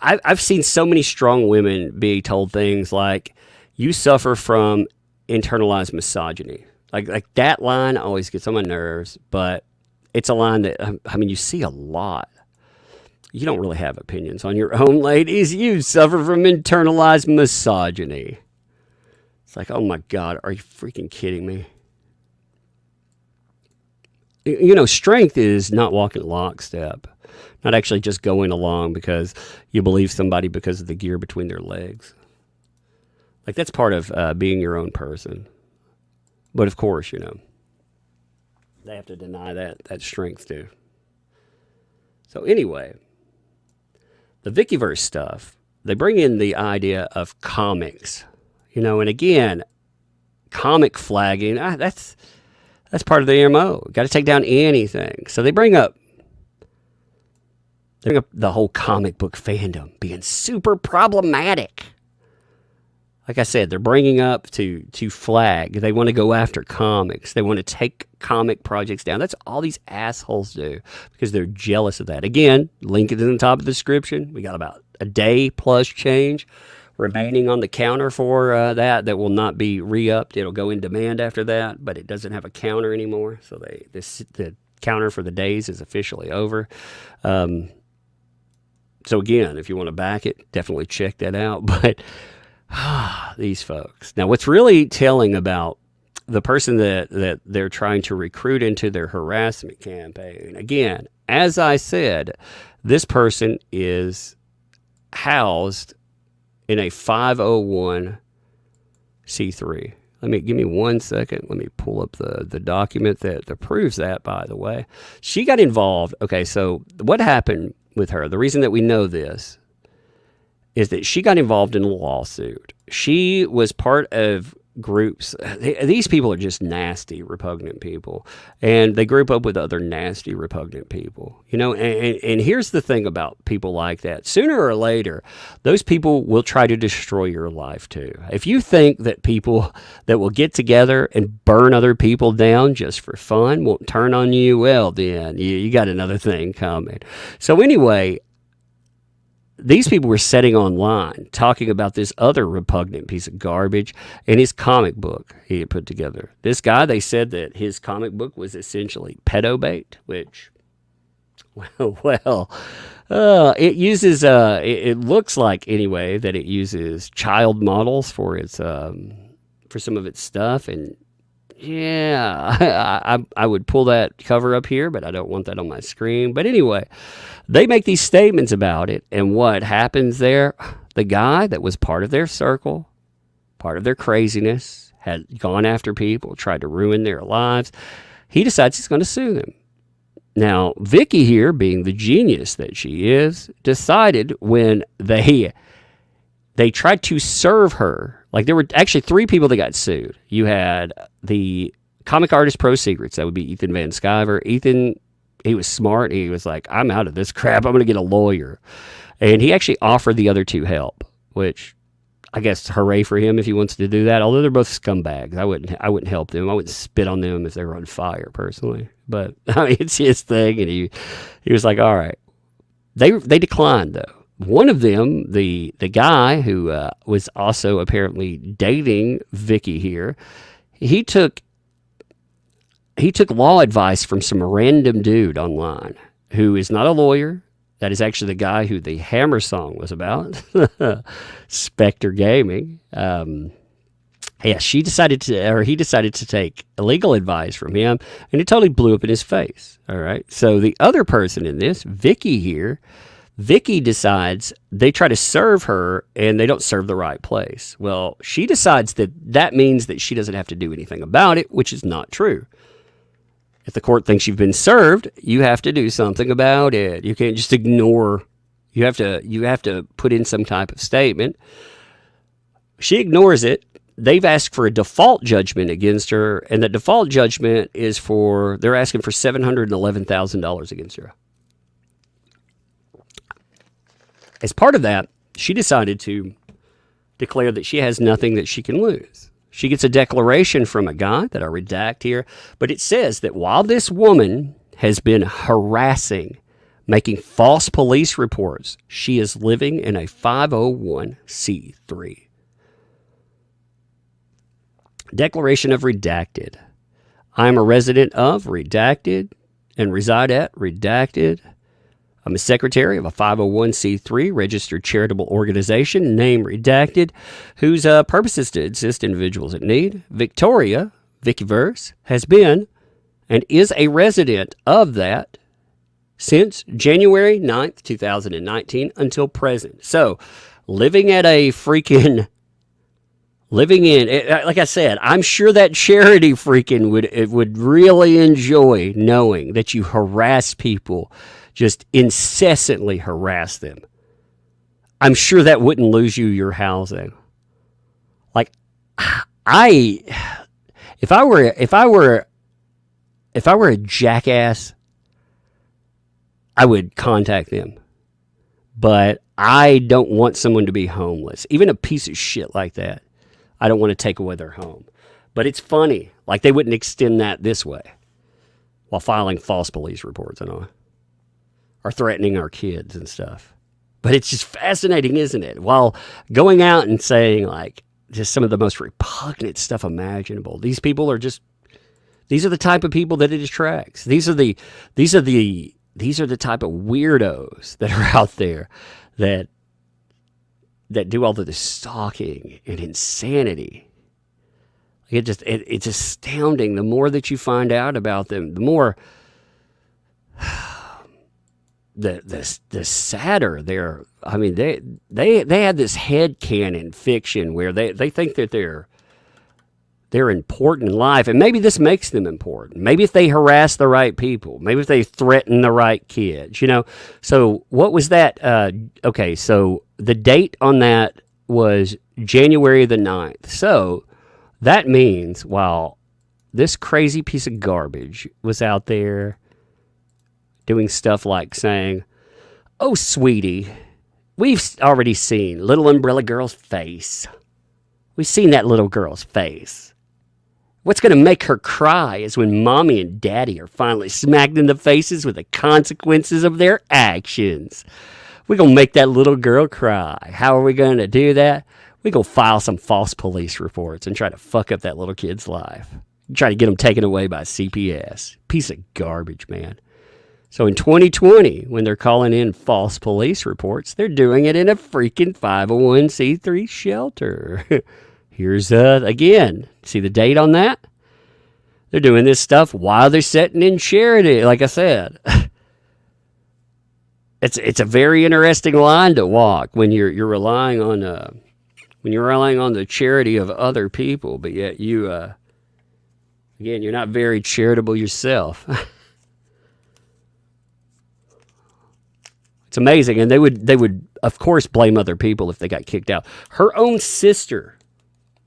I've seen so many strong women be told things like, "You suffer from internalized misogyny." Like that line always gets on my nerves, but it's a line that I mean you see a lot. You don't really have opinions on your own, ladies. You suffer from internalized misogyny. It's like, oh my God, are you freaking kidding me? You know, strength is not walking lockstep, not actually just going along because you believe somebody because of the gear between their legs. Like, that's part of being your own person. But of course, you know, they have to deny that strength too. So anyway, the Vickyverse stuff, they bring in the idea of comics, you know, and again, comic flagging, that's part of the MO. Got to take down anything. So they bring up the whole comic book fandom being super problematic. Like I said, they're bringing up to flag. They want to go after comics. They want to take comic projects down. That's all these assholes do because they're jealous of that. Again, link is in the top of the description. We got about a day plus change remaining on the counter for that will not be re-upped. It'll go in demand after that, but it doesn't have a counter anymore. So the counter for the days is officially over. So again, if you want to back it, definitely check that out. But these folks. Now, what's really telling about the person that they're trying to recruit into their harassment campaign, again, as I said, this person is housed in a 501c3. Give me 1 second. Let me pull up the document that proves that, by the way. She got involved. Okay, so what happened with her? The reason that we know this is that she got involved in a lawsuit. She was part of groups. These people are just nasty, repugnant people, and they group up with other nasty, repugnant people. And here's the thing about people like that: sooner or later, those people will try to destroy your life too. If you think that people that will get together and burn other people down just for fun won't turn on you, well, then you got another thing coming. So anyway, these people were sitting online talking about this other repugnant piece of garbage and his comic book he had put together. This guy, they said that his comic book was essentially pedo bait, which, it uses, it looks like anyway that it uses child models for its, for some of its stuff. And yeah, I would pull that cover up here, but I don't want that on my screen. But anyway, they make these statements about it, and what happens there, the guy that was part of their circle, part of their craziness, had gone after people, tried to ruin their lives. He decides he's going to sue them. Now, Vicky here, being the genius that she is, decided when they tried to serve her, like there were actually 3 people that got sued. You had the comic artist Pro Secrets, that would be Ethan Van Sciver. Ethan, he was smart. He was like, I'm out of this crap. I'm going to get a lawyer. And he actually offered the other 2 help, which I guess hooray for him if he wants to do that. Although they're both scumbags. I wouldn't help them. I wouldn't spit on them if they were on fire personally. But I mean, it's his thing. And he was like, all right. They declined though. One of them, the guy who was also apparently dating Vicky here, he took law advice from some random dude online who is not a lawyer. That is actually the guy who the Hammer song was about, Spectre Gaming. Yeah, he decided to take illegal advice from him, and it totally blew up in his face. All right. So the other person in this, Vicky here, Vicky decides they try to serve her and they don't serve the right place. Well, she decides that means that she doesn't have to do anything about it, which is not true. If the court thinks you've been served, you have to do something about it. You can't just ignore. You have to put in some type of statement. She ignores it. They've asked for a default judgment against her, and the default judgment is they're asking for $711,000 against her. As part of that, she decided to declare that she has nothing that she can lose. She gets a declaration from a guy that I redact here, but it says that while this woman has been harassing, making false police reports, she is living in a 501c3. Declaration of redacted. I am a resident of redacted and reside at redacted. I'm a secretary of a 501c3 registered charitable organization, name redacted, whose purpose is to assist individuals in need. Victoria, Vickyverse, has been and is a resident of that since January 9th, 2019 until present. So, living in, like I said, I'm sure that charity freaking would really enjoy knowing that you harass people, just incessantly harass them. I'm sure that wouldn't lose you your housing. Like, if I were a jackass, I would contact them. But I don't want someone to be homeless. Even a piece of shit like that, I don't want to take away their home. But it's funny, like they wouldn't extend that this way while filing false police reports and all, or threatening our kids and stuff. But it's just fascinating, isn't it? While going out and saying like just some of the most repugnant stuff imaginable. These people are these are the type of people that it attracts. These are the type of weirdos that are out there that do all of this stalking and insanity. It's astounding. The more that you find out about them, the more the sadder they're. I mean, they have this headcanon fiction where they think that they're important in life, and maybe this makes them important. Maybe if they harass the right people, maybe if they threaten the right kids, So what was that? Okay, so the date on that was January the 9th. So That means while this crazy piece of garbage was out there doing stuff like saying, "Oh, sweetie, we've already seen little umbrella girl's face. We've seen that little girl's face. What's going to make her cry is when mommy and daddy are finally smacked in the faces with the consequences of their actions. We're going to make that little girl cry. How are we going to do that? We're going to file some false police reports and try to fuck up that little kid's life. Try to get them taken away by CPS. Piece of garbage, man." So in 2020, when they're calling in false police reports, they're doing it in a freaking 501c3 shelter. Here's, again, see the date on that? They're doing this stuff while they're sitting in charity, like I said. It's a very interesting line to walk when you're relying on the charity of other people, but yet you again, you're not very charitable yourself. It's amazing, and they would of course blame other people if they got kicked out. Her own sister,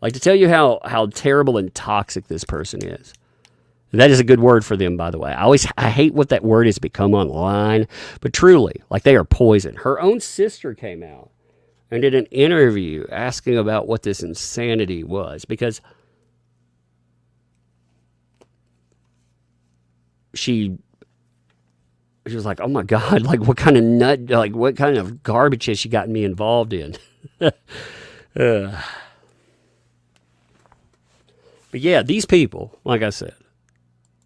like, to tell you how terrible and toxic this person is. That is a good word for them, by the way. I hate what that word has become online, but truly, like, they are poison. Her own sister came out and did an interview asking about what this insanity was, because she was like, "Oh my God, like, what kind of what kind of garbage has she gotten me involved in?" But yeah, these people, like I said,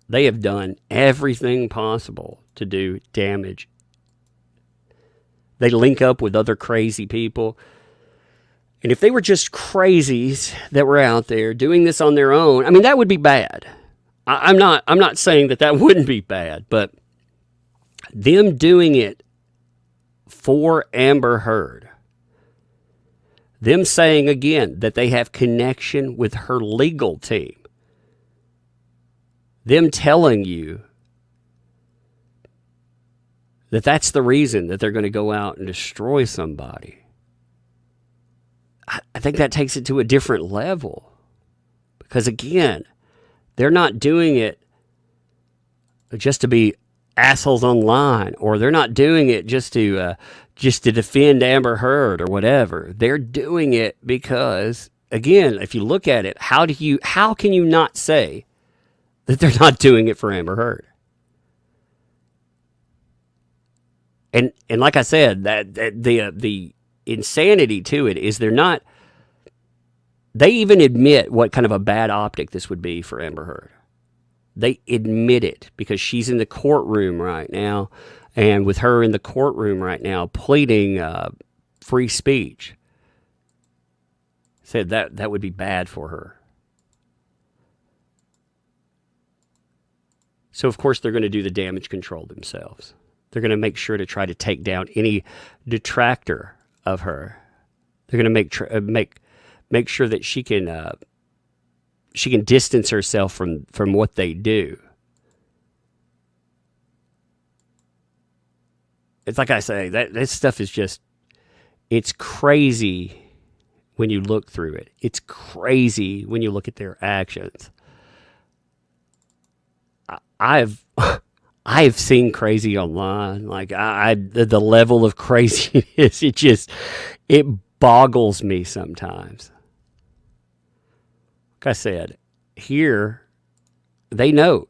they have done everything possible to do damage. They link up with other crazy people. And if they were just crazies that were out there doing this on their own, I mean, that would be bad. I'm not saying that wouldn't be bad, but them doing it for Amber Heard, them saying again that they have connection with her legal team, them telling you that that's the reason that they're going to go out and destroy somebody, I think that takes it to a different level. Because again, they're not doing it just to be assholes online, or they're not doing it just to defend Amber Heard or whatever. They're doing it because, again, if you look at it, how can you not say that they're not doing it for Amber Heard? And like I said, that the insanity to it is they even admit what kind of a bad optic this would be for Amber Heard. They admit it because she's in the courtroom right now, and with her in the courtroom right now pleading free speech, said that would be bad for her. So of course they're going to do the damage control themselves. They're going to make sure to try to take down any detractor of her. They're going to make sure that she can distance herself from what they do. It's like I say, that this stuff is just, it's crazy when you look through it. It's crazy when you look at their actions. I've seen crazy online. Like, the level of craziness, it boggles me sometimes. Like I said, here, they note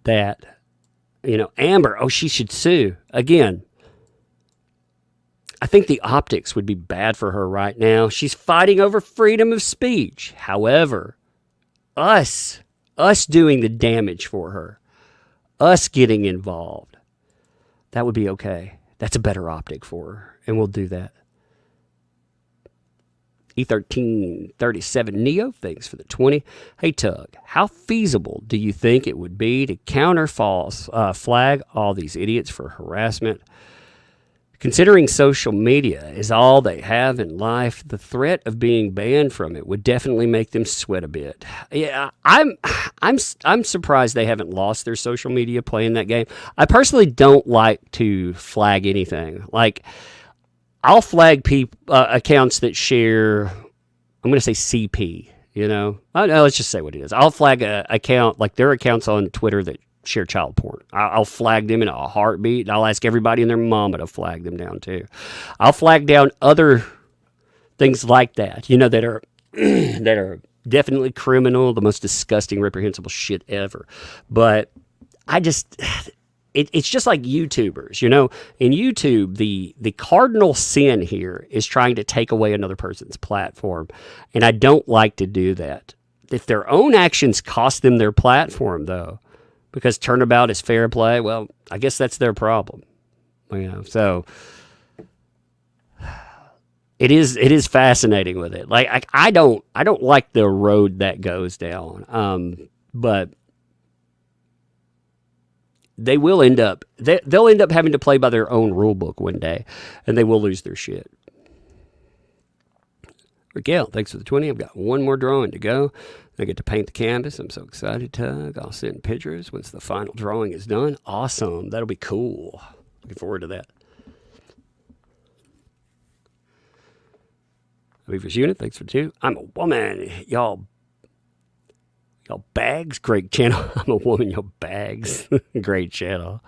that, Amber, she should sue. Again, I think the optics would be bad for her right now. She's fighting over freedom of speech. However, us doing the damage for her, us getting involved, that would be okay. That's a better optic for her, and we'll do that. E1337 Neo, thanks for the 20. Hey, Tug, how feasible do you think it would be to flag all these idiots for harassment? Considering social media is all they have in life, the threat of being banned from it would definitely make them sweat a bit. Yeah, I'm surprised they haven't lost their social media playing that game. I personally don't like to flag anything. Like, I'll flag accounts that share. I'm going to say CP. Let's just say what it is. I'll flag a account like their accounts on Twitter that share child porn. I'll flag them in a heartbeat, and I'll ask everybody and their mama to flag them down too. I'll flag down other things like that, that are that are definitely criminal, the most disgusting, reprehensible shit ever. But I just, it's just like YouTubers, In YouTube, the cardinal sin here is trying to take away another person's platform, and I don't like to do that. If their own actions cost them their platform, though, because turnabout is fair play, well, I guess that's their problem. So it is fascinating with it. Like I don't like the road that goes down. But they will end up they'll end up having to play by their own rule book one day, and they will lose their shit. Raquel, thanks for the 20. I've got one more drawing to go. I get to paint the canvas. I'm so excited, Tug. I'll send pictures once the final drawing is done. Awesome. That'll be cool. Looking forward to that. Weaver's Unit, thanks for 2. I'm a woman. Y'all bags, great channel. I'm a woman, y'all bags. Great channel.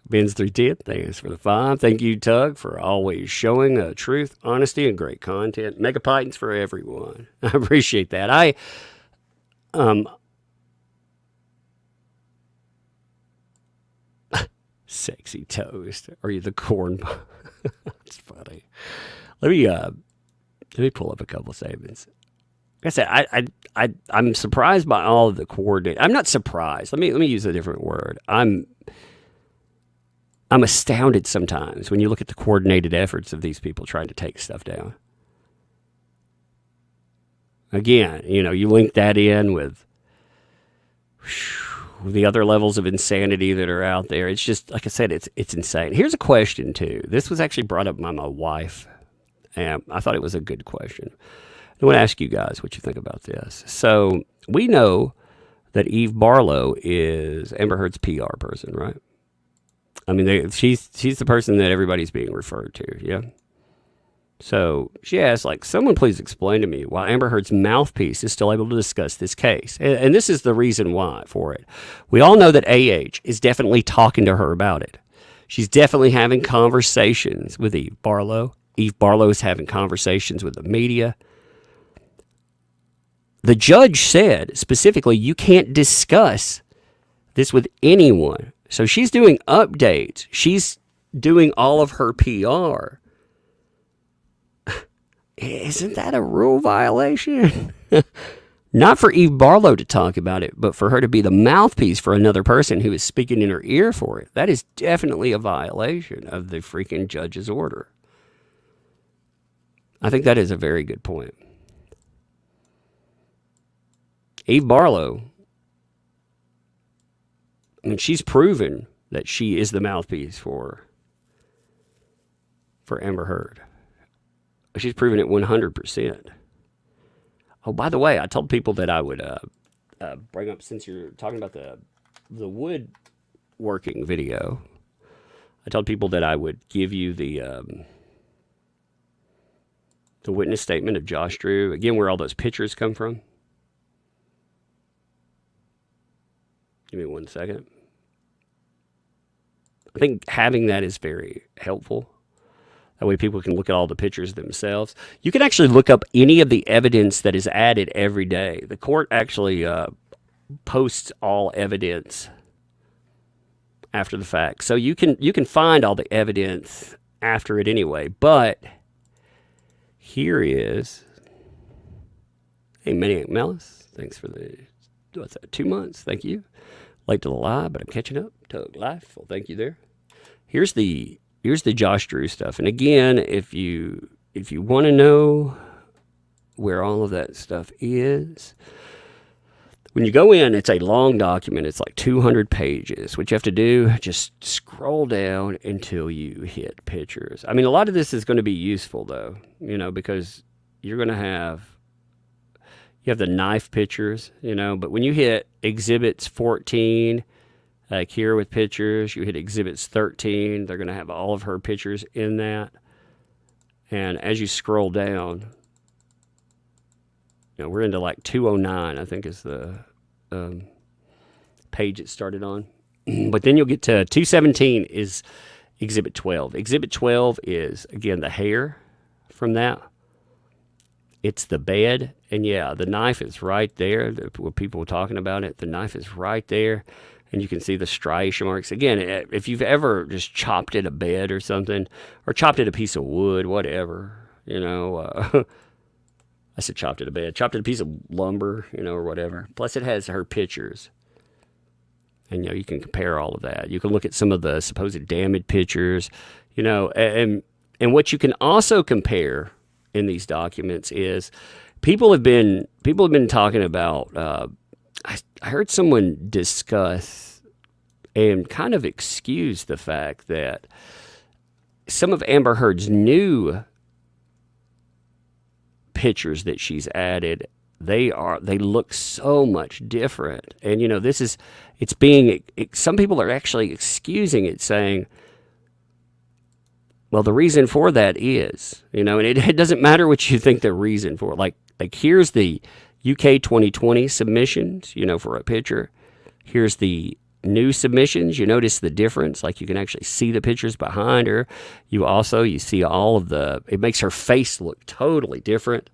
Ben's 310, thanks for the 5. Thank you, Tug, for always showing truth, honesty, and great content. Mega Pythons for everyone. I appreciate that. Sexy toast. Are you the corn? That's funny. Let me pull up a couple statements. Like I said, I'm surprised by all of the coordinate. I'm not surprised. Let me use a different word. I'm astounded sometimes when you look at the coordinated efforts of these people trying to take stuff down. Again, you link that in with the other levels of insanity that are out there. It's just, like I said, it's insane. Here's a question, too. This was actually brought up by my wife, and I thought it was a good question. I want to ask you guys what you think about this. So we know that Eve Barlow is Amber Heard's PR person, right? I mean, she's the person that everybody's being referred to, yeah? So she asked, someone please explain to me why Amber Heard's mouthpiece is still able to discuss this case. And this is the reason why for it. We all know that AH is definitely talking to her about it. She's definitely having conversations with Eve Barlow. Eve Barlow is having conversations with the media. The judge said specifically, you can't discuss this with anyone. So she's doing updates. She's doing all of her PR. Isn't that a rule violation? Not for Eve Barlow to talk about it, but for her to be the mouthpiece for another person who is speaking in her ear for it. That is definitely a violation of the freaking judge's order. I think that is a very good point. Eve Barlow, I mean, she's proven that she is the mouthpiece for Amber Heard. She's proven it 100%. Oh, by the way, I told people that I would bring up, since you're talking about the woodworking video, I told people that I would give you the witness statement of Josh Drew. Again, where all those pictures come from. Give me 1 second. I think having that is very helpful. That way people can look at all the pictures themselves. You can actually look up any of the evidence that is added every day. The court actually posts all evidence after the fact. So you can find all the evidence after it anyway. But here is, hey, Maniac Malice, thanks for the, 2 months, thank you. Late to the live, but I'm catching up. Tug Life, well, thank you there. Here's the Josh Drew stuff. And again, if you want to know where all of that stuff is, when you go in, it's a long document. It's like 200 pages. What you have to do, just scroll down until you hit pictures. I mean, a lot of this is going to be useful, though, because you're going to have, you have the knife pictures, but when you hit exhibits 14, Like here with pictures, you hit Exhibits 13. They're going to have all of her pictures in that. And as you scroll down, we're into like 209, I think is the page it started on. But then you'll get to 217 is Exhibit 12. Exhibit 12 is, again, the hair from that. It's the bed. And yeah, the knife is right there. What people were talking about it, the knife is right there. And you can see the striation marks. Again, if you've ever just chopped at a bed or something, or chopped at a piece of wood, whatever, I said chopped at a bed, chopped at a piece of lumber, or whatever. Plus it has her pictures. And, you can compare all of that. You can look at some of the supposed damaged pictures, and what you can also compare in these documents is people have been talking about, I heard someone discuss and kind of excuse the fact that some of Amber Heard's new pictures that she's added, they look so much different. And some people are actually excusing it, saying, well, the reason for that is, and it doesn't matter what you think the reason for. Like here's the UK 2020 submissions, for a picture. Here's the new submissions. You notice the difference. Like you can actually see the pictures behind her. You see all of it makes her face look totally different.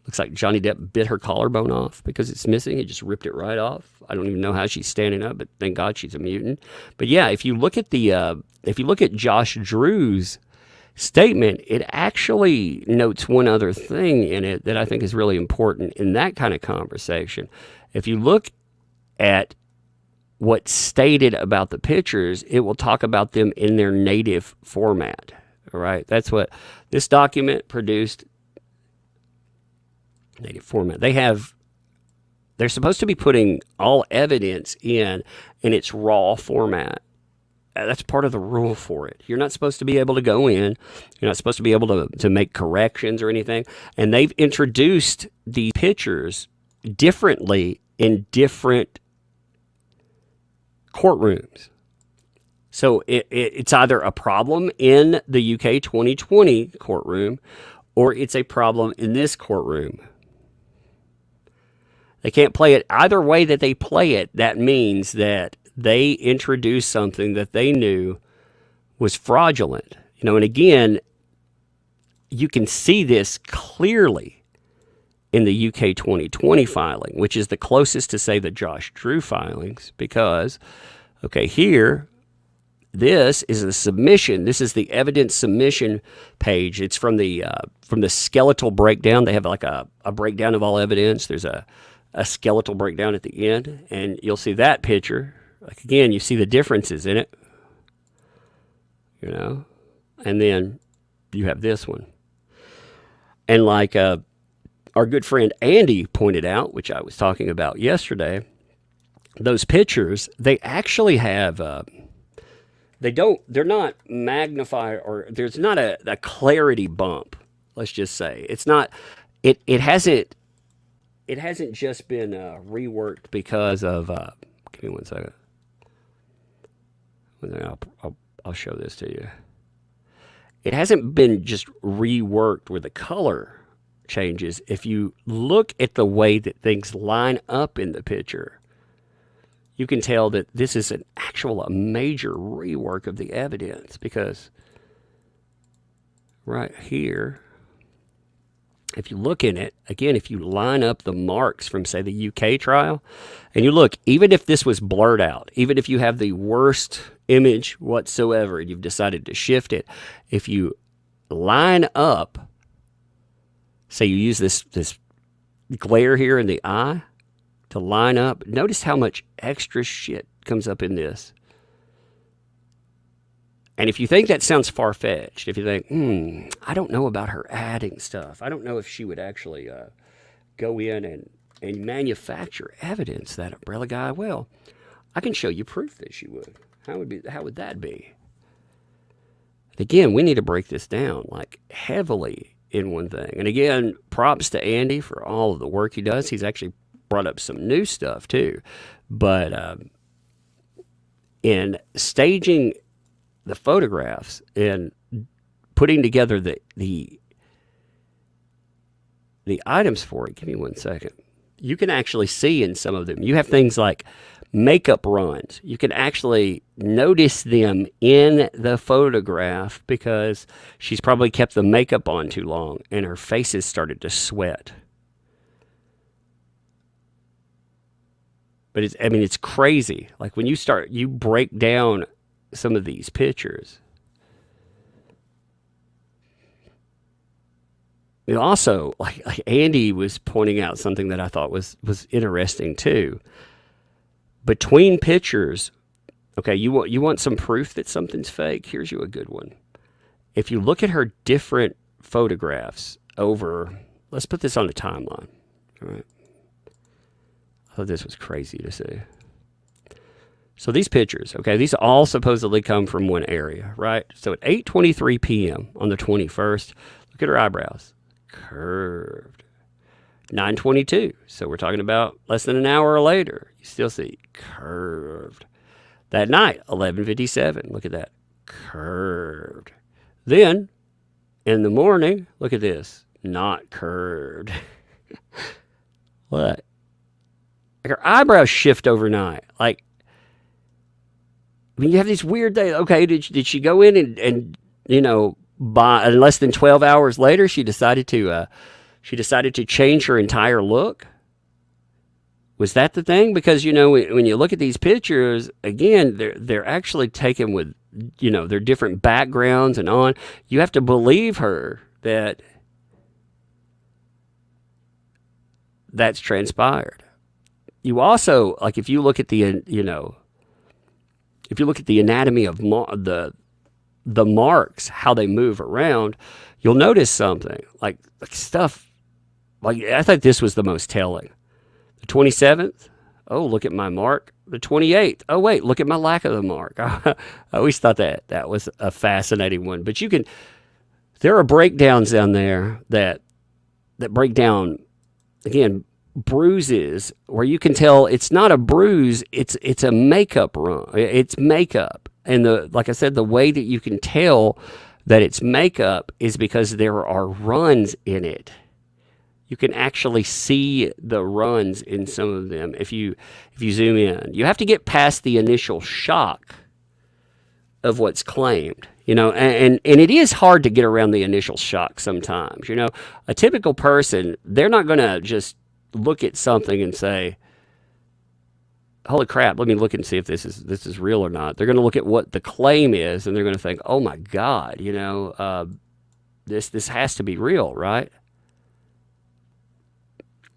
Looks like Johnny Depp bit her collarbone off because it's missing. He just ripped it right off. I don't even know how she's standing up, but thank God she's a mutant. But yeah, if you look at Josh Drew's statement, it actually notes one other thing in it that I think is really important in that kind of conversation. If you look at what's stated about the pictures, it will talk about them in their native format. All right, that's what this document produced. Native format. They're supposed to be putting all evidence in its raw format. That's part of the rule for it. You're not supposed to be able to go in. You're not supposed to be able to make corrections or anything. And they've introduced the pictures differently in different courtrooms. So it's either a problem in the UK 2020 courtroom or it's a problem in this courtroom. They can't play it either way that they play it. That means that they introduced something that they knew was fraudulent. And again, you can see this clearly in the UK 2020 filing, which is the closest to, say, the Josh Drew filings, because, here, this is the submission. This is the evidence submission page. It's from the skeletal breakdown. They have like a breakdown of all evidence. There's a skeletal breakdown at the end, and you'll see that picture. Like, again, you see the differences in it, and then you have this one. And like our good friend Andy pointed out, which I was talking about yesterday, those pictures, they actually have, they're not magnified, or there's not a clarity bump, let's just say. It's not, it hasn't just been reworked because of, give me one second. I'll show this to you. It hasn't been just reworked where the color changes. If you look at the way that things line up in the picture, you can tell that this is a major rework of the evidence, because right here, if you look in it, again, if you line up the marks from, say, the UK trial, and you look, even if this was blurred out, even if you have the worst image whatsoever and you've decided to shift it, if you line up, say you use this glare here in the eye to line up, notice how much extra shit comes up in this. And if you think that sounds far-fetched, if you think, I don't know about her adding stuff, I don't know if she would actually go in and manufacture evidence, that umbrella guy, well, I can show you proof that she would. How would that be? Again, we need to break this down like heavily in one thing. And again, props to Andy for all of the work he does. He's actually brought up some new stuff too. But in staging the photographs and putting together the items for it. Give me 1 second. You can actually see in some of them. You have things like makeup runs. You can actually notice them in the photograph because she's probably kept the makeup on too long and her face has started to sweat. But it's crazy. Like when you break down some of these pictures. And also, like Andy was pointing out something that I thought was interesting too. Between pictures, okay, you want some proof that something's fake? Here's you a good one. If you look at her different photographs over, let's put this on the timeline. All right. I thought this was crazy to see. So these pictures, okay, these all supposedly come from one area, right? So at 8:23 p.m. on the 21st, look at her eyebrows. Curved. 9:22. So we're talking about less than an hour later. You still see curved. That night, 11:57. Look at that. Curved. Then, in the morning, look at this. Not curved. What? Like her eyebrows shift overnight. Like, I mean, you have these weird days. Okay, did she go in and by less than 12 hours later, she decided to change her entire look? Was that the thing? Because, when you look at these pictures, again, they're actually taken with, their different backgrounds and on. You have to believe her that that's transpired. You also, like, if you look at the anatomy of the marks, how they move around, you'll notice something like stuff. Like, I think this was the most telling. The 27th, oh, look at my mark. The 28th, oh, wait, look at my lack of the mark. I always thought that was a fascinating one. But there are breakdowns down there that break down, again, bruises where you can tell it's not a bruise, it's a makeup run. It's makeup. And like I said, the way that you can tell that it's makeup is because there are runs in it. You can actually see the runs in some of them if you zoom in. You have to get past the initial shock of what's claimed, and it is hard to get around the initial shock sometimes. A typical person, they're not going to just look at something and say, holy crap, let me look and see if this is real or not. They're going to look at what the claim is, and they're going to think, oh my God, this has to be real, right?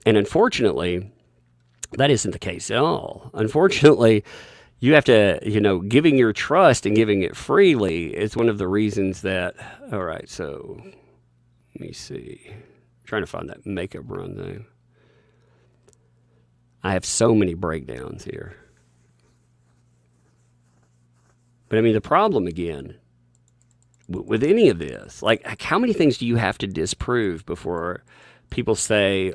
And unfortunately, that isn't the case at all. Unfortunately, you have to, giving your trust and giving it freely is one of the reasons that, all right, so let me see. I'm trying to find that makeup run thing. I have so many breakdowns here. But the problem again, with any of this, like how many things do you have to disprove before people say,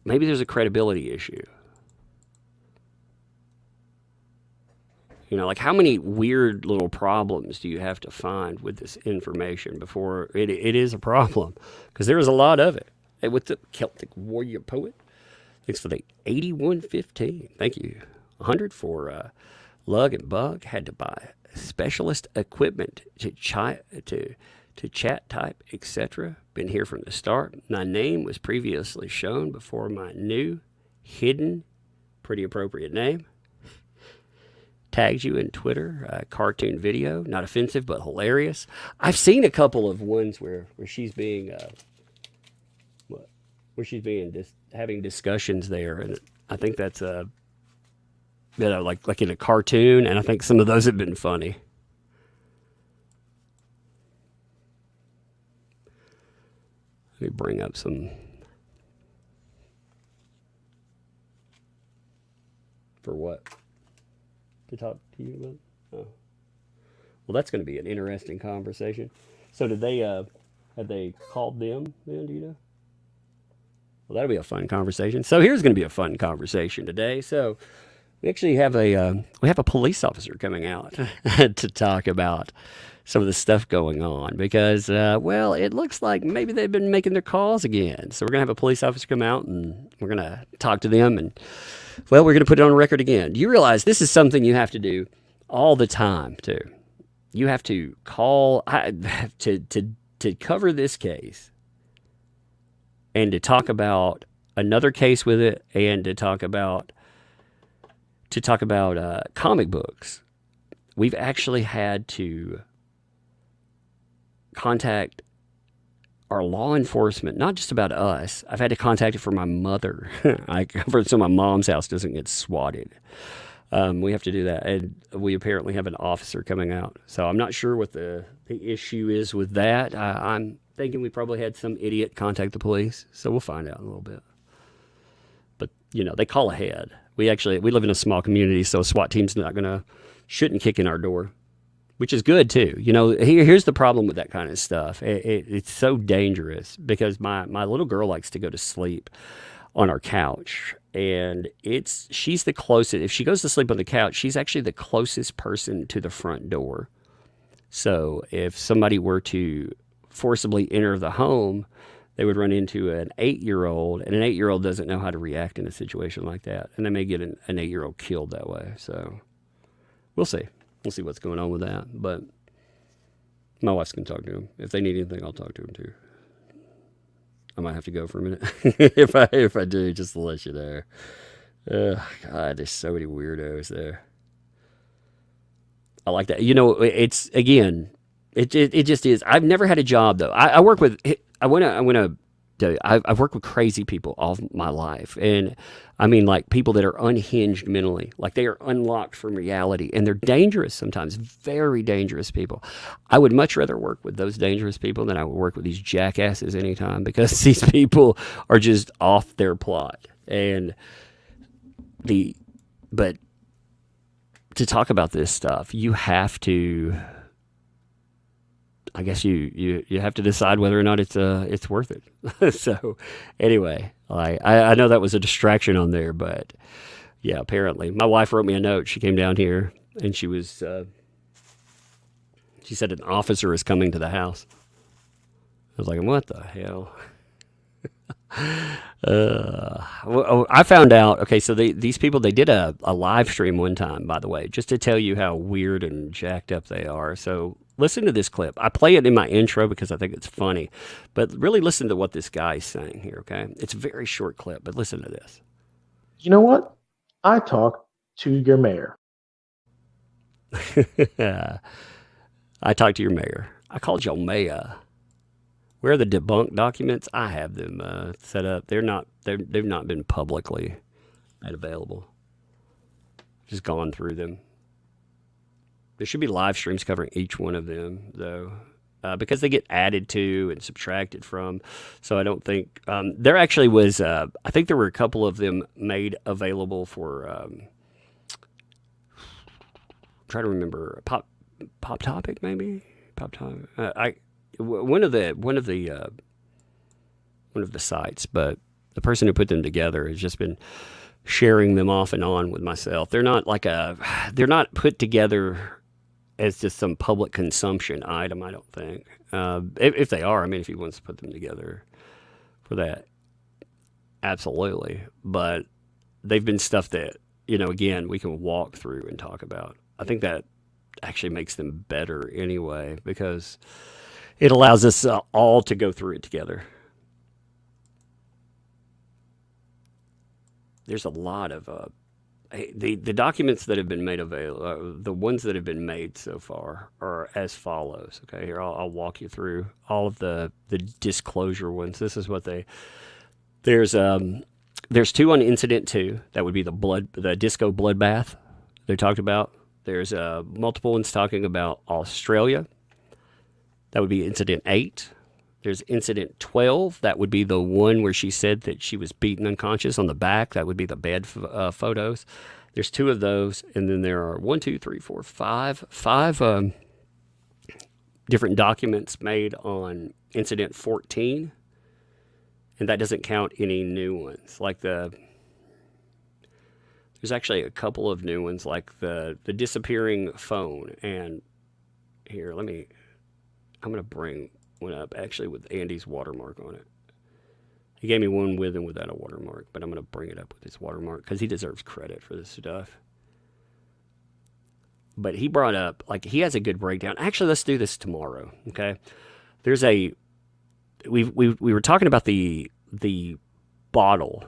maybe there's a credibility issue? Like how many weird little problems do you have to find with this information before it is a problem? Because there is a lot of it. Hey, what's up, Celtic Warrior Poet? Thanks for the 8115. Thank you. 100 for Lug and Bug. Had to buy specialist equipment to chat, type, etc. Been here from the start. My name was previously shown before my new, hidden, pretty appropriate name. Tags you in Twitter, cartoon video. Not offensive, but hilarious. I've seen a couple of ones where she's being... where she's being having discussions there, and I think that's like in a cartoon, and I think some of those have been funny. Let me bring up some for what to talk to you about. Oh, well, that's going to be an interesting conversation. So, did they have they called them? Then, do you know? Well, that'll be a fun conversation. So here's going to be a fun conversation today. So We actually have a police officer coming out to talk about some of the stuff going on because, well, it looks like maybe they've been making their calls again. So we're going to have a police officer come out and we're going to talk to them and, well, we're going to put it on record again. Do you realize this is something you have to do all the time, too? You have to call to cover this case and to talk about another case with it and to talk about comic books. We've actually had to contact our law enforcement, not just about us. I've had to contact it for my mother. So my mom's house doesn't get swatted. We have to do that. And we apparently have an officer coming out. So I'm not sure what the issue is with that. I'm thinking we probably had some idiot contact the police. So we'll find out in a little bit. But, they call ahead. We live in a small community, so a SWAT team's shouldn't kick in our door, which is good too. Here's the problem with that kind of stuff. It's so dangerous because my little girl likes to go to sleep on our couch, and she's the closest. If she goes to sleep on the couch, she's actually the closest person to the front door. So if somebody were to forcibly enter the home, they would run into an 8-year-old, and an 8-year-old doesn't know how to react in a situation like that. And they may get an 8-year-old killed that way. So we'll see. We'll see what's going on with that. But my wife's going to talk to him. If they need anything, I'll talk to him too. I might have to go for a minute. if I do, just to let you know. God, there's so many weirdos there. I like that. It's, again, it just is. I've never had a job, though. I work with... I've worked with crazy people all my life. And I mean, like people that are unhinged mentally, like they are unlocked from reality, and they're dangerous sometimes, very dangerous people. I would much rather work with those dangerous people than I would work with these jackasses anytime, because these people are just off their plot. But to talk about this stuff, you have to, I guess you have to decide whether or not it's worth it. So anyway, I know that was a distraction on there, but yeah, apparently my wife wrote me a note. She came down here and she said an officer is coming to the house. I was like, what the hell? Well, I found out, okay, so these people, they did a live stream one time, by the way, just to tell you how weird and jacked up they are. So listen to this clip. I play it in my intro because I think it's funny, but really listen to what this guy's saying here, okay? It's a very short clip, but listen to this. You know what? I talk to your mayor. I talked to your mayor. I called your mayor. Where are the debunked documents? I have them set up. They've not been publicly made available. Just gone through them. There should be live streams covering each one of them, though, because they get added to and subtracted from. So I don't think there actually was. I think there were a couple of them made available for. Try to remember Pop Topic, maybe Pop Topic. One of the sites, but the person who put them together has just been sharing them off and on with myself. They're not put together as just some public consumption item, I don't think. If they are, I mean, if he wants to put them together for that, absolutely. But they've been stuff that, again, we can walk through and talk about. I think that actually makes them better anyway, because it allows us all to go through it together. There's a lot of the documents that have been made available. The ones that have been made so far are as follows. Okay, here I'll walk you through all of the disclosure ones. This is what there's 2 on Incident 2. That would be the disco bloodbath they talked about. There's multiple ones talking about Australia. That would be Incident 8. There's Incident 12. That would be the one where she said that she was beaten unconscious on the back. That would be the bed photos. There's 2 of those. And then there are 5 different documents made on Incident 14. And that doesn't count any new ones. Like there's There's actually a couple of new ones, like the disappearing phone. And here, I'm going to bring one up, actually, with Andy's watermark on it. He gave me one with and without a watermark, but I'm going to bring it up with his watermark because he deserves credit for this stuff. But he brought up, like, he has a good breakdown. Actually, let's do this tomorrow, okay? There's we were talking about the bottle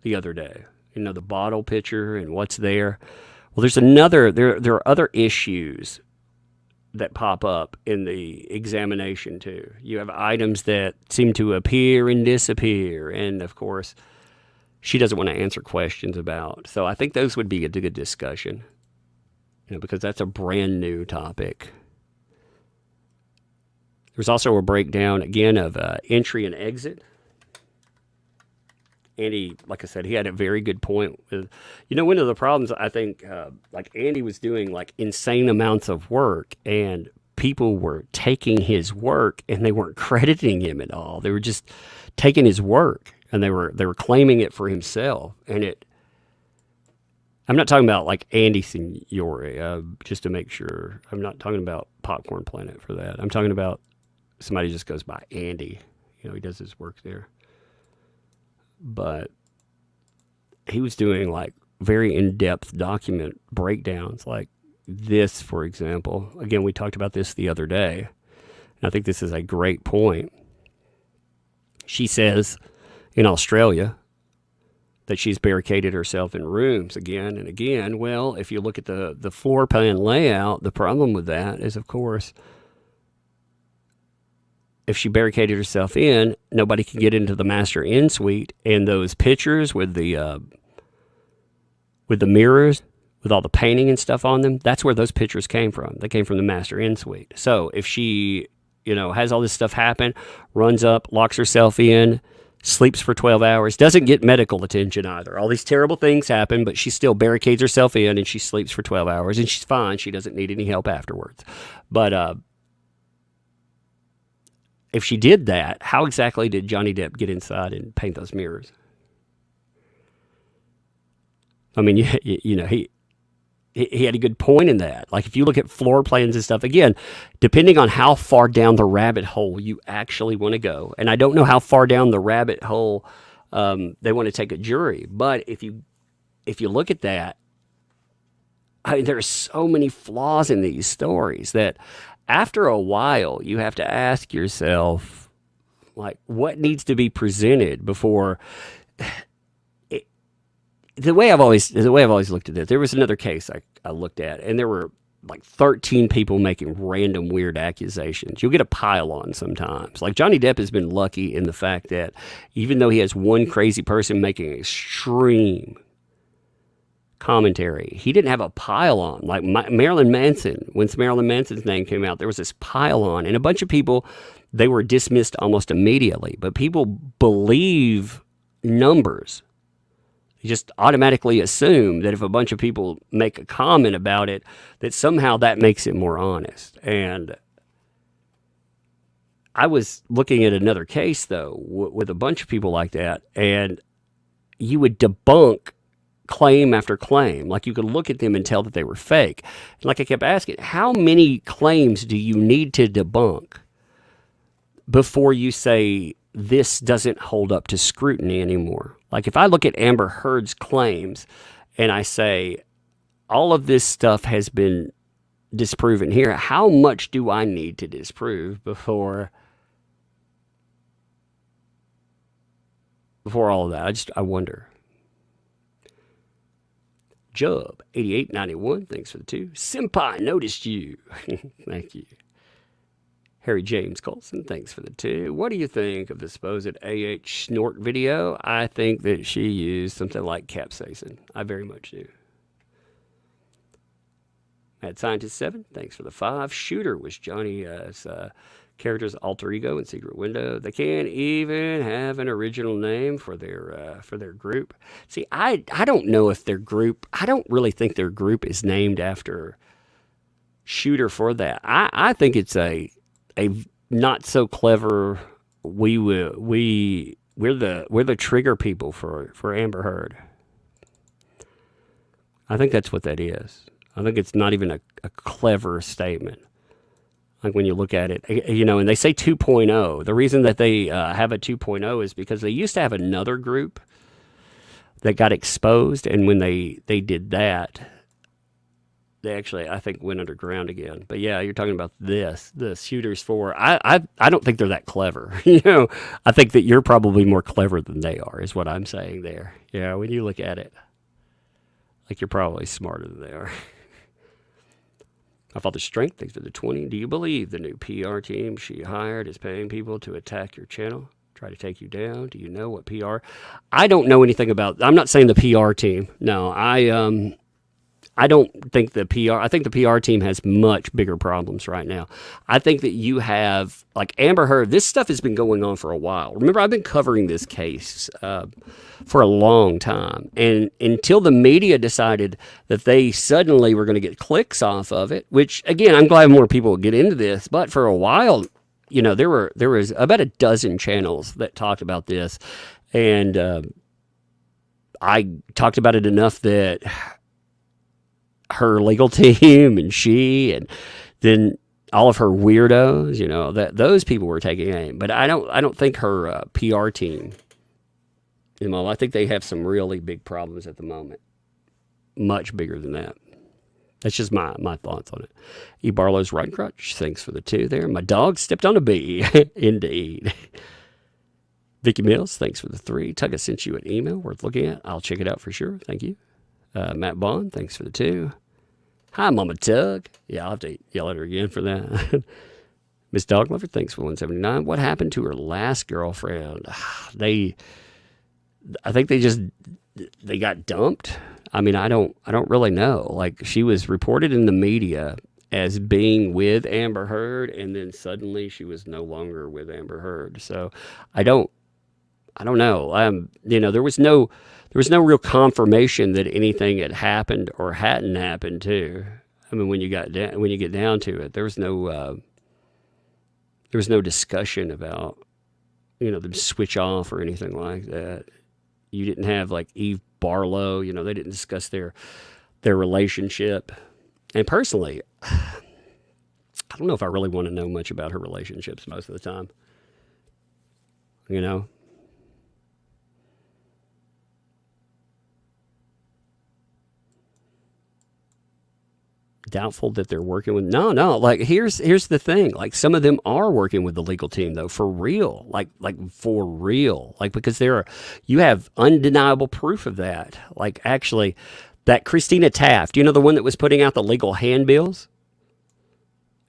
the other day. You know, the bottle picture and what's there. Well, there's there are other issues that pop up in the examination too. You have items that seem to appear and disappear, and of course, she doesn't want to answer questions about. So I think those would be a good discussion, you know, because that's a brand new topic. There's also a breakdown again of entry and exit. Andy, like I said, he had a very good point with, you know, one of the problems I think, like Andy was doing like insane amounts of work, and people were taking his work and they weren't crediting him at all. They were just taking his work and they were claiming it for himself. And I'm not talking about like Andy Signore, just to make sure. I'm not talking about Popcorn Planet for that. I'm talking about somebody just goes by Andy. You know, he does his work there. But he was doing like very in-depth document breakdowns like this, for example. Again, we talked about this the other day, and I think this is a great point. She says in Australia that she's barricaded herself in rooms again and again. Well, if you look at the floor plan layout, the problem with that is, of course, if she barricaded herself in, nobody can get into the master in suite, and those pictures with the mirrors, with all the painting and stuff on them, that's where those pictures came from. They came from the master in suite. So if she, you know, has all this stuff happen, runs up, locks herself in, sleeps for 12 hours, doesn't get medical attention either. All these terrible things happen, but she still barricades herself in and she sleeps for 12 hours and she's fine. She doesn't need any help afterwards. But if she did that, how exactly did Johnny Depp get inside and paint those mirrors? I mean, you know, he had a good point in that. Like, if you look at floor plans and stuff, again, depending on how far down the rabbit hole you actually want to go, and I don't know how far down the rabbit hole they want to take a jury, but if you look at that, I mean, there's so many flaws in these stories that after a while you have to ask yourself, like, what needs to be presented before. The way I've always looked at this, there was another case I looked at, and there were like 13 people making random weird accusations. You'll get a pile on sometimes. Like, Johnny Depp has been lucky in the fact that even though he has one crazy person making extreme commentary, he didn't have a pile on. Like Marilyn Manson, when Marilyn Manson's name came out, there was this pile on, and a bunch of people, they were dismissed almost immediately. But people believe numbers. You just automatically assume that if a bunch of people make a comment about it, that somehow that makes it more honest. And I was looking at another case, though, with a bunch of people like that, and you would debunk claim after claim. Like, you could look at them and tell that they were fake. And like I kept asking, how many claims do you need to debunk before you say this doesn't hold up to scrutiny anymore? Like, if I look at Amber Heard's claims and I say all of this stuff has been disproven here, how much do I need to disprove before all of that? I wonder. Jub 8891, thanks for the 2. Senpai, noticed you. Thank you. Harry James Colson, thanks for the 2. What do you think of the supposed AH snort video? I think that she used something like capsaicin. I very much do. Mad Scientist 7, thanks for the 5. Shooter was Johnny's character's alter ego in Secret Window. They can't even have an original name for their group. See, I don't know if their group, I don't really think their group is named after Shooter for that. I think it's a not so clever. We're the trigger people for Amber Heard. I think that's what that is. I think it's not even a clever statement. Like when you look at it, and they say 2.0. The reason that they have a 2.0 is because they used to have another group that got exposed, and when they did that, they actually, I think, went underground again. But yeah, you're talking about the Shooters 4. I don't think they're that clever. I think that you're probably more clever than they are, is what I'm saying there. Yeah, when you look at it, like you're probably smarter than they are. My Father's Strength, thanks for the 20. Do you believe the new PR team she hired is paying people to attack your channel, try to take you down? Do you know what PR? I don't know anything about. I'm not saying the PR team. No, I don't think the PR. I think the PR team has much bigger problems right now. I think that you have, like Amber Heard, this stuff has been going on for a while. Remember, I've been covering this case for a long time. And until the media decided that they suddenly were going to get clicks off of it, which, again, I'm glad more people get into this. But for a while, there was about a dozen channels that talked about this. And I talked about it enough that her legal team and then all of her weirdos, that those people were taking aim. But I don't think her PR team, I think they have some really big problems at the moment. Much bigger than that. That's just my thoughts on it. E. Barlow's right crutch, thanks for the 2 there. My dog stepped on a bee. Indeed. Vicky Mills, thanks for the 3. Tugga sent you an email worth looking at. I'll check it out for sure. Thank you. Matt Bond, thanks for the 2. Hi, Mama Tug. Yeah, I'll have to yell at her again for that. Miss Dog Lover, thanks for 179. What happened to her last girlfriend? I think they got dumped. I mean, I don't really know. Like, she was reported in the media as being with Amber Heard, and then suddenly she was no longer with Amber Heard. So I don't know. There was no real confirmation that anything had happened or hadn't happened too. I mean, when you get down to it, there was no discussion about them switch off or anything like that. You didn't have like Eve Barlow. They didn't discuss their relationship. And personally, I don't know if I really want to know much about her relationships most of the time. Doubtful that they're working with. No. Like here's the thing. Like some of them are working with the legal team though, for real. Like for real. Like because you have undeniable proof of that. Like actually, that Christina Taft, the one that was putting out the legal handbills.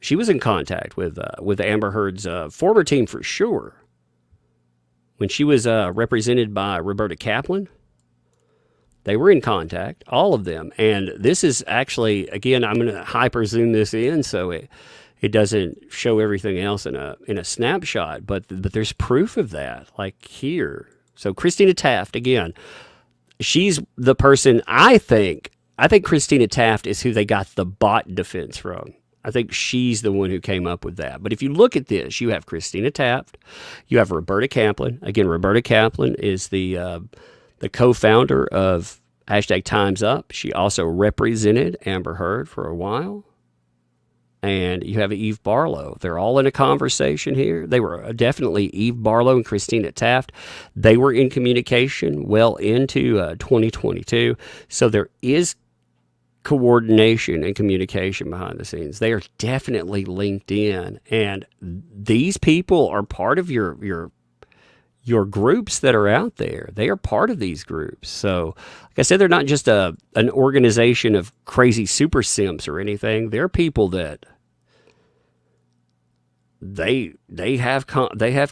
She was in contact with Amber Heard's former team for sure. When she was represented by Roberta Kaplan. They were in contact, all of them. And this is actually, again, I'm going to hyper zoom this in so it doesn't show everything else in a snapshot. But there's proof of that, like here. So Christina Taft, again, she's the person I think Christina Taft is who they got the bot defense from. I think she's the one who came up with that. But if you look at this, you have Christina Taft, you have Roberta Kaplan. Again, Roberta Kaplan is the co-founder of #TimesUp. She also represented Amber Heard for a while. And you have Eve Barlow. They're all in a conversation here. They were definitely Eve Barlow and Christina Taft. They were in communication well into 2022. So there is coordination and communication behind the scenes. They are definitely linked in. And these people are part of your groups that are out there. They are part of these groups. So, like I said, they're not just an organization of crazy super simps or anything. They're people that they have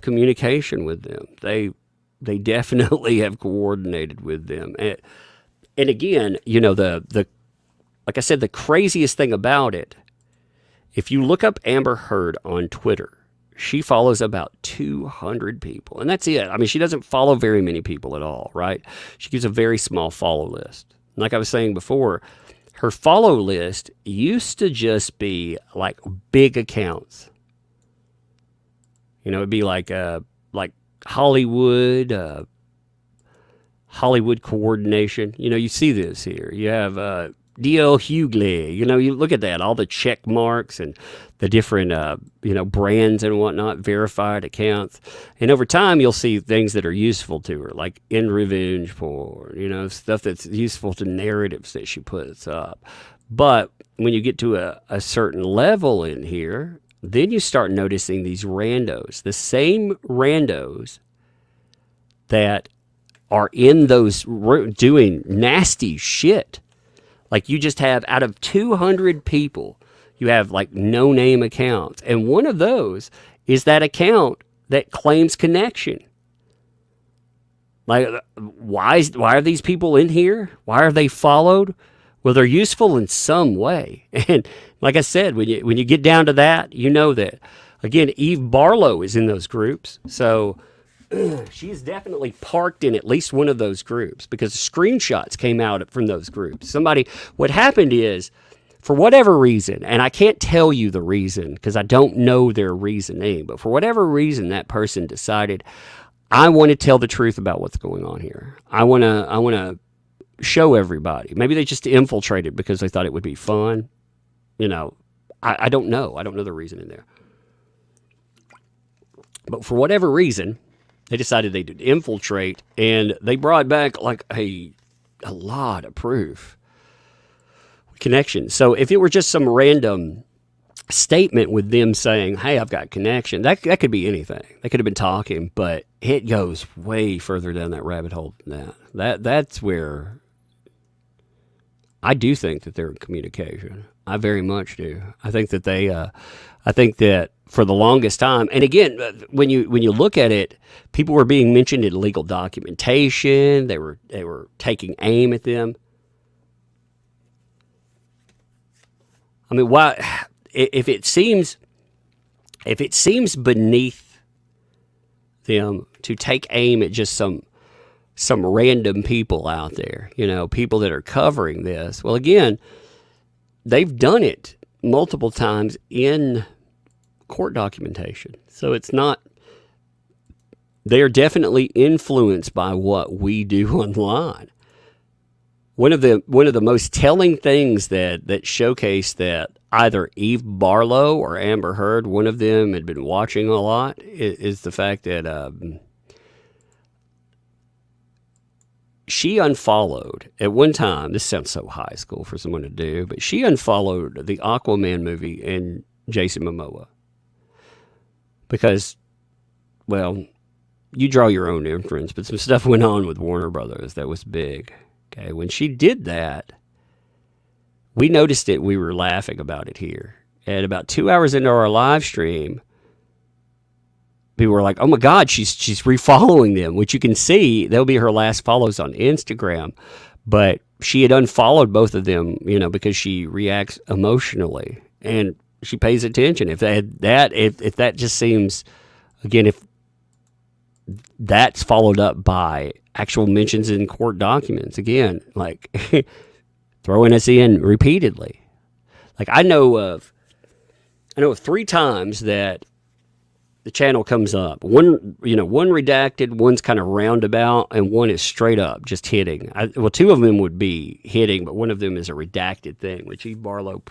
communication with them. They definitely have coordinated with them. And again, like I said, the craziest thing about it, if you look up Amber Heard on Twitter, she follows about 200 people. And that's it. I mean, she doesn't follow very many people at all, right? She gives a very small follow list. Like I was saying before, her follow list used to just be like big accounts. It'd be like Hollywood Hollywood coordination. You see this here. You have D.L. Hughley. You look at that, all the check marks and the different, brands and whatnot, verified accounts. And over time, you'll see things that are useful to her, like in revenge porn, stuff that's useful to narratives that she puts up. But when you get to a certain level in here, then you start noticing these randos, the same randos that are in those doing nasty shit. Like you just have out of 200 people, you have like no name accounts. And one of those is that account that claims connection. Like, why are these people in here? Why are they followed? Well, they're useful in some way. And like I said, when you get down to that, you know that. Again, Eve Barlow is in those groups. So she is definitely parked in at least one of those groups because screenshots came out from those groups. What happened is, for whatever reason, and I can't tell you the reason because I don't know their reasoning, but for whatever reason, that person decided, I want to tell the truth about what's going on here. I want to show everybody. Maybe they just infiltrated because they thought it would be fun. I don't know. I don't know the reason in there. But for whatever reason, they decided they'd infiltrate, and they brought back like a lot of proof. Connection. So if it were just some random statement with them saying, hey, I've got connection, that could be anything. They could have been talking, but it goes way further down that rabbit hole than that. That's where I do think that they're in communication. I very much do. I think that I think that for the longest time, and again, when you look at it, people were being mentioned in legal documentation. They were taking aim at them. I mean, why? If it seems beneath them to take aim at just some random people out there, people that are covering this. Well, again, they've done it multiple times in court documentation. So it's not, they're definitely influenced by what we do online. One of the most telling things that showcase that either Eve Barlow or Amber Heard, one of them had been watching a lot, is the fact that she unfollowed at one time. This sounds so high school for someone to do, but she unfollowed the Aquaman movie and Jason Momoa because, well, you draw your own inference, but some stuff went on with Warner Brothers that was big. Okay, when she did that, we noticed it. We were laughing about it here. And about 2 hours into our live stream, people were like, "Oh my God, she's refollowing them," which you can see they'll be her last follows on Instagram. But she had unfollowed both of them, because she reacts emotionally and she pays attention. If that just seems, again, if that's followed up by actual mentions in court documents, again, like throwing us in repeatedly. Like I know of 3 times that the channel comes up. One redacted, one's kind of roundabout, and one is straight up just hitting. 2 of them would be hitting, but one of them is a redacted thing, which Eve Barlow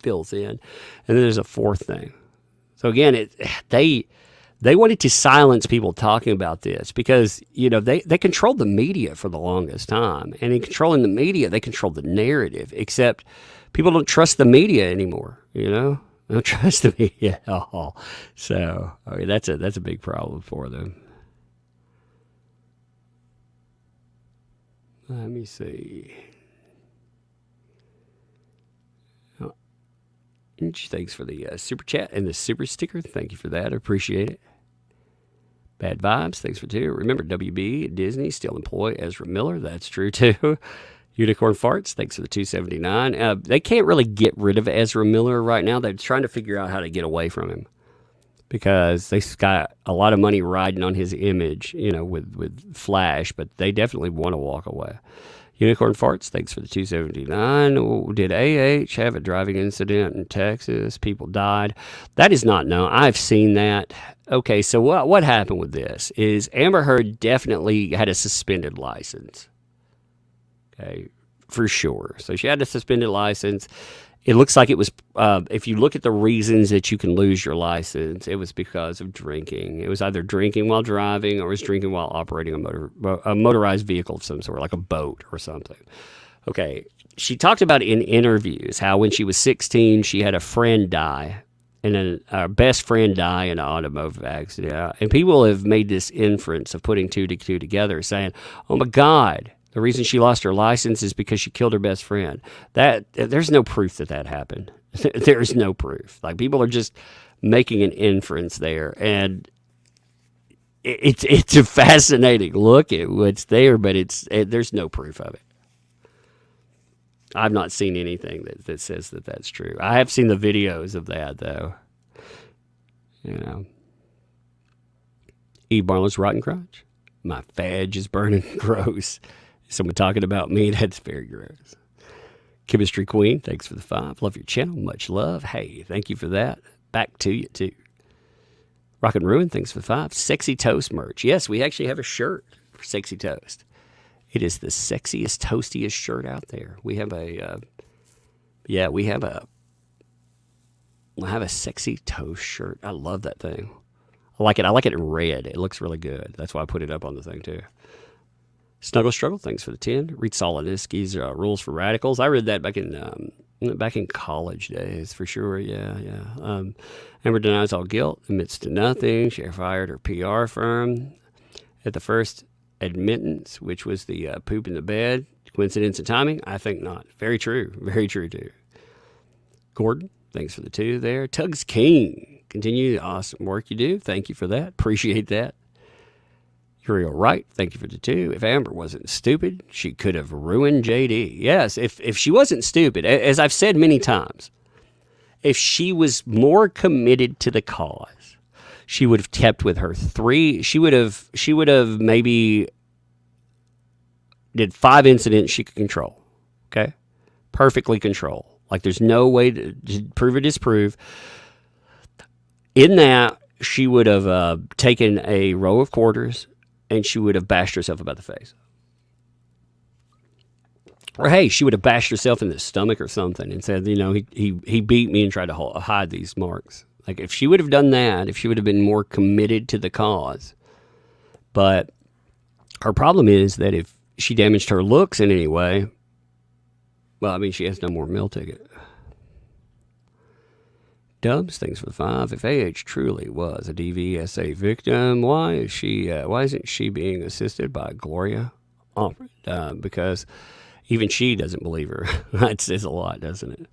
fills in, and then there's a 4th thing. So again, they wanted to silence people talking about this because, they controlled the media for the longest time. And in controlling the media, they controlled the narrative, except people don't trust the media anymore, They don't trust the media at all. So, that's a big problem for them. Let me see. Thanks for the super chat and the super sticker. Thank you for that. I appreciate it. Bad Vibes, thanks for 2. Remember, WB at Disney still employ Ezra Miller. That's true, too. Unicorn Farts, thanks for the 279. They can't really get rid of Ezra Miller right now. They're trying to figure out how to get away from him because they've got a lot of money riding on his image, with Flash, but they definitely want to walk away. Unicorn Farts, thanks for the 279. Oh, did AH have a driving incident in Texas? People died. That is not known. I've seen that. Okay, so what happened with this is Amber Heard definitely had a suspended license. Okay, for sure. So she had a suspended license. It looks like it was, if you look at the reasons that you can lose your license, it was because of drinking. It was either drinking while driving or it was drinking while operating a motorized vehicle of some sort, like a boat or something. Okay, she talked about in interviews how when she was 16, she had a friend die, and her best friend die in an automotive accident. And people have made this inference of putting two to two together, saying, oh my God, the reason she lost her license is because she killed her best friend. There's no proof that happened. There's no proof. Like, people are just making an inference there, and it's a fascinating look at what's there, but there's no proof of it. I've not seen anything that says that that's true. I have seen the videos of that, though. You know, E. Barlow's rotten crotch. My fudge is burning. Gross. Someone talking about me, that's very gross. Chemistry Queen, thanks for the 5. Love your channel, much love. Hey, thank you for that. Back to you, too. Rock and Ruin, thanks for the 5. Sexy Toast merch. Yes, we actually have a shirt for Sexy Toast. It is the sexiest, toastiest shirt out there. We have we'll have a Sexy Toast shirt. I love that thing. I like it. I like it in red. It looks really good. That's why I put it up on the thing, too. Snuggle Struggle, thanks for the 10. Read Soloninsky's Rules for Radicals. I read that back in college days, for sure. Yeah. Amber denies all guilt, admits to nothing. She fired her PR firm at the first admittance, which was the poop in the bed. Coincidence and timing? I think not. Very true. Very true, too. Gordon, thanks for the 2 there. Tugs King, continue the awesome work you do. Thank you for that. Appreciate that. You're right. Thank you for the 2. If Amber wasn't stupid, she could have ruined JD. Yes, if she wasn't stupid, as I've said many times, if she was more committed to the cause, she would have kept with her 3. She would have maybe did 5 incidents she could control. Okay? Perfectly control. Like, there's no way to prove or disprove. In that, she would have taken a row of quarters, and she would have bashed herself about the face. Or, hey, she would have bashed herself in the stomach or something and said, you know, he beat me and tried to hide these marks. Like, if she would have done that, if she would have been more committed to the cause. But her problem is that if she damaged her looks in any way, well, I mean, she has no more meal ticket. Dubs, thanks for the 5. If AH truly was a DVSA victim, why isn't she being assisted by Gloria? Because even she doesn't believe her. That says a lot, doesn't it?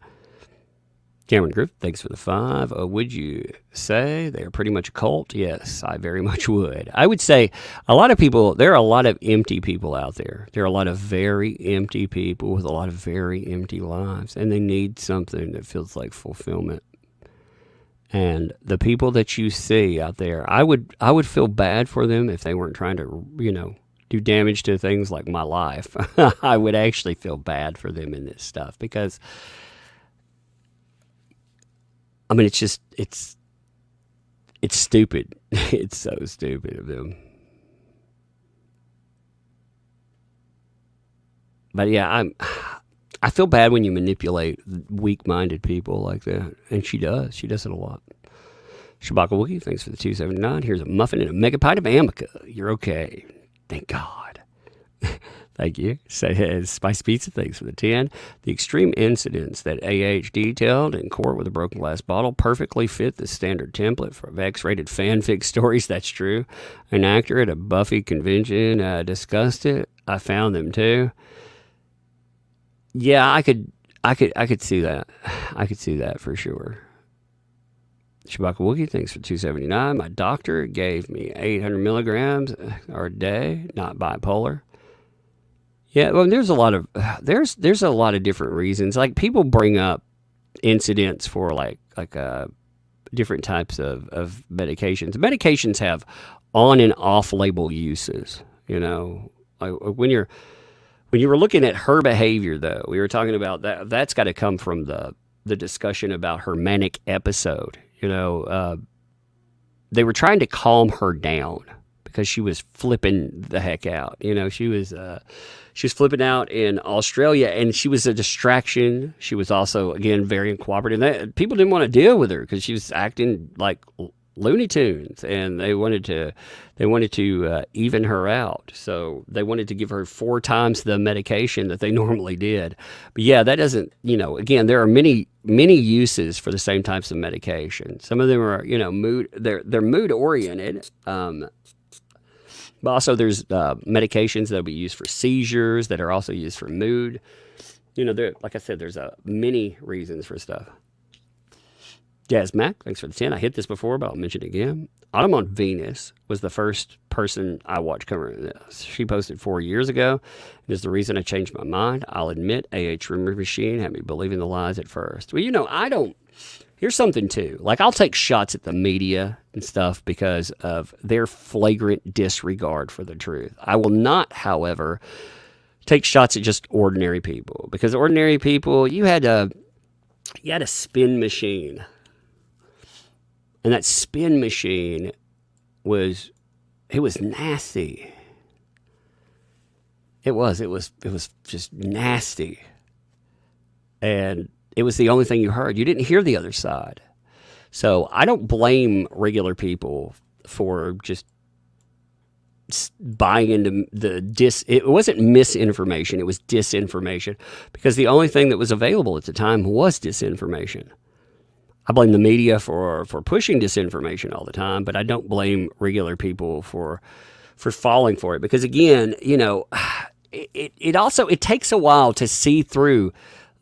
Cameron Griff, thanks for the 5. Would you say they're pretty much a cult? Yes, I very much would. I would say there are a lot of empty people out there. There are a lot of very empty people with a lot of very empty lives, and they need something that feels like fulfillment. And the people that you see out there, I would feel bad for them if they weren't trying to, do damage to things like my life. I would actually feel bad for them in this stuff because, I mean, it's stupid. It's so stupid of them. But yeah, I feel bad when you manipulate weak-minded people like that. And she does. She does it a lot. Shabaka Wookie, thanks for the 279. Here's a muffin and a mega pint of Amica. You're okay. Thank God. Thank you. Spice Pizza, thanks for the 10. The extreme incidents that AH detailed in court with a broken glass bottle perfectly fit the standard template for X-rated fanfic stories. That's true. An actor at a Buffy convention discussed it. I found them too. Yeah, I could see that. I could see that for sure. Shabaka Wookie, thanks for 279. My doctor gave me 800 milligrams a day, not bipolar. Yeah, well, there's a lot of different reasons. Like, people bring up incidents for like different types of medications. Medications have on and off label uses. Like when When you were looking at her behavior, though, we were talking about that. That's got to come from the discussion about her manic episode. They were trying to calm her down because she was flipping the heck out. She was flipping out in Australia, and she was a distraction. She was also, again, very uncooperative. People didn't want to deal with her because she was acting like Looney Tunes, and they wanted to even her out. So they wanted to give her 4 times the medication that they normally did. But yeah, that doesn't, again, there are many uses for the same types of medication. Some of them are, mood, they're mood oriented. But also there's medications that will be used for seizures that are also used for mood. Like I said, there's many reasons for stuff. Jazz Mac, thanks for the 10. I hit this before, but I'll mention it again. Autumn on Venus was the first person I watched covering this. She posted 4 years ago. It is the reason I changed my mind. I'll admit, Rumor Machine had me believing the lies at first. Well, I don't. Here's something, too. Like, I'll take shots at the media and stuff because of their flagrant disregard for the truth. I will not, however, take shots at just ordinary people. Because ordinary people, you had a spin machine. And that spin machine was nasty. It was just nasty. And it was the only thing you heard. You didn't hear the other side. So I don't blame regular people for just buying into it wasn't misinformation, it was disinformation. Because the only thing that was available at the time was disinformation. I blame the media for pushing disinformation all the time, but I don't blame regular people for falling for it. Because again, it takes a while to see through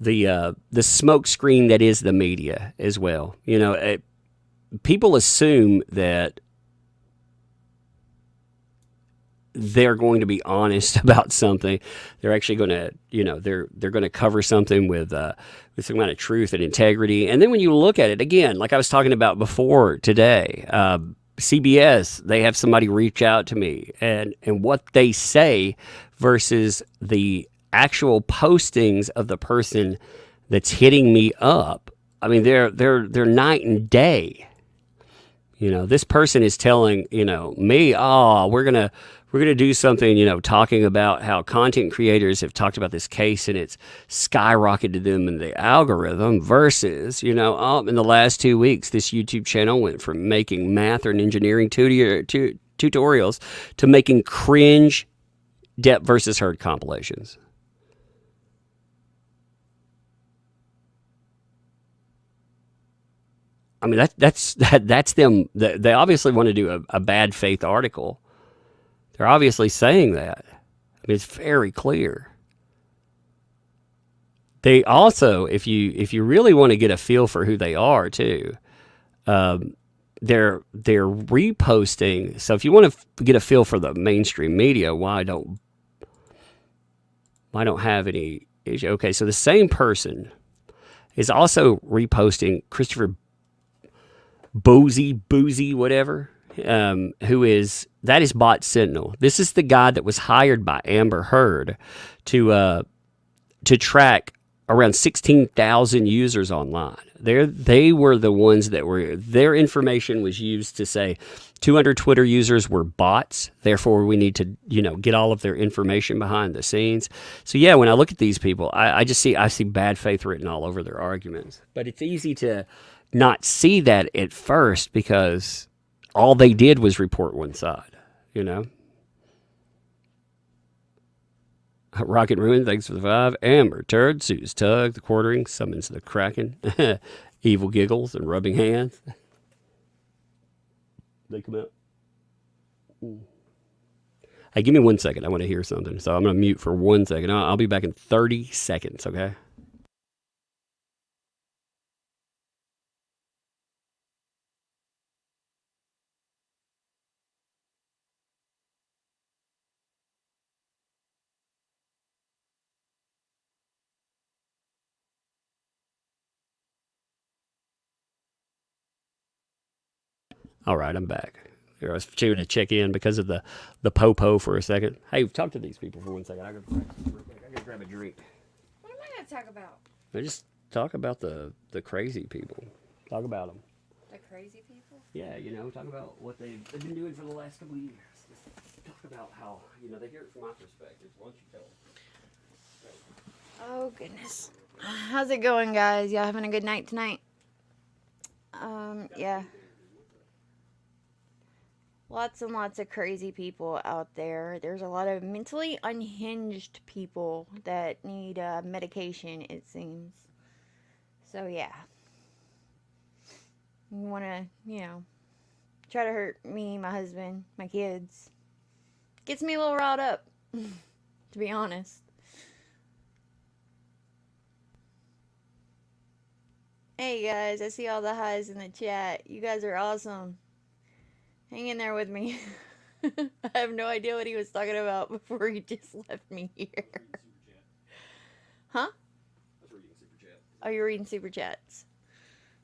the smoke screen that is the media as well. People assume that they're going to be honest about something. They're actually going to, they're going to cover something with some kind of truth and integrity. And then when you look at it again, like I was talking about before today, CBS, they have somebody reach out to me, and what they say versus the actual postings of the person that's hitting me up. I mean, they're night and day. This person is telling, me, we're going to do something, talking about how content creators have talked about this case and it's skyrocketed them in the algorithm versus, in the last 2 weeks, this YouTube channel went from making math or engineering tutorials to making cringe depth versus herd compilations. I mean, that's them. They obviously want to do a bad faith article. They're obviously saying that. I mean, it's very clear. They also, if you really want to get a feel for who they are too, they're reposting. So if you want to get a feel for the mainstream media, why don't have any issue? Okay, so the same person is also reposting Christopher Boozy, whatever, that is Bot Sentinel. This is the guy that was hired by Amber Heard to track around 16,000 users online. They were the ones their information was used to say 200 Twitter users were bots. Therefore, we need to, get all of their information behind the scenes. So yeah, when I look at these people, I see bad faith written all over their arguments. But it's easy to not see that at first because all they did was report one side, Rocket Ruin, thanks for the 5. Amber Turd, Sue's Tug, the Quartering, summons the Kraken, Evil Giggles, and Rubbing Hands. They come out. Hey, give me 1 second. I want to hear something. So I'm going to mute for 1 second. I'll be back in 30 seconds, okay? All right, I'm back. Here, I was chewing to check in because of the po-po for a second. Hey, talk to these people for 1 second. I gotta grab a drink. What am I going to talk about? I just talk about the crazy people. Talk about them. The crazy people? Yeah, you know, talk about what they've been doing for the last couple of years. Just talk about how, you know, they hear it from my perspective. Why don't you tell them? Oh, goodness. How's it going, guys? Y'all having a good night tonight? Yeah. Lots and lots of crazy people out there. There's a lot of mentally unhinged people that need medication, it seems. So, yeah. You want to, you know, try to hurt me, my husband, my kids. Gets me a little riled up, to be honest. Hey, guys, I see all the highs in the chat. You guys are awesome. Hang in there with me. I have no idea what he was talking about before he just left me here. Huh? I was reading super chat. Oh, you're reading super chats.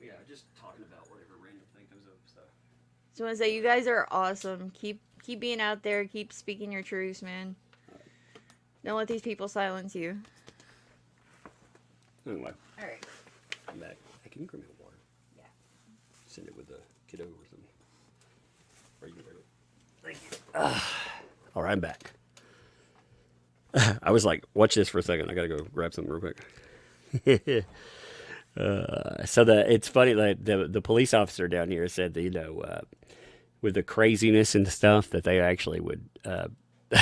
Yeah, just talking about whatever random thing comes up. So. Just want to say, you guys are awesome. Keep being out there. Keep speaking your truths, man. Don't let these people silence you. Anyway, All right. I'm back. Hey, can you grab me water? Yeah. Send it with the kiddo or something. Or you can grab it. Thank you. All right, I'm back. I was like, watch this for a second. I got to go grab something real quick. It's funny, like the police officer down here said that, you know, with the craziness and stuff, that they actually would,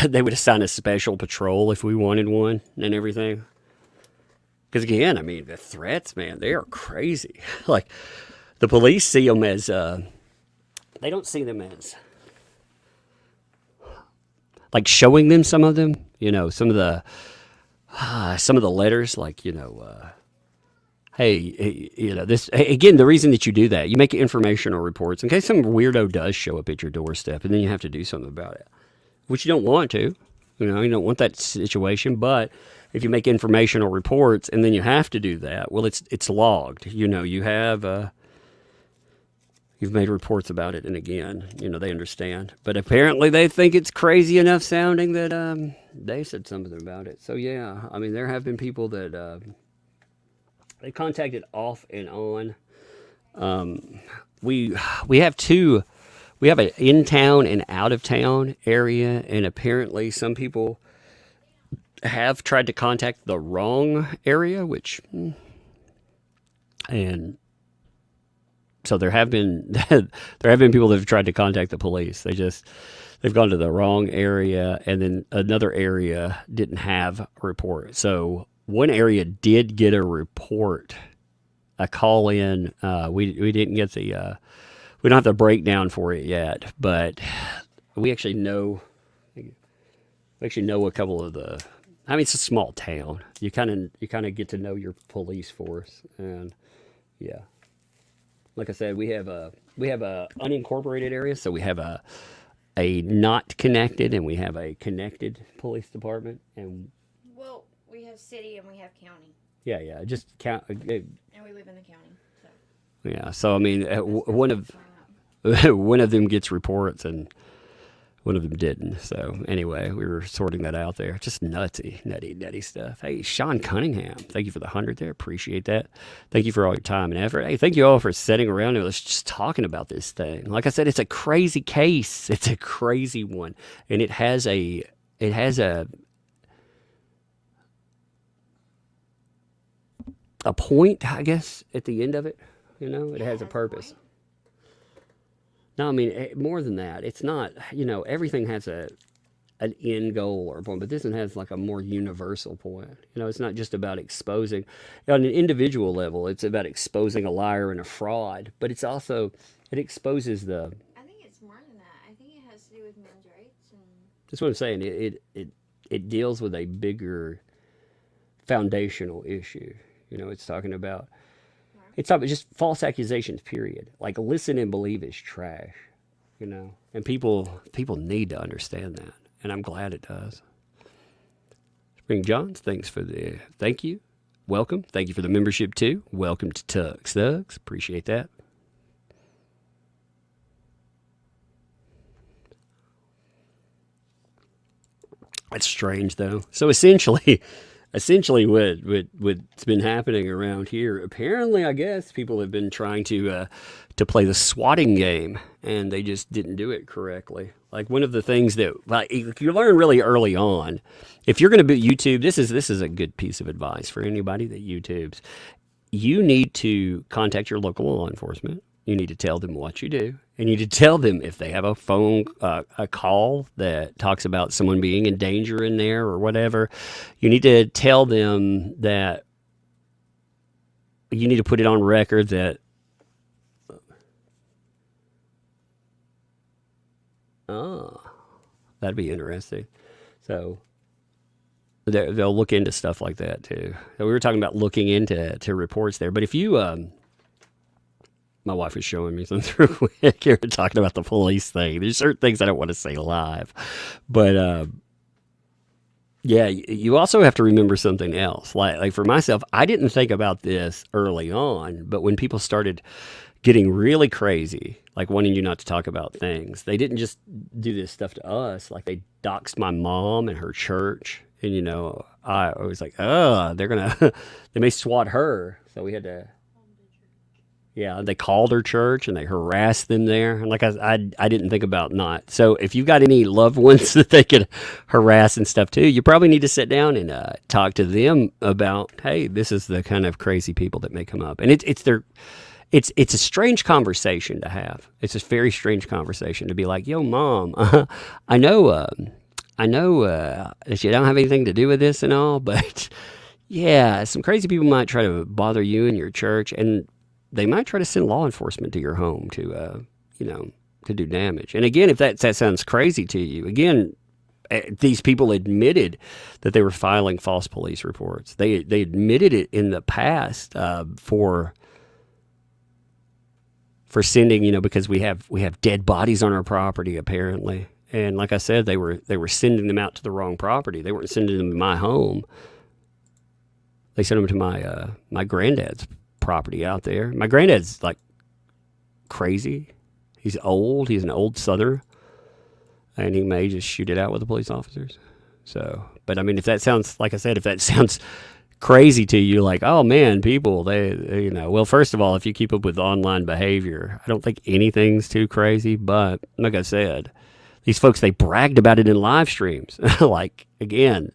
they would assign a special patrol if we wanted one and everything. Because again, I mean, the threats, man, they are crazy. Like, the police see them as, they don't see them as, like, showing them some of them, you know, some of the letters, like, you know, hey, you know, this, again, the reason that you do that, you make informational reports in case some weirdo does show up at your doorstep, and then you have to do something about it, which you don't want to, you know, you don't want that situation. But if you make informational reports and then you have to do that, well, it's logged, you know, you have, you've made reports about it, and again, you know, they understand. But apparently they think it's crazy enough sounding that they said something about it. So, yeah, I mean, there have been people that they contacted off and on. We have two. We have an in-town and out-of-town area, and apparently some people have tried to contact the wrong area, and so there have been people that have tried to contact the police. They've gone to the wrong area, and then another area didn't have a report. So one area did get a report, a call in. We didn't get the we don't have the breakdown for it yet, but we actually know a couple of the. I mean, it's a small town. You kind of get to know your police force, and yeah. Like I said, we have a unincorporated area, so we have a not connected and we have a connected police department, and Well, we have city and we have county. yeah, just count. And we live in the county. So. Yeah, so I mean, one of them gets reports and one of them didn't. So anyway, we were sorting that out there. Just nutty stuff. Hey, Sean Cunningham, thank you for the 100 there. Appreciate that. Thank you for all your time and effort. Hey, thank you all for sitting around and let's just talking about this thing. Like I said, it's a crazy case. It's a crazy one, and it has a point, I guess, at the end of it. You know, it has a purpose. No, I mean, more than that. It's not, you know, everything has an end goal or a point, but this one has like a more universal point. You know, it's not just about exposing, on an individual level, it's about exposing a liar and a fraud, but it's also, it exposes the... I think it's more than that. I think it has to do with men's rights. And That's what I'm saying. It deals with a bigger foundational issue. You know, it's talking about... It's not just false accusations, period. Like, listen and believe is trash, you know? And people need to understand that, and I'm glad it does. Spring Johns, thanks for the thank you. Welcome. Thank you for the membership, too. Welcome to Tux Thugs. Appreciate that. That's strange, though. So essentially, what's been happening around here, apparently, I guess people have been trying to play the swatting game, and they just didn't do it correctly. Like one of the things that like you learn really early on, if you're going to be YouTube, this is a good piece of advice for anybody that YouTubes. You need to contact your local law enforcement. You need to tell them what you do. And you need to tell them if they have a phone, a call that talks about someone being in danger in there or whatever. You need to tell them that you need to put it on record that, that'd be interesting. So they'll look into stuff like that too. So we were talking about looking into reports there. But if you, my wife was showing me something real quick here, talking about the police thing. There's certain things I don't want to say live. But yeah, you also have to remember something else. Like for myself, I didn't think about this early on, but when people started getting really crazy, like wanting you not to talk about things, they didn't just do this stuff to us. Like they doxed my mom and her church. And, you know, I was like, they're going to, they may SWAT her. So we had to, yeah, they called her church and they harassed them there. And like I didn't think about not. So if you've got any loved ones that they could harass and stuff too, you probably need to sit down and talk to them about, hey, this is the kind of crazy people that may come up. And it's a strange conversation to have. It's a very strange conversation to be like, yo, mom, I know that you don't have anything to do with this and all, but yeah, some crazy people might try to bother you and your church, and they might try to send law enforcement to your home to, to do damage. And again, if that sounds crazy to you, again, these people admitted that they were filing false police reports. They admitted it in the past for sending, because we have dead bodies on our property apparently. And like I said, they were sending them out to the wrong property. They weren't sending them to my home. They sent them to my granddad's property out there. My granddad's like crazy. He's old. He's an old Southerner, and he may just shoot it out with the police officers. So, but I mean, if that sounds, like I said, if that sounds crazy to you, like, oh man, people, they well, first of all, if you keep up with online behavior, I don't think anything's too crazy. But like I said, these folks, they bragged about it in live streams. Like, again,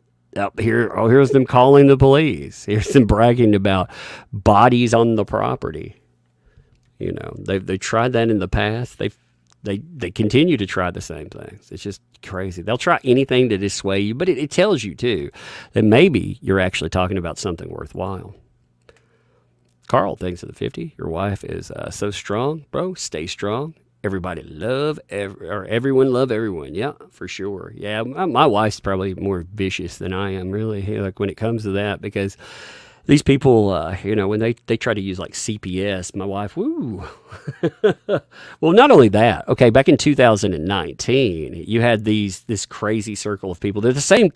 here's them calling the police. Here's them bragging about bodies on the property. They tried that in the past. They continue to try the same things. It's just crazy. They'll try anything to dissuade you, but it tells you, too, that maybe you're actually talking about something worthwhile. Carl, thanks for the 50. Your wife is so strong. Bro, stay strong. Everybody everyone love everyone. Yeah, for sure. Yeah, my wife's probably more vicious than I am, really, like when it comes to that, because these people, when they try to use like CPS, my wife, woo. Well, not only that. Okay, back in 2019, you had this crazy circle of people. They're the same.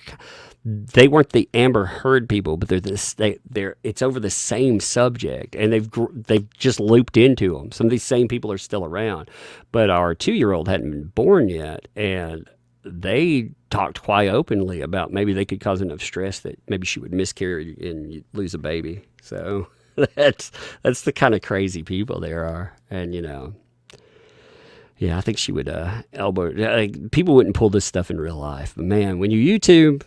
They weren't the Amber Heard people, but it's over the same subject, and they've just looped into them. Some of these same people are still around, but our 2-year-old hadn't been born yet, and they talked quite openly about maybe they could cause enough stress that maybe she would miscarry and you'd lose a baby. So that's the kind of crazy people there are, and yeah, I think she would elbow. People wouldn't pull this stuff in real life, but man, when you YouTube.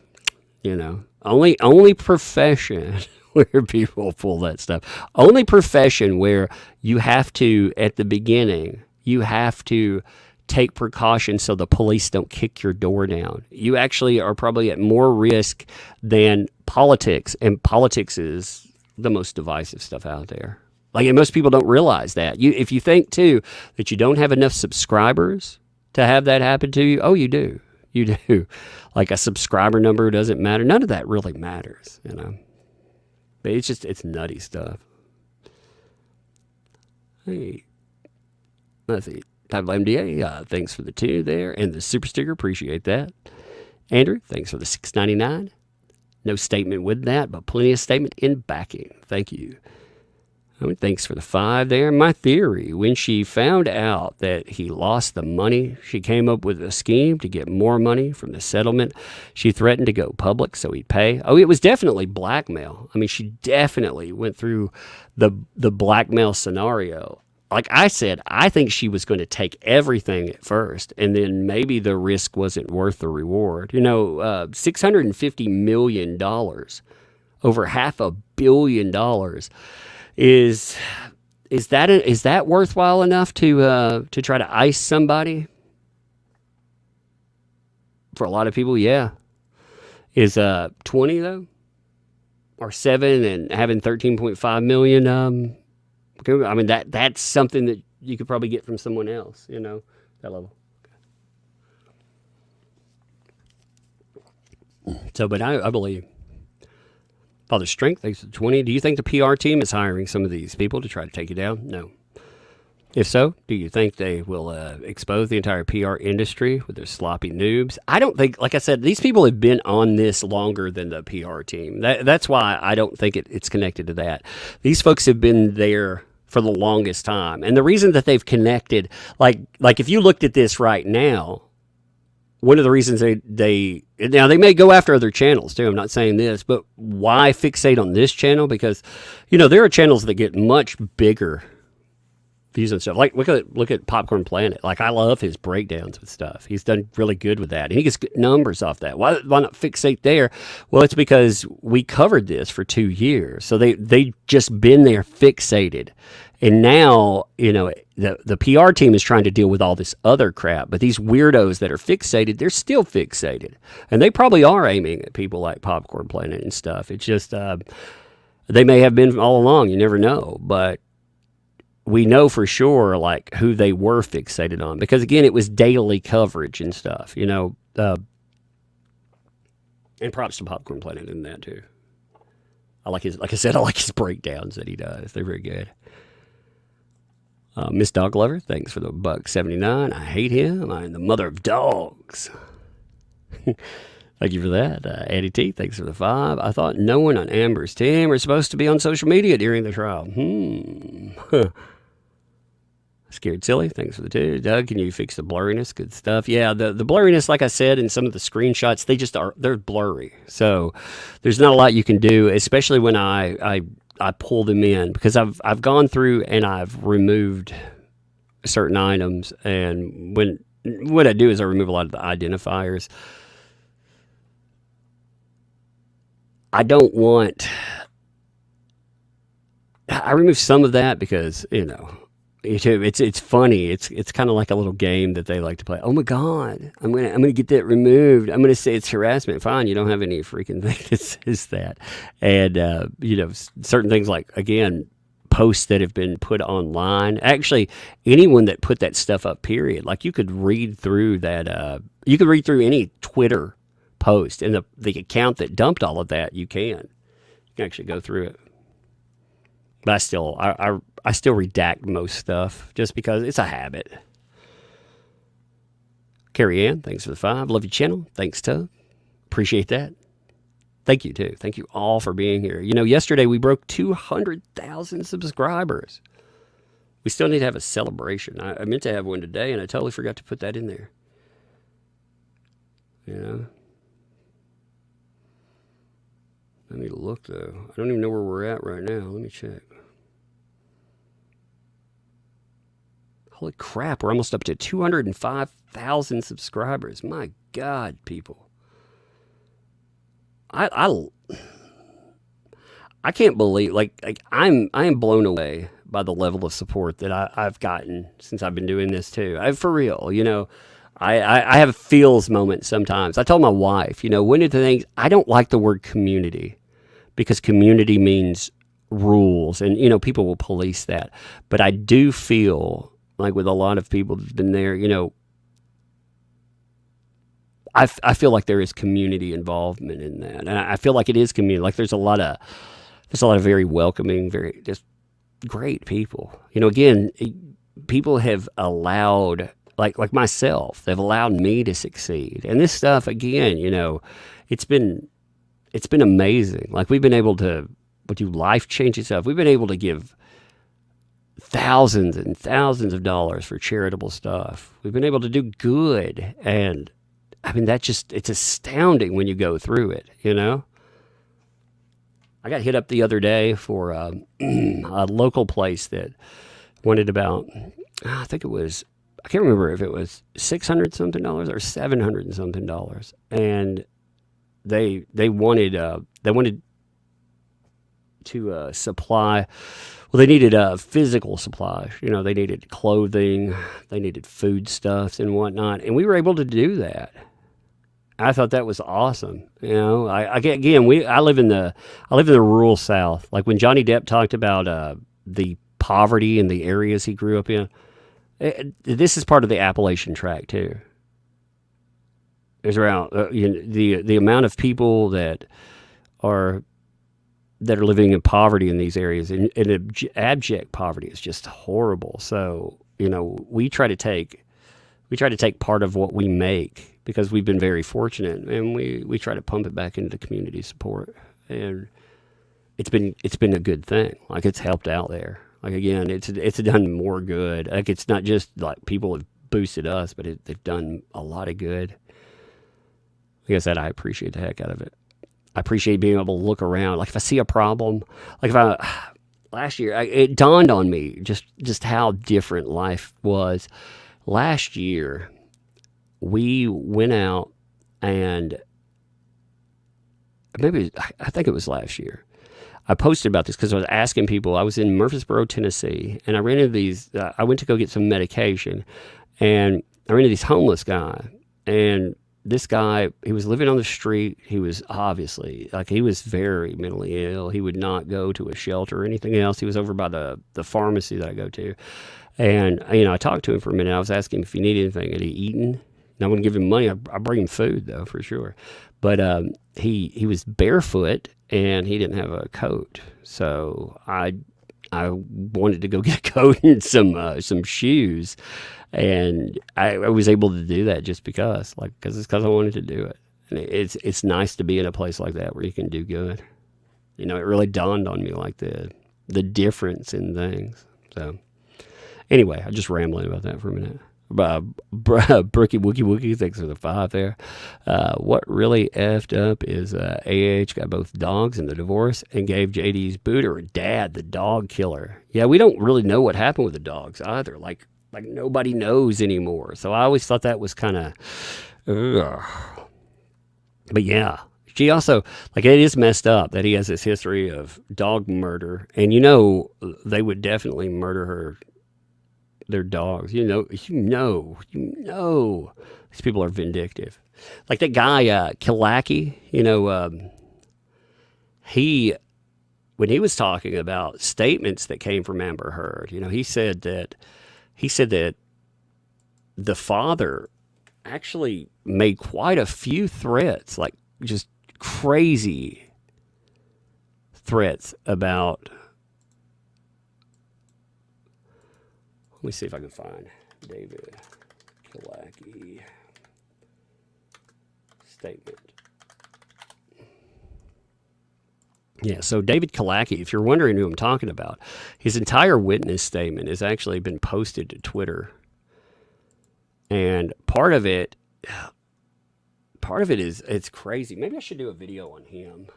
Only profession where people pull that stuff. Only profession where you have to, at the beginning, you have to take precautions so the police don't kick your door down. You actually are probably at more risk than politics, and politics is the most divisive stuff out there. Like, and most people don't realize that. If you think, too, that you don't have enough subscribers to have that happen to you, oh, you do. You do. Like a subscriber number doesn't matter. None of that really matters, But it's nutty stuff. Hey, let's see. Type MDA, thanks for the 2 there. And the super sticker, appreciate that. Andrew, thanks for the $6.99. No statement with that, but plenty of statement in backing. Thank you. Thanks for the 5 there. My theory, when she found out that he lost the money, she came up with a scheme to get more money from the settlement. She threatened to go public so he'd pay. Oh, it was definitely blackmail. I mean, she definitely went through the blackmail scenario. Like I said, I think she was going to take everything at first, and then maybe the risk wasn't worth the reward. $650 million, over $500 million. Is that worthwhile enough to try to ice somebody? For a lot of people, yeah. Is 20 though, or 7 and having 13.5 million? I mean that's something that you could probably get from someone else. That level. So, but I believe. Father Strength, thanks for 20. Do you think the PR team is hiring some of these people to try to take you down? No. If so, do you think they will expose the entire PR industry with their sloppy noobs? I don't think, like I said, these people have been on this longer than the PR team. That's why I don't think it's connected to that. These folks have been there for the longest time. And the reason that they've connected, like if you looked at this right now, one of the reasons they may go after other channels too. I'm not saying this, but why fixate on this channel? Because, there are channels that get much bigger views and stuff. Like look at Popcorn Planet. Like I love his breakdowns with stuff. He's done really good with that, and he gets good numbers off that. Why not fixate there? Well, it's because we covered this for 2 years, so they just been there fixated. And now, the PR team is trying to deal with all this other crap, but these weirdos that are fixated, they're still fixated. And they probably are aiming at people like Popcorn Planet and stuff. It's just, they may have been all along, you never know. But we know for sure, like, who they were fixated on. Because, again, it was daily coverage and stuff, and props to Popcorn Planet in that, too. Like I said, I like his breakdowns that he does. They're very good. Miss Dog Lover, thanks for the $1.79. I hate him. I'm the mother of dogs. Thank you for that. Addie T, thanks for the 5. I thought no one on Amber's team were supposed to be on social media during the trial. Scared Silly, thanks for the 2. Doug, can you fix the blurriness? Good stuff. Yeah, the blurriness, like I said, in some of the screenshots, they're blurry. So there's not a lot you can do, especially when I pull them in, because I've gone through and I've removed certain items, and what I do is I remove a lot of the identifiers. I remove some of that because it's funny. It's kind of like a little game that they like to play. Oh my God, I'm gonna get that removed. I'm gonna say it's harassment. Fine, you don't have any freaking thing that says that. And certain things like, again, posts that have been put online. Actually, anyone that put that stuff up, period. Like you could read through that. You could read through any Twitter post, and the account that dumped all of that. You can actually go through it. But I still redact most stuff just because it's a habit. Carrie Ann, thanks for the 5. Love your channel. Thanks, Tug. Appreciate that. Thank you, too. Thank you all for being here. Yesterday we broke 200,000 subscribers. We still need to have a celebration. I meant to have one today, and I totally forgot to put that in there. I need to look, though. I don't even know where we're at right now. Let me check. Holy crap, we're almost up to 205,000 subscribers. My God, people. I can't believe, I am blown away by the level of support that I've gotten since I've been doing this too. For real, I have feels moments sometimes. I told my wife, one of the things, I don't like the word community, because community means rules, and people will police that. But I do feel like with a lot of people that's been there, I feel like there is community involvement in that, and I feel like it is community. Like there's a lot of very welcoming, very just great people. Again, people have allowed, like myself, they've allowed me to succeed, and this stuff again, it's been amazing. Like we've been able to do life-changing stuff. We've been able to give thousands and thousands of dollars for charitable stuff. We've been able to do good. And I mean, it's astounding when you go through it, you know? I got hit up the other day for a local place that wanted about, I think it was, I can't remember if it was $600 something or $700 and something. And they wanted to supply, well, they needed physical supplies. You know, they needed clothing, they needed foodstuffs and whatnot. And we were able to do that. I thought that was awesome. You know, I live in the rural South. Like when Johnny Depp talked about the poverty in the areas he grew up in, this is part of the Appalachian tract too. There's around the amount of people that are living in poverty in these areas, and abject poverty is just horrible. So, you know, we try to take part of what we make, because we've been very fortunate, and we try to pump it back into community support, and it's been a good thing. Like, it's helped out there. Like, again, it's done more good. Like, it's not just like people have boosted us, but they've done a lot of good. Like I said, I appreciate the heck out of it. I appreciate being able to look around. Like, if I see a problem, like last year, it dawned on me just how different life was. Last year, we went out, and I think it was last year. I posted about this because I was asking people. I was in Murfreesboro, Tennessee, and I ran into these. I went to go get some medication, and I ran into this homeless guy. And this guy, he was living on the street. He was obviously, like, he was very mentally ill. He would not go to a shelter or anything else. He was over by the pharmacy that I go to. And, you know, I talked to him for a minute. I was asking him if he needed anything. Had he eaten? And I wouldn't give him money. I bring him food, though, for sure. But he was barefoot, and he didn't have a coat. So I wanted to go get a coat and some shoes. And I was able to do that just because I wanted to do it. And it's nice to be in a place like that where you can do good. You know, it really dawned on me, like, the difference in things. So anyway, I'm just rambling about that for a minute. Brookie Wookie, thanks for the 5 there. What really effed up is AH got both dogs in the divorce and gave JD's boot her dad, the dog killer. Yeah, we don't really know what happened with the dogs either. Like nobody knows anymore. So I always thought that was kind of, but yeah. She also, like, it is messed up that he has this history of dog murder, and you know they would definitely murder their dogs. You know, these people are vindictive. Like that guy Kilaki, you know, when he was talking about statements that came from Amber Heard, you know, he said that the father actually made quite a few threats, like just crazy threats about. Let me see if I can find David Kilaki statement. Yeah, so David Kilaki, if you're wondering who I'm talking about, his entire witness statement has actually been posted to Twitter. And part of it is, it's crazy. Maybe I should do a video on him,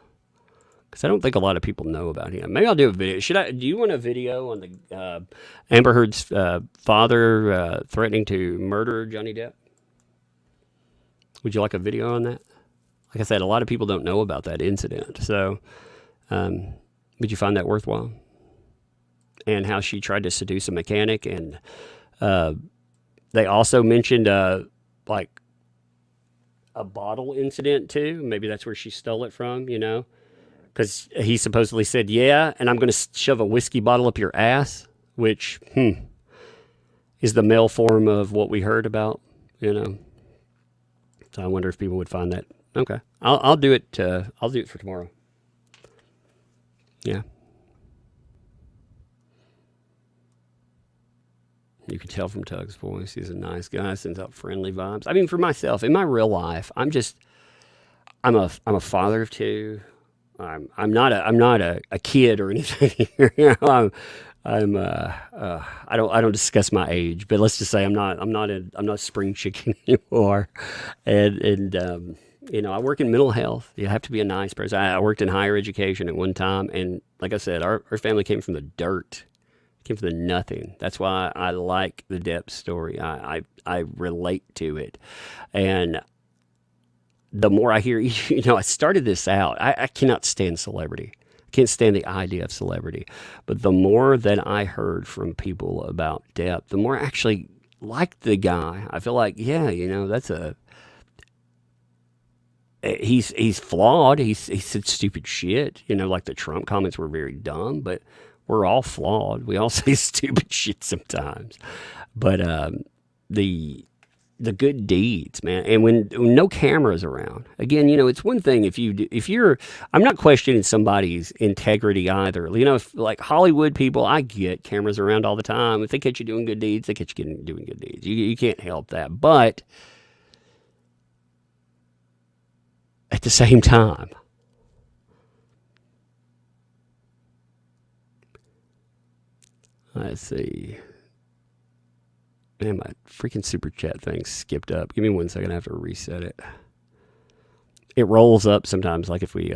because I don't think a lot of people know about him. Maybe I'll do a video. Do you want a video on the Amber Heard's father threatening to murder Johnny Depp? Would you like a video on that? Like I said, a lot of people don't know about that incident. So would you find that worthwhile? And how she tried to seduce a mechanic. And they also mentioned like a bottle incident too. Maybe that's where she stole it from, you know? Because he supposedly said, yeah, and I'm going to shove a whiskey bottle up your ass, which is the male form of what we heard about, you know. So I wonder if people would find that. Okay, I'll do it. I'll do it for tomorrow. Yeah. You can tell from Tug's voice, he's a nice guy, sends out friendly vibes. I mean, for myself, in my real life, I'm a father of 2. I'm not a kid or anything. You know, I don't discuss my age, but let's just say I'm not a spring chicken anymore, and I work in mental health. You have to be a nice person. I worked in higher education at one time, and like I said, our family came from the dirt, came from the nothing. That's why I like the Depp story. I relate to it, and the more I hear, I started this out. I cannot stand celebrity. I can't stand the idea of celebrity. But the more that I heard from people about Depp, the more I actually liked the guy. I feel like, yeah, he's flawed. He said stupid shit. Like the Trump comments were very dumb, but we're all flawed. We all say stupid shit sometimes. But the good deeds, man. And when no cameras around, again, it's one thing if you're, I'm not questioning somebody's integrity either. If like Hollywood people, I get cameras around all the time. If they catch you doing good deeds, they catch you doing good deeds. You can't help that. But at the same time, let's see. Man, my freaking super chat thing skipped up. Give me 1 second. I have to reset it. It rolls up sometimes, like if we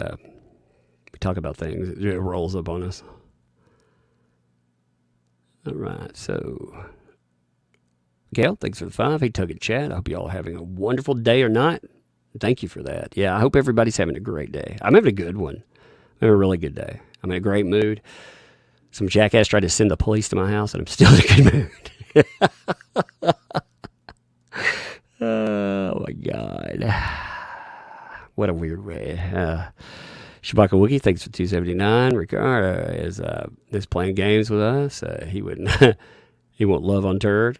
talk about things, it rolls up on us. All right, so Gail, thanks for the 5. Hey, Tug and Chat. I hope you all are having a wonderful day or night. Thank you for that. Yeah, I hope everybody's having a great day. I'm having a good one. I'm having a really good day. I'm in a great mood. Some jackass tried to send the police to my house, and I'm still in a good mood. Oh my God. What a weird way. Shabaka Wookie, thanks for 279. Ricardo is playing games with us. He wouldn't he won't love on turd.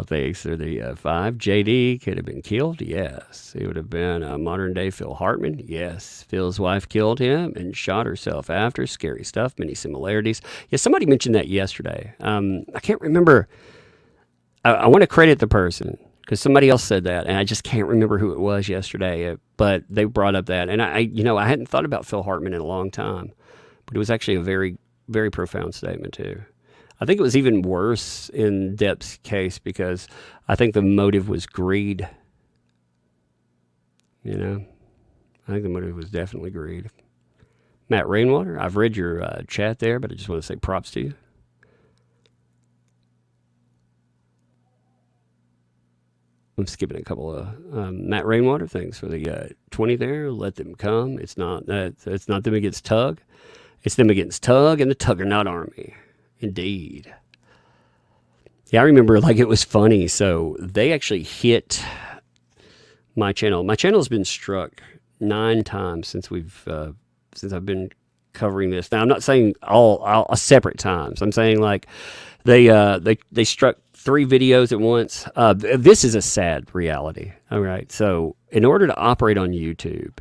Thanks for the 5. JD could have been killed. Yes. He would have been a modern day Phil Hartman. Yes. Phil's wife killed him and shot herself after. Scary stuff. Many similarities. Yeah, somebody mentioned that yesterday. I can't remember. I want to credit the person because somebody else said that, and I just can't remember who it was yesterday. But they brought up that, and I hadn't thought about Phil Hartman in a long time, but it was actually a very, very profound statement too. I think it was even worse in Depp's case because I think the motive was greed. I think the motive was definitely greed. Matt Rainwater, I've read your chat there, but I just want to say props to you. I'm skipping a couple of Matt Rainwater. Thanks for the 20 there. Let them come. It's not them against Tug. It's them against Tug and the Tuggernaut Army. Indeed. Yeah, I remember it was funny. So they actually hit my channel. My channel has been struck 9 times since I've been covering this. Now I'm not saying all separate times. I'm saying like they struck 3 videos at once. This is a sad reality. All right. So in order to operate on YouTube,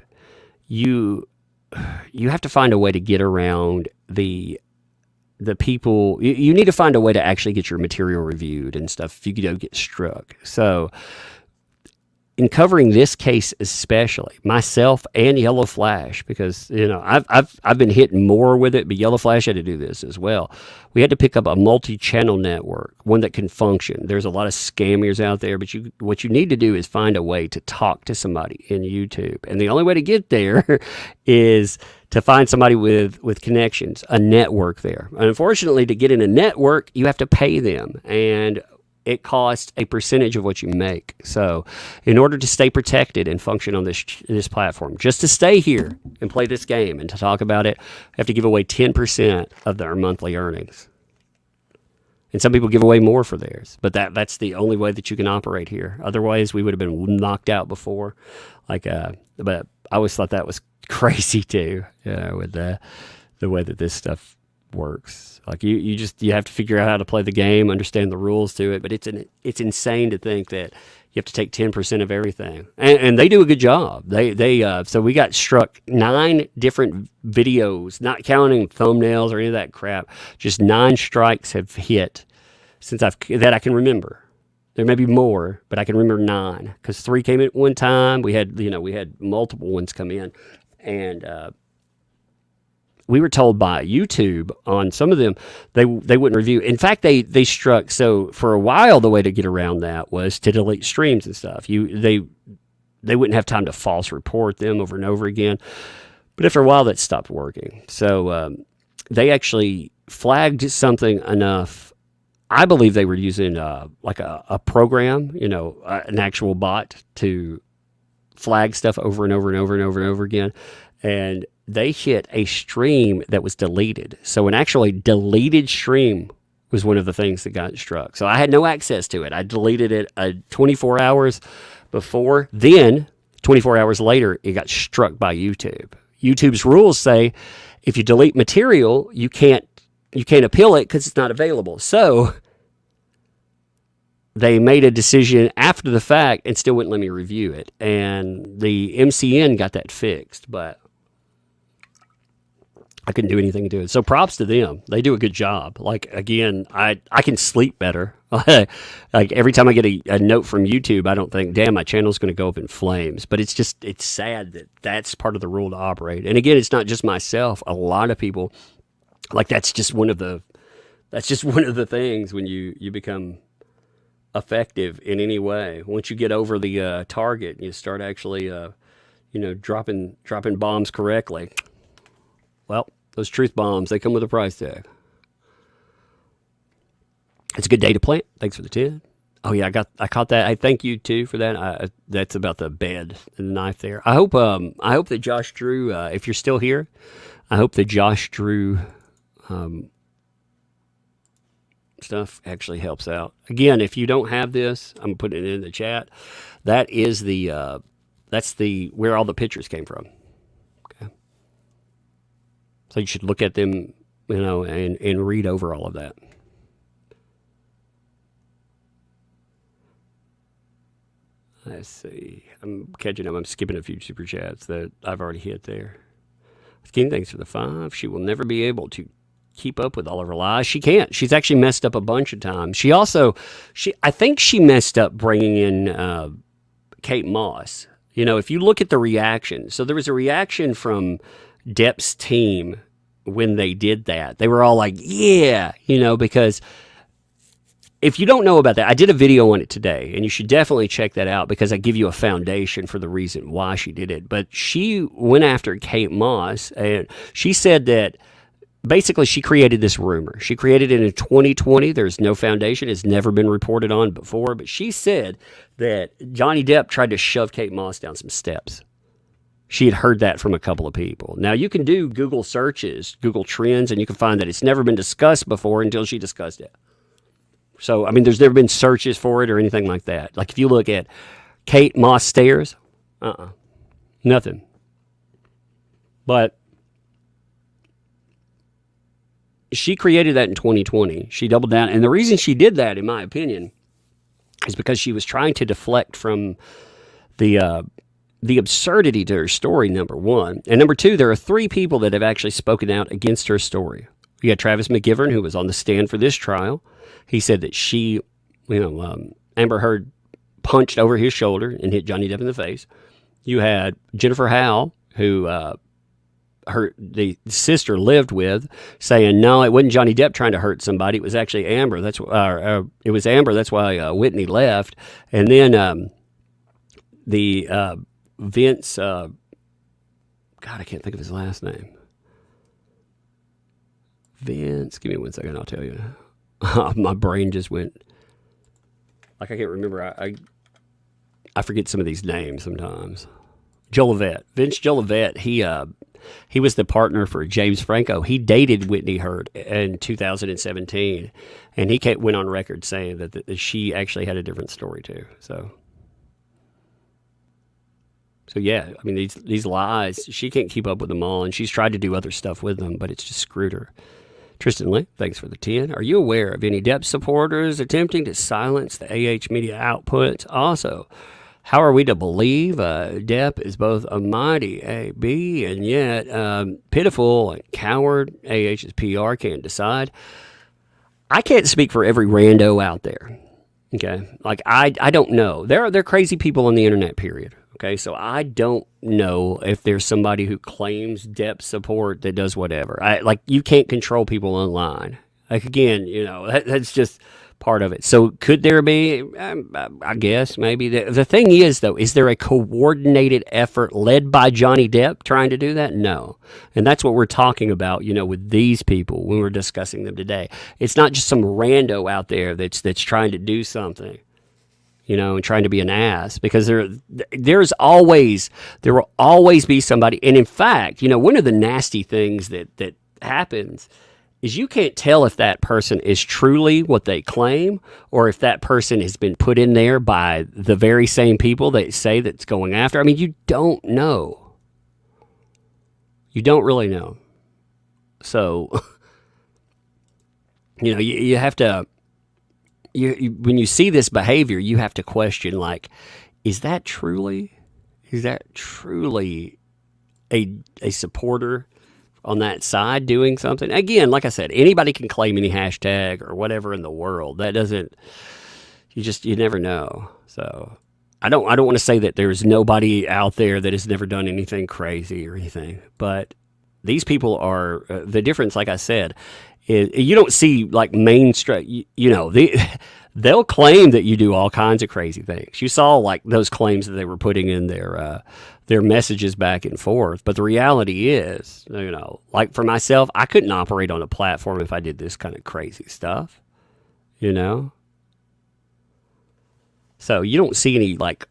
you have to find a way to get around the people. You need to find a way to actually get your material reviewed and stuff if you don't get struck. So in covering this case especially, myself and Yellow Flash, because I've been hitting more with it, but Yellow Flash had to do this as well. We had to pick up a multi-channel network, one that can function. There's a lot of scammers out there, but what you need to do is find a way to talk to somebody in YouTube, and the only way to get there is to find somebody with connections, a network there. And unfortunately, to get in a network, you have to pay them, and it costs a percentage of what you make. So in order to stay protected and function on this platform, just to stay here and play this game and to talk about it, I have to give away 10% of their monthly earnings. And some people give away more for theirs, but that's the only way that you can operate here. Otherwise, we would have been knocked out before. But I always thought that was crazy too, with the way that this stuff works. Like you have to figure out how to play the game, understand the rules to it. But it's insane to think that you have to take 10% of everything, and they do a good job. So we got struck 9 different videos, not counting thumbnails or any of that crap. Just 9 strikes have hit since that I can remember. There may be more, but I can remember 9 because 3 came in at one time. We had multiple ones come in, and we were told by YouTube on some of them they wouldn't review. In fact, they struck. So for a while, the way to get around that was to delete streams and stuff. They wouldn't have time to false report them over and over again. But after a while, that stopped working. So they actually flagged something enough. I believe they were using like a program, an actual bot to flag stuff over and over and over and over and over again. And they hit a stream that was deleted. So an actually deleted stream was one of the things that got struck. So I had no access to it. I deleted it 24 hours before. Then 24 hours later, it got struck by YouTube. YouTube's rules say if you delete material, you can't appeal it because it's not available. So they made a decision after the fact and still wouldn't let me review it. And the MCN got that fixed, but I couldn't do anything to do it. So props to them. They do a good job. Like, again, I can sleep better. Like, every time I get a note from YouTube, I don't think, damn, my channel's going to go up in flames. But it's sad that that's part of the rule to operate. And again, it's not just myself. A lot of people, like, that's just one of the things when you become effective in any way. Once you get over the target, and you start actually, dropping bombs correctly. Well, those truth bombs, they come with a price tag. It's a good day to plant. Thanks for the 10. Oh yeah, I caught that. I thank you too for that. That's about the bed and the knife there. I hope that Josh Drew, if you're still here, I hope that Josh Drew stuff actually helps out. Again, if you don't have this, I'm putting it in the chat. That is that's where all the pictures came from. Okay. So you should look at them, and read over all of that. Let's see. I'm catching up. I'm skipping a few super chats that I've already hit there. King, thanks for the 5. She will never be able to keep up with all of her lies. She can't. She's actually messed up a bunch of times. She also, I think she messed up bringing in Kate Moss. If you look at the reaction, so there was a reaction from Depp's team when they did that. They were all like, yeah, because if you don't know about that, I did a video on it today, and you should definitely check that out because I give you a foundation for the reason why she did it. But she went after Kate Moss, and she said that basically she created this rumor. She created it in 2020. There's no foundation. It's never been reported on before. But she said that Johnny Depp tried to shove Kate Moss down some steps. She had heard that from a couple of people. Now, you can do Google searches, Google Trends, and you can find that it's never been discussed before until she discussed it. So, there's never been searches for it or anything like that. Like, if you look at Kate Moss stairs, nothing. But she created that in 2020. She doubled down. And the reason she did that, in my opinion, is because she was trying to deflect from the absurdity to her story, number one. And number two, there are 3 people that have actually spoken out against her story. You got Travis McGivern, who was on the stand for this trial. He said that she, Amber Heard punched over his shoulder and hit Johnny Depp in the face. You had Jennifer Howell, who the sister lived with, saying, no, it wasn't Johnny Depp trying to hurt somebody. It was actually Amber. It was Amber. That's why Whitney left. And then the Vince, God, I can't think of his last name. Vince, give me 1 second, I'll tell you. My brain just went, like I can't remember. I forget some of these names sometimes. Jolivet, Vince Jolivet, he was the partner for James Franco. He dated Whitney Heard in 2017, and he went on record saying that she actually had a different story too. So yeah, these lies, she can't keep up with them all, and she's tried to do other stuff with them, but it's just screwed her. Tristan Lee, thanks for the 10. Are you aware of any Depp supporters attempting to silence the AH media outputs? Also, how are we to believe Depp is both a mighty AB and yet pitiful and coward? AH's PR can't decide. I can't speak for every rando out there. Okay, like I don't know. There are crazy people on the internet. Period. Okay, so I don't know if there's somebody who claims depth support that does whatever. Like, you can't control people online. Like, again, that's just part of it. So could there be? I guess maybe. The thing is, though, is there a coordinated effort led by Johnny Depp trying to do that? No, and that's what we're talking about. With these people when we're discussing them today, it's not just some rando out there that's trying to do something. And trying to be an ass, because there will always be somebody. And in fact, one of the nasty things that happens is you can't tell if that person is truly what they claim, or if that person has been put in there by the very same people that say that's going after. I mean, you don't know. You don't really know. So, you have to. When you see this behavior, you have to question, like, is that truly a supporter on that side doing something? Again, like I said, anybody can claim any hashtag or whatever in the world. That doesn't, you never know. So I don't want to say that there's nobody out there that has never done anything crazy or anything, but these people are, the difference, like I said, you don't see like mainstream, they'll claim that you do all kinds of crazy things. You saw like those claims that they were putting in their messages back and forth. But the reality is, like for myself, I couldn't operate on a platform if I did this kind of crazy stuff, So you don't see any like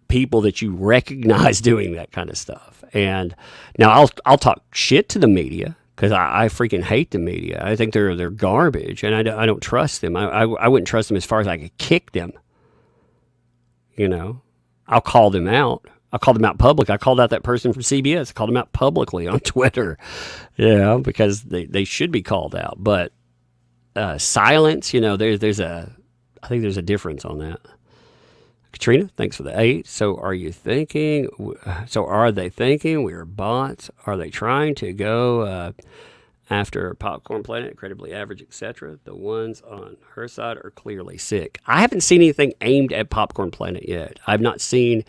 people that you recognize doing that kind of stuff. And now I'll talk shit to the media, because I freaking hate the media. I think they're garbage, and I don't trust them. I wouldn't trust them as far as I could kick them. I'll call them out. I'll call them out public. I called out that person from CBS. I called them out publicly on Twitter, because they should be called out. But silence, there's a difference on that. Katrina, thanks for the 8. So are they thinking we're bots? Are they trying to go after Popcorn Planet, Incredibly Average, etc.? The ones on her side are clearly sick. I haven't seen anything aimed at Popcorn Planet yet. I've not seen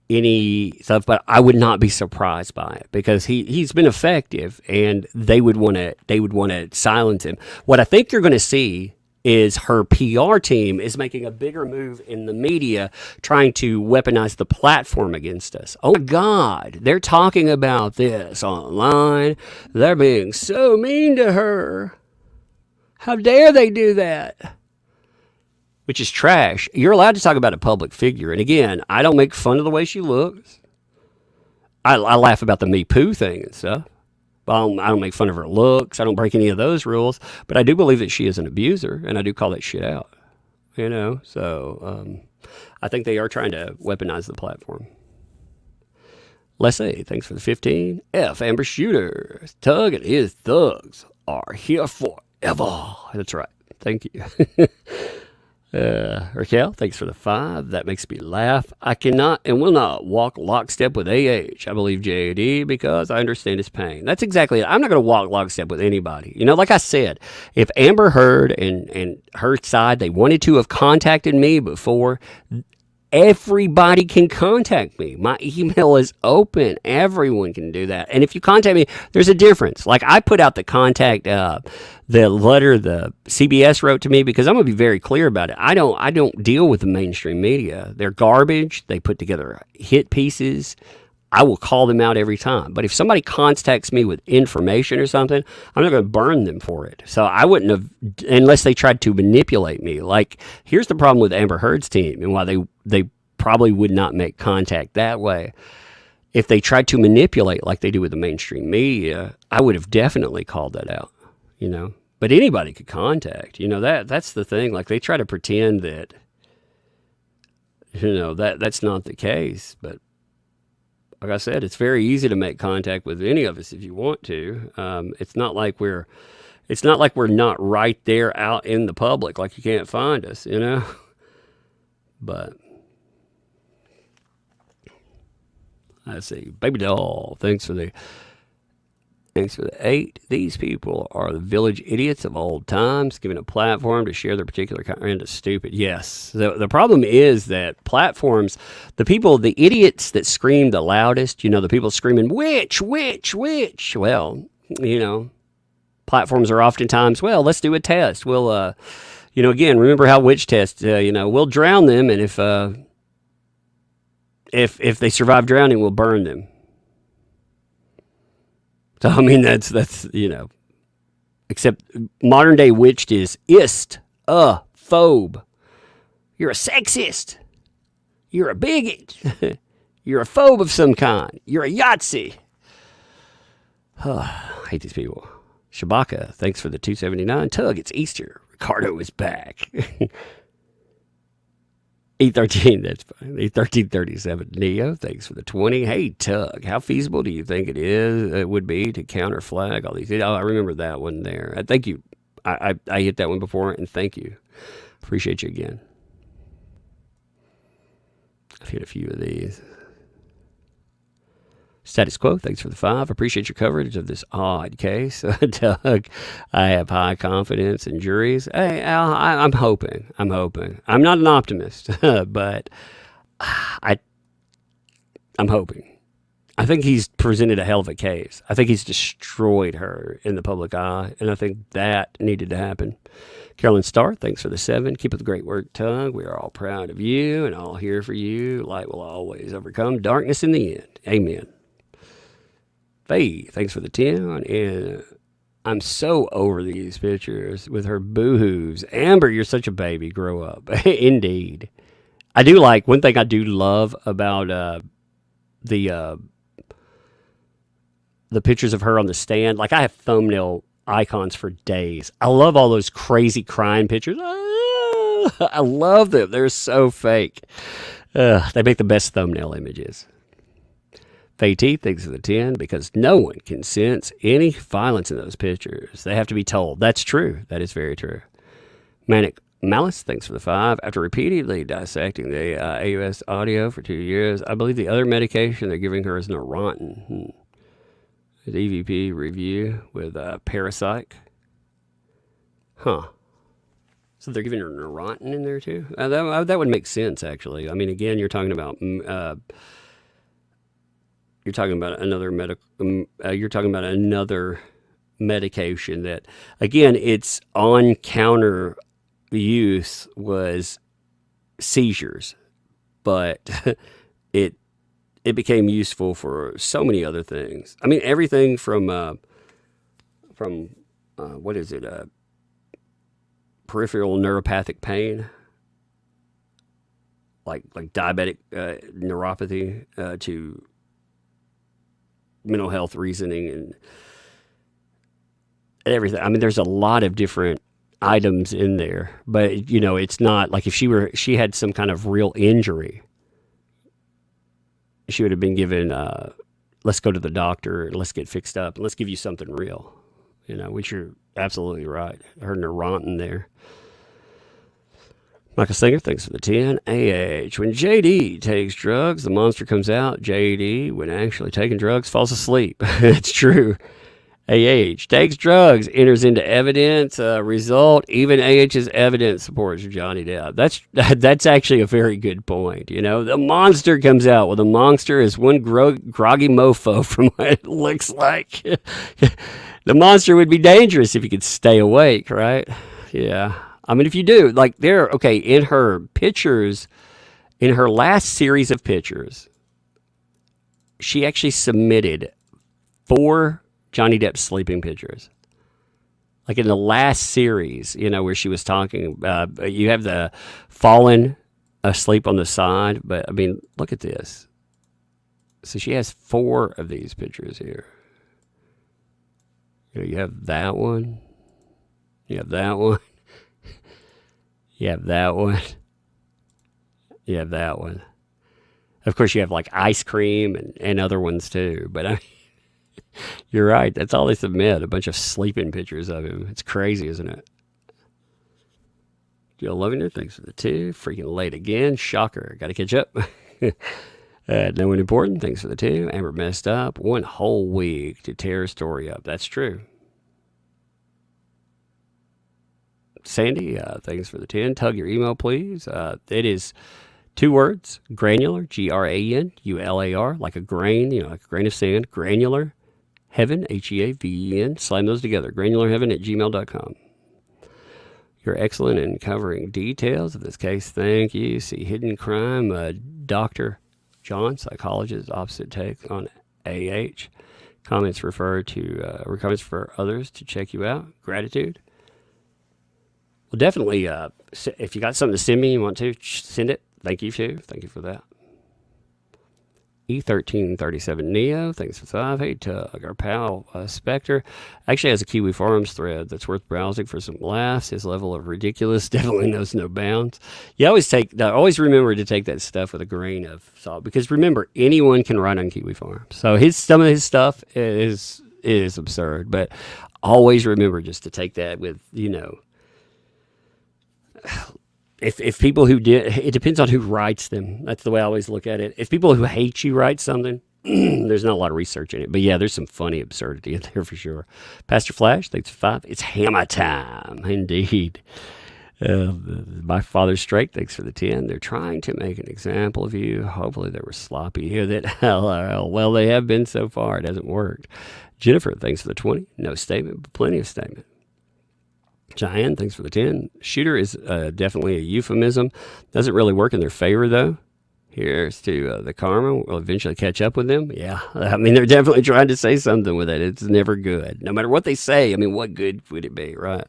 any stuff, but I would not be surprised by it, because he's been effective, and they would want to silence him. What I think you're going to see is her PR team is making a bigger move in the media, trying to weaponize the platform against us. Oh my God, they're talking about this online. They're being so mean to her. How dare they do that? Which is trash. You're allowed to talk about a public figure. And again, I don't make fun of the way she looks. I laugh about the Me Poo thing and stuff. I don't make fun of her looks. I don't break any of those rules. But I do believe that she is an abuser, and I do call that shit out. So I think they are trying to weaponize the platform. Let's say, thanks for the 15. Amber Shooter. Tug and his thugs are here forever. That's right. Thank you. Raquel, thanks for the 5. That makes me laugh. I cannot and will not walk lockstep with AH. I believe JAD because I understand his pain. That's exactly it. I'm not going to walk lockstep with anybody. Like I said, if Amber Heard and her side, they wanted to have contacted me before, everybody can contact me. My email is open. Everyone can do that. And if you contact me, there's a difference. Like I put out the contact, the letter the CBS wrote to me, because I'm going to be very clear about it. I don't deal with the mainstream media. They're garbage. They put together hit pieces. I will call them out every time. But if somebody contacts me with information or something, I'm not going to burn them for it. So I wouldn't have, unless they tried to manipulate me. Like, here's the problem with Amber Heard's team and why they probably would not make contact that way. If they tried to manipulate like they do with the mainstream media, I would have definitely called that out, But anybody could contact, that's the thing. Like, they try to pretend that, that's not the case. But like I said, it's very easy to make contact with any of us if you want to. It's not like we're not right there out in the public, like you can't find us, But let's see, Baby Doll, thanks for the Thanks for the 8. These people are the village idiots of old times, given a platform to share their particular kind of stupid. Yes. The problem is that platforms, the idiots that scream the loudest, the people screaming, witch, witch, witch. Well, platforms are oftentimes, well, let's do a test. We'll, again, remember how witch tests, we'll drown them, and if they survive drowning, we'll burn them. So, I mean, that's except modern day witched is a phobe. You're a sexist. You're a bigot. You're a phobe of some kind. You're a Yahtzee. I hate these people. Shabaka, thanks for the 279. Tug, it's Easter. Ricardo is back. E13, that's fine. E1337. Neo, thanks for the 20. Hey, Tug, how feasible do you think it would be to counter flag all these? Oh, I remember that one there. Thank you. I hit that one before, and thank you. Appreciate you again. I've hit a few of these. Status Quo, thanks for the 5. Appreciate your coverage of this odd case. Doug, I have high confidence in juries. Hey, Al, I'm hoping. I'm not an optimist, but I'm hoping. I think he's presented a hell of a case. I think he's destroyed her in the public eye, and I think that needed to happen. Carolyn Starr, thanks for the 7. Keep up the great work, Tug. We are all proud of you and all here for you. Light will always overcome darkness in the end. Amen. Faye, thanks for the 10. And I'm so over these pictures with her boo-hoos. Amber, you're such a baby. Grow up. Indeed. I do like, one thing I do love about the pictures of her on the stand. Like, I have thumbnail icons for days. I love all those crazy crying pictures. I love them. They're so fake. They make the best thumbnail images. Faye T, thanks for the 10, because no one can sense any violence in those pictures. They have to be told. That's true. That is very true. Manic Malice, thanks for the 5. After repeatedly dissecting the AUS audio for 2 years, I believe the other medication they're giving her is Neurontin. The EVP review with Parasite. Huh. So they're giving her Neurontin in there too? That would make sense, actually. I mean, again, you're talking about another medication that, again, its on counter use was seizures, but it became useful for so many other things. I mean, everything from what is it? Peripheral neuropathic pain, like diabetic neuropathy, to mental health reasoning and everything. I mean, there's a lot of different items in there, but it's not like if she had some kind of real injury, she would have been given, let's go to the doctor, let's get fixed up, and let's give you something real, which you're absolutely right. Her Neurontin there. Michael Singer, thanks for the 10. AH, when JD takes drugs, the monster comes out. JD, when actually taking drugs, falls asleep. It's true. AH, takes drugs, enters into evidence, result, even AH's evidence supports Johnny Depp. That's actually a very good point. The monster comes out. Well, the monster is one groggy mofo from what it looks like. The monster would be dangerous if he could stay awake, right? Yeah. I mean, if you do, in her pictures, in her last series of pictures, she actually submitted 4 Johnny Depp sleeping pictures. Like in the last series, where she was talking, you have the fallen asleep on the side, but I mean, look at this. So she has 4 of these pictures here. You have that one. You have that one. You have that one. You have that one. Of course, you have like ice cream and other ones too. But I mean, you're right. That's all they submit. A bunch of sleeping pictures of him. It's crazy, isn't it? Joe Lovinger, thanks for the 2. Freaking late again. Shocker. Got to catch up. No one important. Thanks for the 2. Amber messed up 1 whole week to tear a story up. That's true. Sandy, thanks for the 10. Tug your email, please. It is 2 words, granular, GRANULAR, like a grain, like a grain of sand, granular, heaven, HEAVEN. Slam those together, granularheaven@gmail.com. You're excellent in covering details of this case. Thank you. See hidden crime, Dr. John, psychologist, opposite take on AH. Comments refer to comments for others to check you out. Gratitude. Well, definitely, if you got something to send me, you want to send it. Thank you, too. Thank you for that. E1337 Neo, thanks for 5. Hey, Tug, our pal Spectre actually has a Kiwi Farms thread that's worth browsing for some laughs. His level of ridiculous definitely knows no bounds. You always remember to take that stuff with a grain of salt, because remember, anyone can write on Kiwi Farms. So some of his stuff is absurd, but always remember just to take that with, if people who did, it depends on who writes them. That's the way I always look at it. If people who hate you write something, there's not a lot of research in it. But yeah, there's some funny absurdity in there for sure. Pastor Flash, thanks for 5. It's hammer time, indeed. My father's straight, thanks for the 10. They're trying to make an example of you. Hopefully they were sloppy here. Well, they have been so far. It hasn't worked. Jennifer, thanks for the 20. No statement, but plenty of statement. Cheyenne, thanks for the 10. Shooter is definitely a euphemism. Doesn't really work in their favor, though. Here's to the karma. We'll eventually catch up with them. Yeah, I mean, they're definitely trying to say something with it. It's never good. No matter what they say, I mean, what good would it be, right?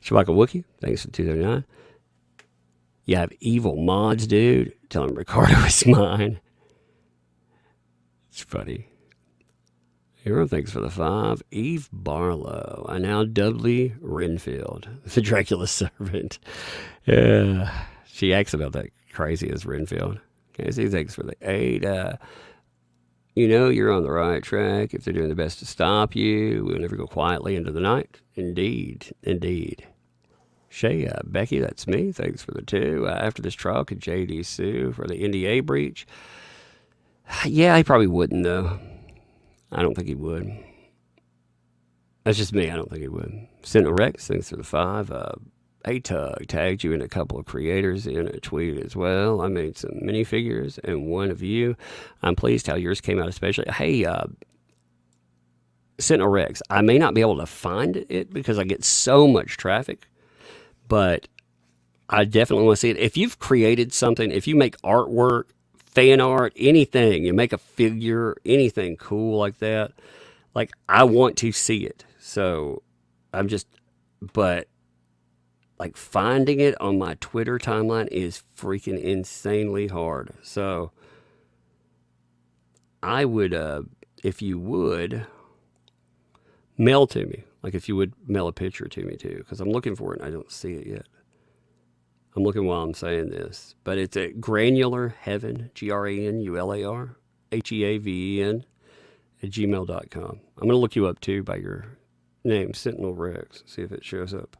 Shabaka Wookie, thanks for 239. You have evil mods, dude. Tell him Ricardo is mine. It's funny. Hero, thanks for the 5. Eve Barlow. I now Dudley Renfield, the Dracula servant. She acts about that crazy as Renfield. Casey, thanks for the 8. You're on the right track. If they're doing the best to stop you, we'll never go quietly into the night. Indeed. Shay, Becky, that's me. Thanks for the 2. After this trial, could JD sue for the NDA breach? Yeah, he probably wouldn't, though. I don't think he would. That's just me. I don't think he would. Sentinel Rex, thanks for the 5. Hey, Tug, tagged you and a couple of creators in a tweet as well. I made some minifigures and one of you. I'm pleased how yours came out especially. Hey, Sentinel Rex, I may not be able to find it because I get so much traffic, but I definitely want to see it. If you've created something, if you make artwork, fan art, anything, you make a figure, anything cool like that, like, I want to see it. So but like, finding it on my Twitter timeline is freaking insanely hard. So I would, if you would, mail to me. Like, if you would mail a picture to me too, because I'm looking for it and I don't see it yet. I'm looking while I'm saying this, but it's at Granular Heaven, GRANULAR HEAVEN @gmail.com. I'm going to look you up too by your name, Sentinel Rex, see if it shows up.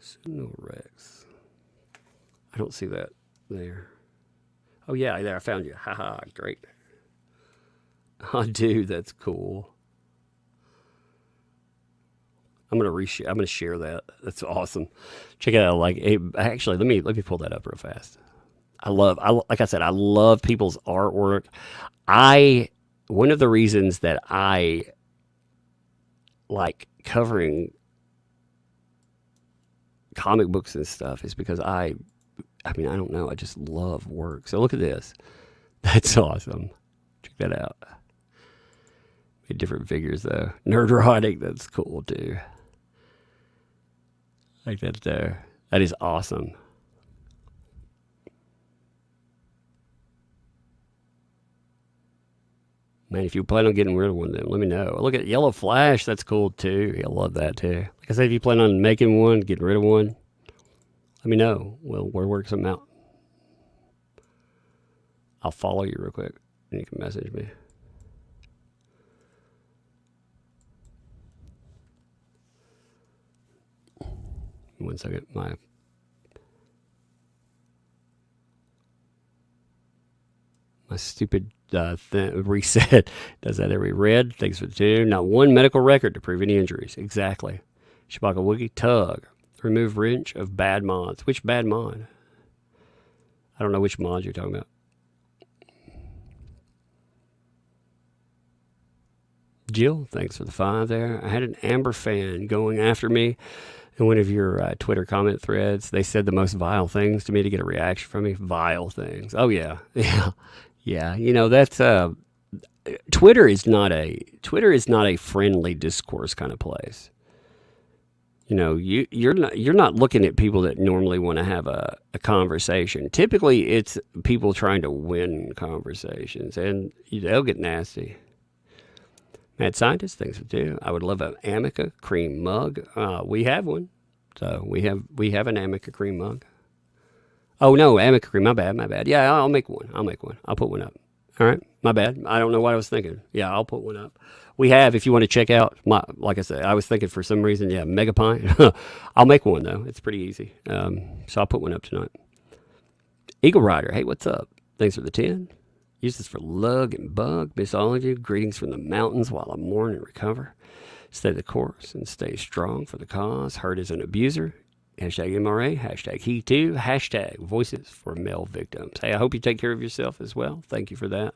Sentinel Rex. I don't see that there. Oh yeah, there, I found you. Haha, great. Oh, dude, that's cool. I'm gonna share that. That's awesome. Check it out. Like, actually, let me pull that up real fast. Like I said, I love people's artwork. One of the reasons that I like covering comic books and stuff is because I don't know, I just love work. So look at this. That's awesome. Check that out. Different figures though. Nerdrotic, that's cool too. Like that there. That is awesome. Man, if you plan on getting rid of one of them, let me know. Look at Yellow Flash, that's cool too. I love that too. Like I said, if you plan on making one, getting rid of one, let me know. We'll work something out. I'll follow you real quick and you can message me. One second, my My stupid reset does that every red. Thanks for the 2. Not one medical record to prove any injuries. Exactly. Shabaka Woogie. Tug. Remove wrench of bad mods. Which bad mod? I don't know which mod you're talking about. Jill, thanks for the 5 there. I had an Amber fan going after me in one of your Twitter comment threads. They said the most vile things to me to get a reaction from me. Vile things. Oh, yeah. Yeah. Yeah. You know, that's Twitter is not a friendly discourse kind of place. You know, you're not looking at people that normally want to have a conversation. Typically, it's people trying to win conversations, and they'll get nasty. Mad Scientist, thanks for 2. I would love an Amica cream mug. We have one, so we have an Amica cream mug. Oh no, Amica cream. My bad. Yeah, I'll make one. I'll put one up. All right, my bad. I don't know what I was thinking. Yeah, I'll put one up. We have, if you want to check out like I said, I was thinking for some reason, yeah, Mega Pint. I'll make one though. It's pretty easy. So I'll put one up tonight. Eagle Rider, hey, what's up? Thanks for the 10. Use this for lug and bug. Miss all of you. Greetings from the mountains while I mourn and recover. Stay the course and stay strong for the cause. Hurt is an abuser. Hashtag MRA. Hashtag he too. Hashtag voices for male victims. Hey, I hope you take care of yourself as well. Thank you for that.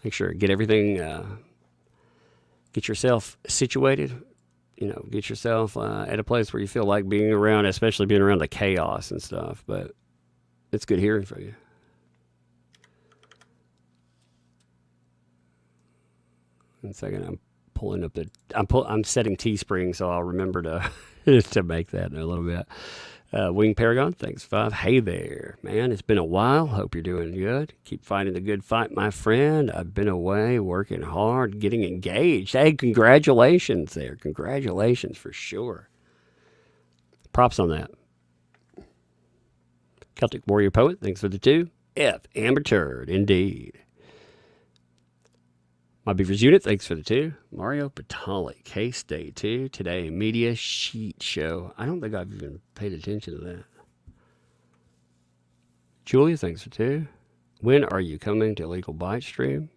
Make sure get everything, get yourself situated. You know, get yourself at a place where you feel like being around, especially being around the chaos and stuff. But it's good hearing from you. One second, I'm pulling up I'm setting Teespring, so I'll remember to to make that in a little bit. Wing Paragon, thanks 5. Hey there, man. It's been a while. Hope you're doing good. Keep fighting the good fight, my friend. I've been away working hard, getting engaged. Hey, congratulations there. Congratulations for sure. Props on that. Celtic Warrior Poet, thanks for the 2. F. Amber Turd, indeed. My Beavers Unit, thanks for the 2. Mario Patali, Case Day 2. Today, Media Sheet Show. I don't think I've even paid attention to that. Julia, thanks for 2. When are you coming to Illegal Bite stream?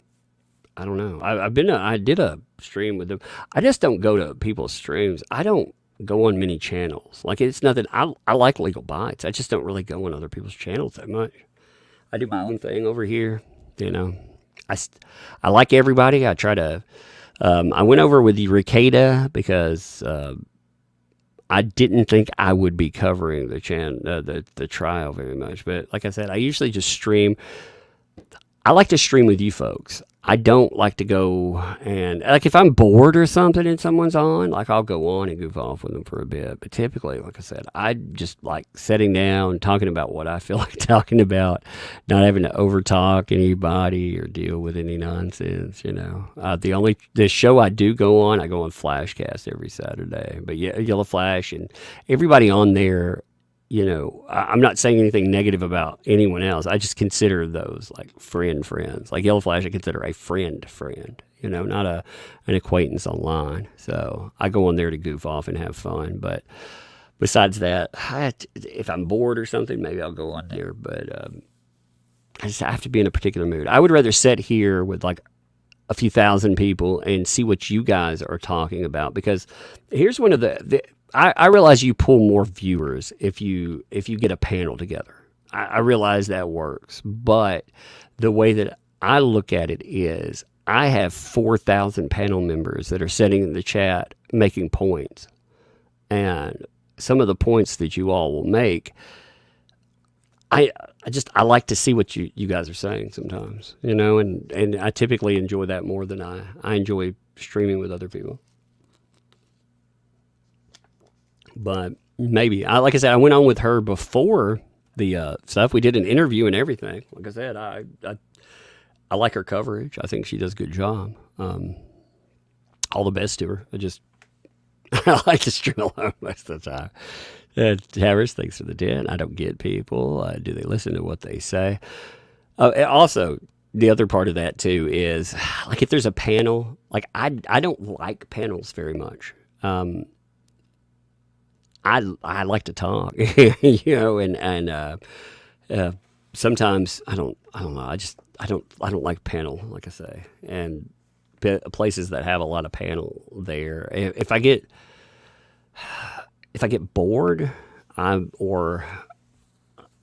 I don't know. I did a stream with them. I just don't go to people's streams. I don't go on many channels. Like, it's nothing. I like Legal Bites. I just don't really go on other people's channels that much. I do my own thing over here, you know. I like everybody. I try to. I went over with Eureka because I didn't think I would be covering the trial very much. But like I said, I usually just stream. I like to stream with you folks. I don't like to go and, like, if I'm bored or something and someone's on, like, I'll go on and goof off with them for a bit. But typically, like I said, I just like sitting down, talking about what I feel like talking about, not having to overtalk anybody or deal with any nonsense, you know. The show I do go on, I go on Flashcast every Saturday. But yeah, Yellow Flash and everybody on there, you know, I'm not saying anything negative about anyone else. I just consider those like friends. Like Yellow Flash, I consider a friend, you know, not an acquaintance online. So I go on there to goof off and have fun. But besides that, if I'm bored or something, maybe I'll go on there. But I have to be in a particular mood. I would rather sit here with like a few thousand people and see what you guys are talking about. Because here's one of I realize you pull more viewers if you get a panel together. I realize that works, but the way that I look at it is I have 4,000 panel members that are sitting in the chat making points, and some of the points that you all will make, I like to see what you guys are saying sometimes, you know, and I typically enjoy that more than I enjoy streaming with other people. But maybe, like I said, I went on with her before the stuff. We did an interview and everything. Like I said, I like her coverage. I think she does a good job. All the best to her. I like to stream alone most of the time. Harris, thanks for the 10. I don't get people. Do they listen to what they say? Also, the other part of that too is, like, if there's a panel, like I don't like panels very much. I like to talk, you know, and sometimes I I don't know. I don't like panel, like I say, and places that have a lot of panel there. If I get bored, or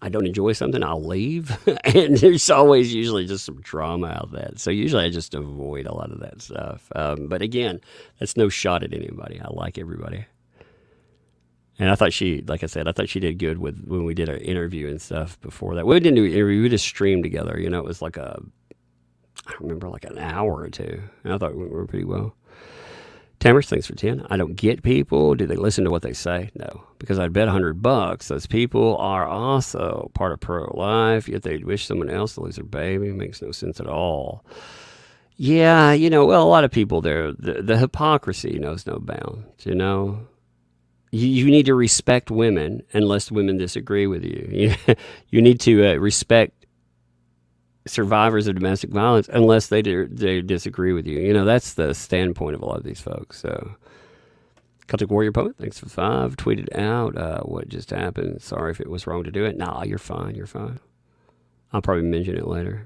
I don't enjoy something, I'll leave. And there's always usually just some drama out of that. So usually I just avoid a lot of that stuff. But again, that's no shot at anybody. I like everybody. And I thought like I said, I thought she did good when we did our interview and stuff before that. We didn't do an interview, we just streamed together. You know, it was like I remember like an hour or two. And I thought we were pretty well. Tamers, thanks for 10. I don't get people. Do they listen to what they say? No. Because I'd bet $100 those people are also part of pro-life, yet they'd wish someone else to lose their baby. Makes no sense at all. Yeah, well, a lot of people there, the hypocrisy knows no bounds, You need to respect women unless women disagree with you. You need to respect survivors of domestic violence unless they disagree with you. That's the standpoint of a lot of these folks. So, Celtic Warrior Poet, thanks for 5. Tweeted out what just happened. Sorry if it was wrong to do it. Nah, you're fine. You're fine. I'll probably mention it later.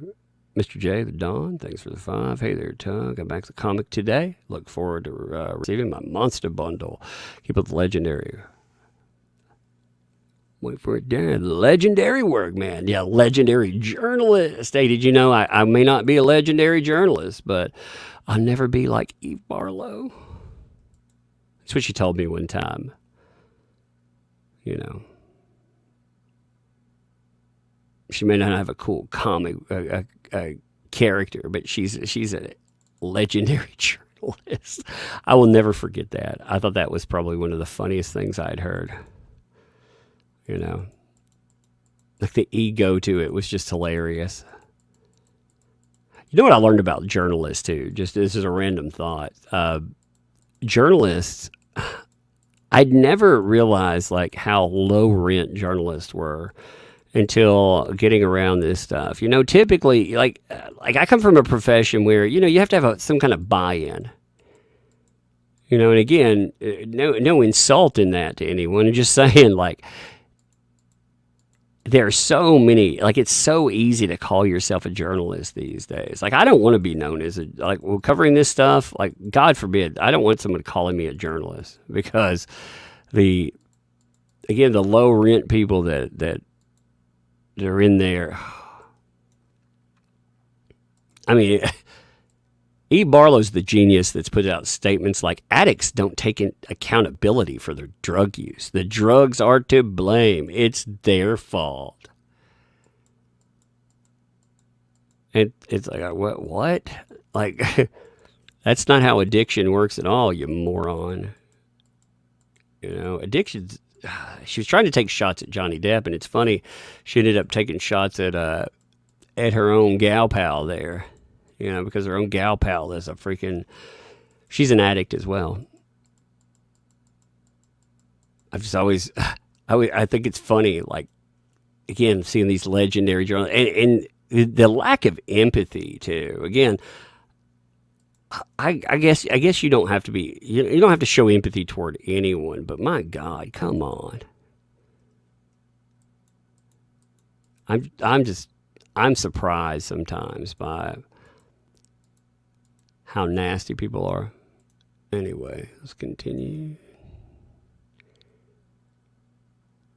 Mr. J, the Dawn, thanks for the 5. Hey there, Tug. I'm back to the comic today. Look forward to receiving my monster bundle. Keep up the legendary. Wait for it, Darren. Legendary work, man. Yeah, legendary journalist. Hey, did you know I may not be a legendary journalist, but I'll never be like Eve Barlow. That's what she told me one time. She may not have a cool comic character, but she's a legendary journalist. I will never forget that. I thought that was probably one of the funniest things I'd heard. Like the ego to it was just hilarious. You know what I learned about journalists too? Just this is a random thought. Journalists, I'd never realized like how low rent journalists were until getting around this stuff. Typically, like I come from a profession where you have to have some kind of buy-in. And again, no insult in that to anyone. I'm just saying, like, there are so many, like, it's so easy to call yourself a journalist these days. Like, I don't want to be known as covering this stuff, like, God forbid, I don't want someone calling me a journalist, because the low rent people that are in there. I mean, E. Barlow's the genius that's put out statements like, addicts don't take accountability for their drug use. The drugs are to blame. It's their fault. And it's like, what? Like, that's not how addiction works at all, you moron. Addiction's... She was trying to take shots at Johnny Depp, and it's funny, she ended up taking shots at her own gal pal there. Because her own gal pal is she's an addict as well. I've just always, I think it's funny, like, again, seeing these legendary journalists, and the lack of empathy too. Again, I guess you don't have to be, you don't have to show empathy toward anyone, but my God, come on. I'm surprised sometimes by how nasty people are. Anyway, let's continue.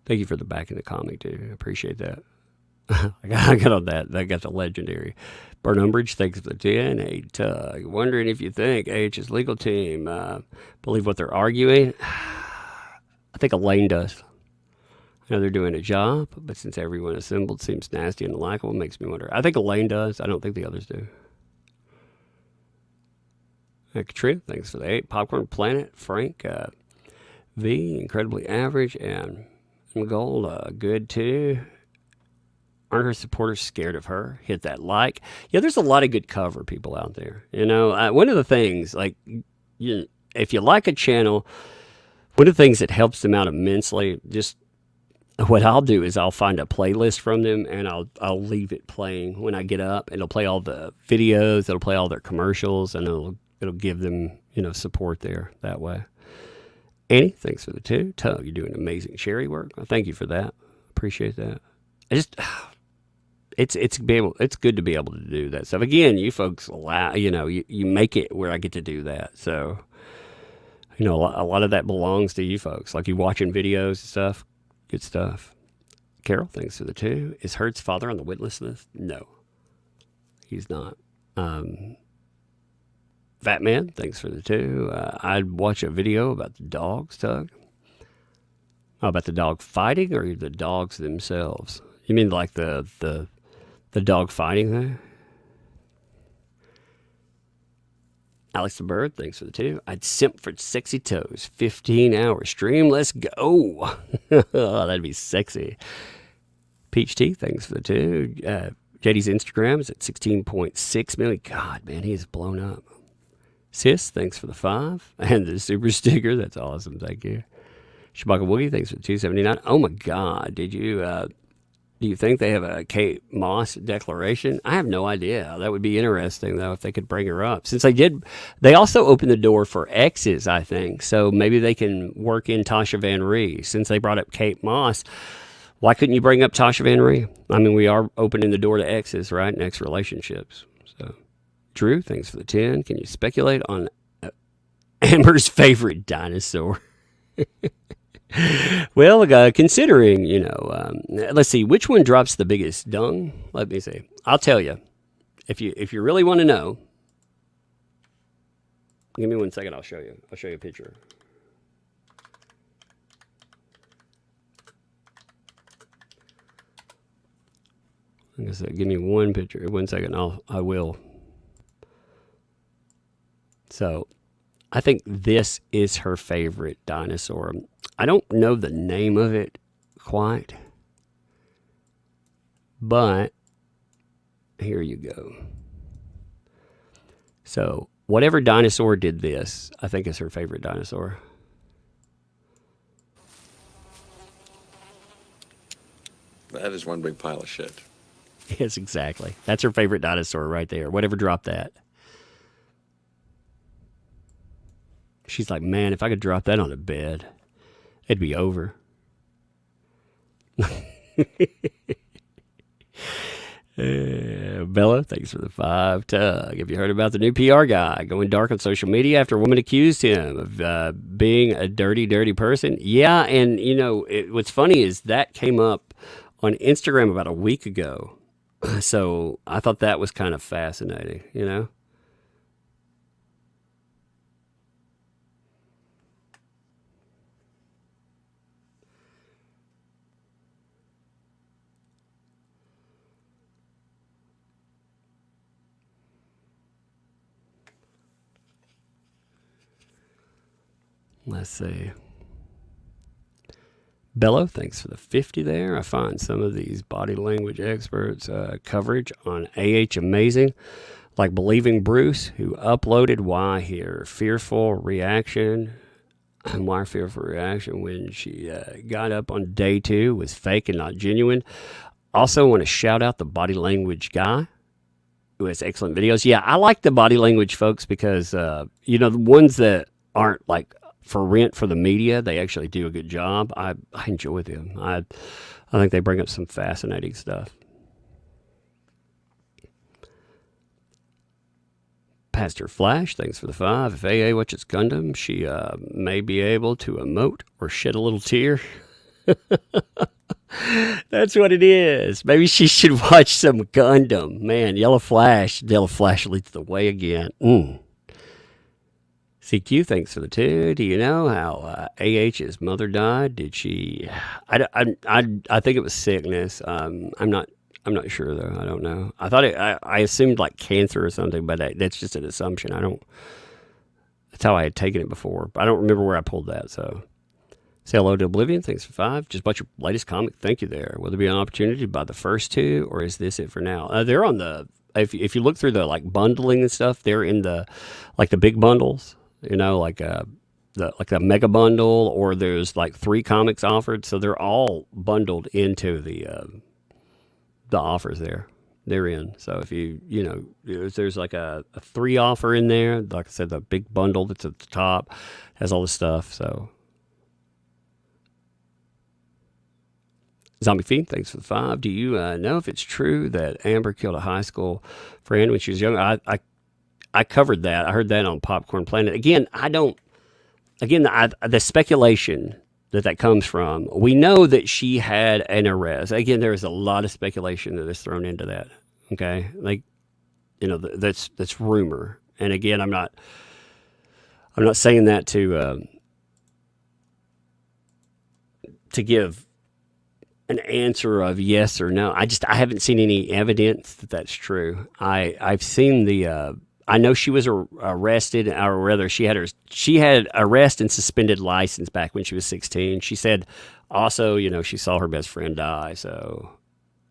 Thank you for the back in the comic too. I appreciate that. I got on that. I got the legendary. Burn Umbrage, thanks for the 10. Hey, Tug, wondering if you think AH's legal team believe what they're arguing. I think Elaine does. I know they're doing a job, but since everyone assembled seems nasty and unlikable, it makes me wonder. I think Elaine does. I don't think the others do. Katrina, thanks for the 8. Popcorn Planet, Frank, V, incredibly average, and Gold, good too. Aren't her supporters scared of her? Hit that like. Yeah, there's a lot of good cover people out there. One of the things, like, if you like a channel, one of the things that helps them out immensely, just what I'll do is I'll find a playlist from them, and I'll leave it playing when I get up. It'll play all the videos, it'll play all their commercials, and it'll give them, support there that way. Annie, thanks for the 2. Tug, you're doing amazing cherry work. Well, thank you for that. Appreciate that. it's good to be able to do that stuff. Again, you folks allow, you make it where I get to do that. So, a lot of that belongs to you folks. Like you watching videos and stuff. Good stuff. Carol, thanks for the 2. Is Hurt's father on the witness list? No, he's not. Fat Man, thanks for the 2. I'd watch a video about the dogs, Tug. Oh, about the dog fighting or the dogs themselves? You mean like the dog fighting there? Alex the Bird, thanks for the 2. I'd simp for sexy toes. 15-hour stream. Let's go. Oh, that'd be sexy. Peach Tea, thanks for the 2. JD's Instagram is at 16.6 million. God, man, he's blown up. Sis, thanks for the 5. And the super sticker. That's awesome. Thank you. Shabaka Woogie, thanks for the 279. Oh, my God. Do you think they have a Kate Moss declaration? I have no idea. That would be interesting, though, if they could bring her up. Since they also opened the door for exes, I think. So maybe they can work in Tasha Van Ree. Since they brought up Kate Moss, why couldn't you bring up Tasha Van Ree? I mean, we are opening the door to exes, right? And ex relationships. So, Drew, thanks for the 10. Can you speculate on Amber's favorite dinosaur? Well, considering, let's see, which one drops the biggest dung? Let me see. I'll tell you. If you really want to know, give me 1 second. I'll show you. I'll show you a picture. Like I said, give me 1 picture. 1 second. I will. So, I think this is her favorite dinosaur. I don't know the name of it quite, but here you go. So, whatever dinosaur did this, I think is her favorite dinosaur. That is one big pile of shit. Yes, exactly. That's her favorite dinosaur right there. Whatever dropped that. She's like, man, if I could drop that on a bed, it'd be over. Bella, thanks for the 5. Tug, have you heard about the new PR guy going dark on social media after a woman accused him of being a dirty, dirty person? Yeah, and what's funny is that came up on Instagram about a week ago. So I thought that was kind of fascinating, Let's see. Bello, thanks for the 50 there. I find some of these body language experts' coverage on AH amazing, like Believing Bruce, who uploaded why here. Fearful reaction. And why fearful reaction when she got up on day 2 was fake and not genuine. Also want to shout out the body language guy who has excellent videos. Yeah, I like the body language folks because, the ones that aren't like for rent for the media, they actually do a good job. I enjoy them. I think they bring up some fascinating stuff. Pastor Flash, thanks for the 5. If AA watches Gundam, she may be able to emote or shed a little tear. That's what it is. Maybe she should watch some Gundam. Man, Yellow Flash leads the way again. CQ, thanks for the 2. Do you know how AH's mother died? Did she? I think it was sickness. I'm not sure though. I don't know. I thought I assumed like cancer or something, but that's just an assumption. That's how I had taken it before. But I don't remember where I pulled that. So say hello to Oblivion. Thanks for 5. Just bought your latest comic. Thank you there. Will there be an opportunity to buy the first 2, or is this it for now? They're on the. If you look through the like bundling and stuff, they're in the like the big bundles. Like a mega bundle, or there's like 3 comics offered, so they're all bundled into the offers there. They're in. So if there's like a 3 offer in there, like I said, the big bundle that's at the top has all the stuff. So Zombie Fiend, thanks for the 5. Do you know if it's true that Amber killed a high school friend when she was young? I covered that. I heard that on Popcorn Planet. Again, the speculation that comes from, we know that she had an arrest. Again, there is a lot of speculation that is thrown into that. Okay, like, that's rumor. And again, I'm not saying that to give an answer of yes or no. I haven't seen any evidence that that's true. I've seen I know she was arrested, or rather, she had arrest and suspended license back when she was 16. She said also, she saw her best friend die. So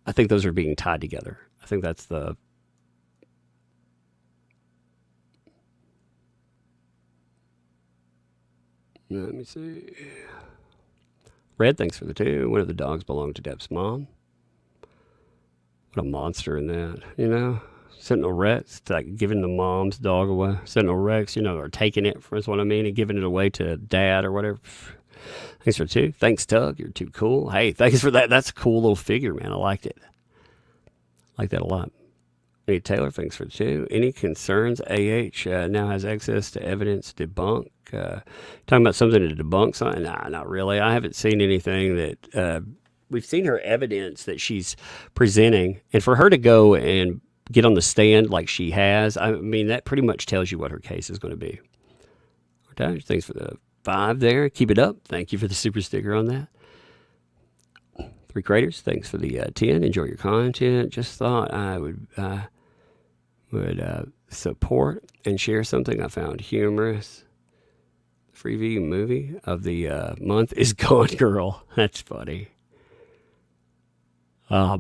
I think those are being tied together. I think that's the. Let me see. Red, thanks for the 2. One of the dogs belonged to Deb's mom. What a monster in that, Sentinel Rex, like giving the mom's dog away. Sentinel Rex, or taking it, is what I mean, and giving it away to dad or whatever. Thanks for 2. Thanks, Tug. You're too cool. Hey, thanks for that. That's a cool little figure, man. I liked it. Like that a lot. Hey, Taylor, thanks for 2. Any concerns? AH now has access to evidence debunk. Talking about something to debunk something? Nah, not really. I haven't seen anything that. We've seen her evidence that she's presenting, and for her to go and get on the stand like she has, I mean, that pretty much tells you what her case is going to be. Okay, thanks for the 5 there. Keep it up. Thank you for the super sticker on that. 3 Craters, thanks for the 10. Enjoy your content. Just thought I would support and share something I found humorous. Freeview movie of the month is Gone Girl. That's funny.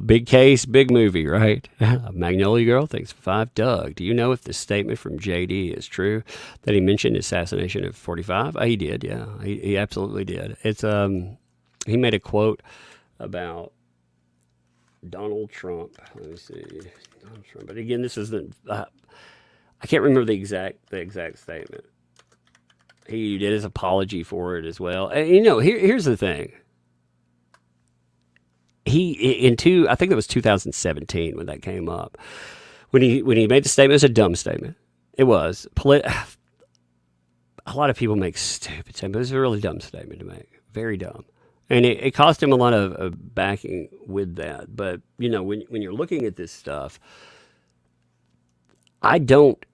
Big case, big movie, right? Magnolia Girl, thanks for 5. Doug, do you know if the statement from JD is true that he mentioned assassination of 45? He did, yeah. He absolutely did. It's he made a quote about Donald Trump. Let me see. Donald Trump. But again, this isn't I can't remember the exact statement. He did his apology for it as well. And, here's the thing. I think it was 2017 when that came up. When he made the statement, it was a dumb statement. It was. A lot of people make stupid statements. It was a really dumb statement to make. Very dumb. And it cost him a lot of backing with that. But, when you're looking at this stuff, you don't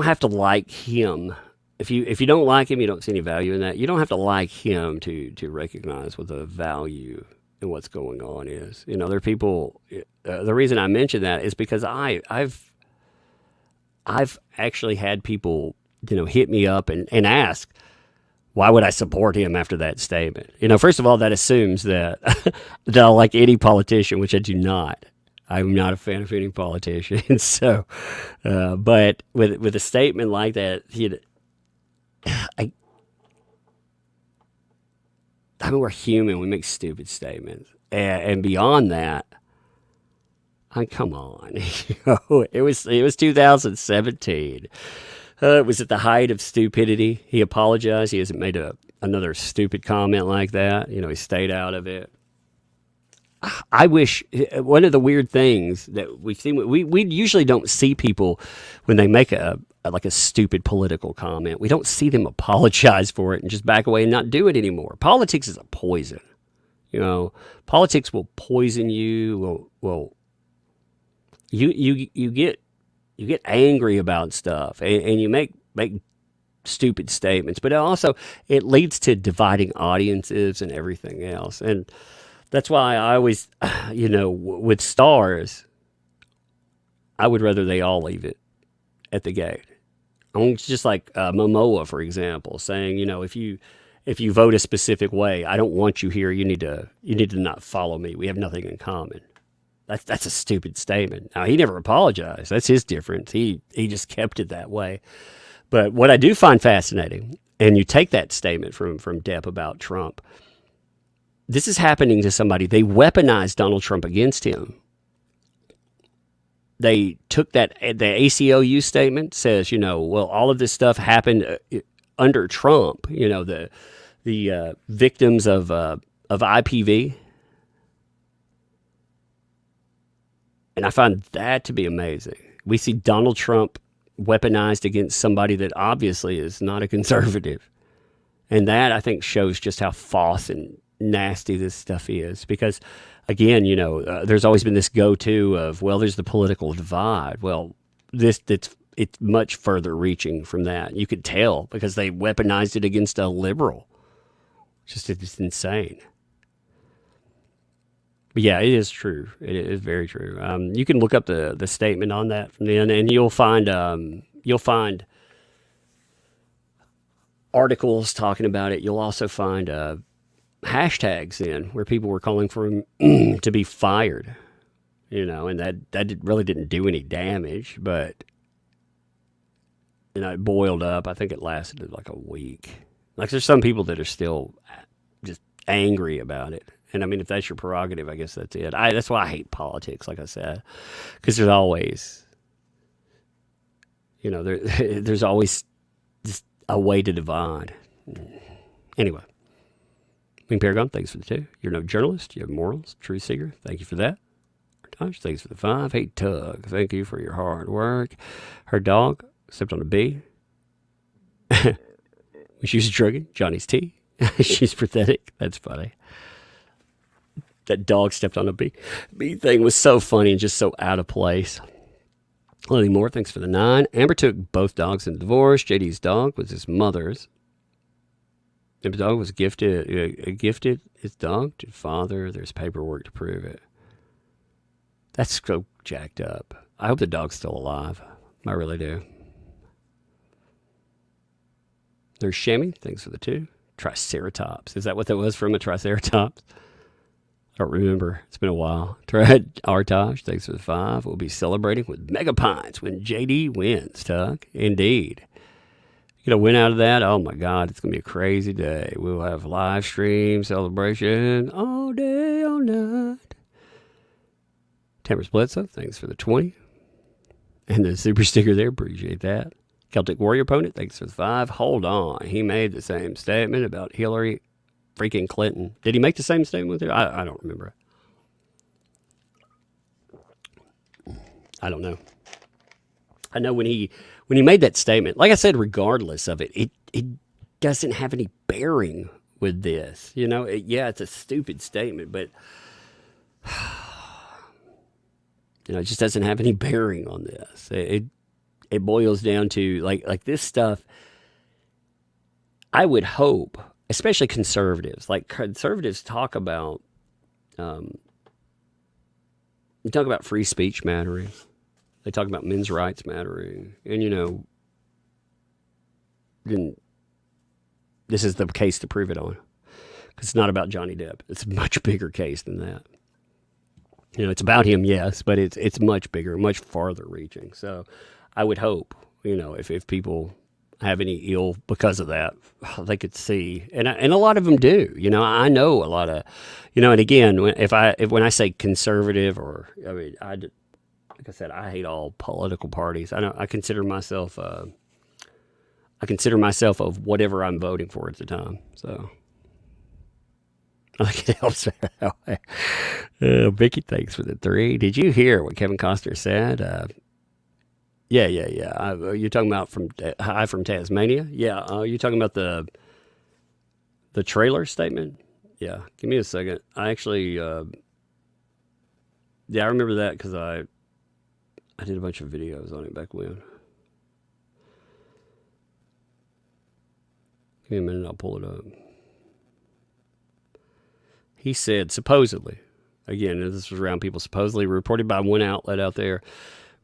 have to like him. If you don't like him, you don't see any value in that. You don't have to like him to recognize what the value in what's going on is. There are people. The reason I mention that is because I've actually had people hit me up and ask, why would I support him after that statement? First of all, that assumes that I like any politician, which I do not. I'm not a fan of any politician. So, but with a statement like that, I mean, we're human. We make stupid statements, and beyond that, come on. It was 2017. It was at the height of stupidity. He apologized. He hasn't made another stupid comment like that. He stayed out of it. I wish one of the weird things that we've seen, we usually don't see people when they make a stupid political comment. We don't see them apologize for it and just back away and not do it anymore. Politics is a poison. Politics will poison you. You get angry about stuff and you make stupid statements, but it leads to dividing audiences and everything else. And that's why I always, with stars, I would rather they all leave it at the gate. It's just like Momoa, for example, saying, if you vote a specific way, I don't want you here. You need to not follow me. We have nothing in common. That's a stupid statement. Now, he never apologized. That's his difference. He just kept it that way. But what I do find fascinating, and you take that statement from Depp about Trump, this is happening to somebody. They weaponized Donald Trump against him. They took the ACLU statement says, all of this stuff happened under Trump. The victims of of IPV. And I find that to be amazing. We see Donald Trump weaponized against somebody that obviously is not a conservative. And that, I think, shows just how false and nasty this stuff is. Because, again, there's always been this go-to of, well, there's the political divide. Well, it's much further reaching from that. You could tell because they weaponized it against a liberal. It's insane. But yeah, it is true. It is very true. You can look up the statement on that from then, and you'll find articles talking about it. You'll also find hashtags in where people were calling for him to be fired. And that really didn't do any damage, but it boiled up. I think it lasted like a week. Like there's some people that are still just angry about it. And I mean, if that's your prerogative, I guess that's it. That's why I hate politics, like I said, because there's always, there's always just a way to divide. Anyway, Wing Paragon, thanks for the 2. You're no journalist. You have morals. True seeker. Thank you for that. Tosh, thanks for the 5. Hey, Tug, thank you for your hard work. Her dog stepped on a bee. When she was drinking Johnny's tea. She's pathetic. That's funny. That dog stepped on a bee. Bee thing was so funny and just so out of place. Lily Moore, thanks for the 9. Amber took both dogs in the divorce. JD's dog was his mother's. Amber's dog was gifted his dog to father. There's paperwork to prove it. That's so jacked up. I hope the dog's still alive. I really do. There's Shammy, thanks for the 2. Triceratops. Is that what that was from, a Triceratops? I don't remember. It's been a while. Artosh, thanks for the 5. We'll be celebrating with Mega Pints when JD wins, Tuck. Indeed. Get a win out of that. Oh my God, it's going to be a crazy day. We'll have live stream celebration all day, all night. Tamers Bledsoe, thanks for the 20. And the super sticker there, appreciate that. Celtic Warrior Opponent, thanks for the 5. Hold on. He made the same statement about Hillary freaking Clinton. Did he make the same statement with her? I don't remember. I don't know. I know when he made that statement, like I said, regardless of it, it doesn't have any bearing with this. It's a stupid statement, but it just doesn't have any bearing on this. It boils down to like this stuff. I would hope, especially conservatives, talk about free speech mattering. They talk about men's rights mattering. And, then this is the case to prove it on. Because it's not about Johnny Depp. It's a much bigger case than that. It's about him, yes, but it's much bigger, much farther reaching. So I would hope, if people have any ill because of that, they could see, and a lot of them do. I know a lot of, and again, when I say conservative, like I said, I hate all political parties. I consider myself of whatever I'm voting for at the time. So I think it helps that way. Vicky, thanks for the 3. Did you hear what Kevin Costner said? Yeah. You're talking about from Tasmania? Yeah. You're talking about the trailer statement? Yeah. Give me a second. I actually, I remember that because I did a bunch of videos on it back when. Give me a minute. I'll pull it up. He said, supposedly, again, this was around people supposedly reported by one outlet out there.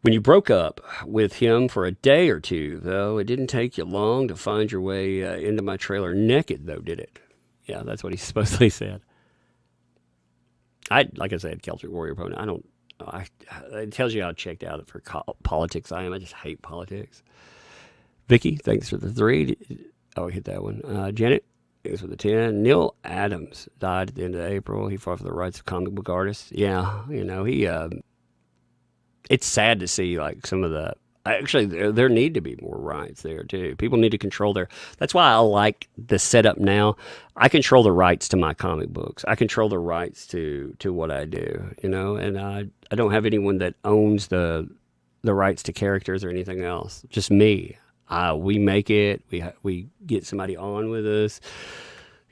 When you broke up with him for a day or two, though, it didn't take you long to find your way into my trailer naked, though, did it? Yeah, that's what he supposedly said. Like I said, Celtic Warrior Opponent, it tells you how checked out for politics I am. I just hate politics. Vicky, thanks for the 3. Oh, I hit that one. Janet, thanks for the 10. Neil Adams died at the end of April. He fought for the rights of comic book artists. Yeah, he... it's sad to see like some of the Actually, there need to be more rights there too. People need to control their. That's why I like the setup now. I control the rights to my comic books. I control the rights to what I do. And I don't have anyone that owns the rights to characters or anything else. Just me. We make it. We get somebody on with us.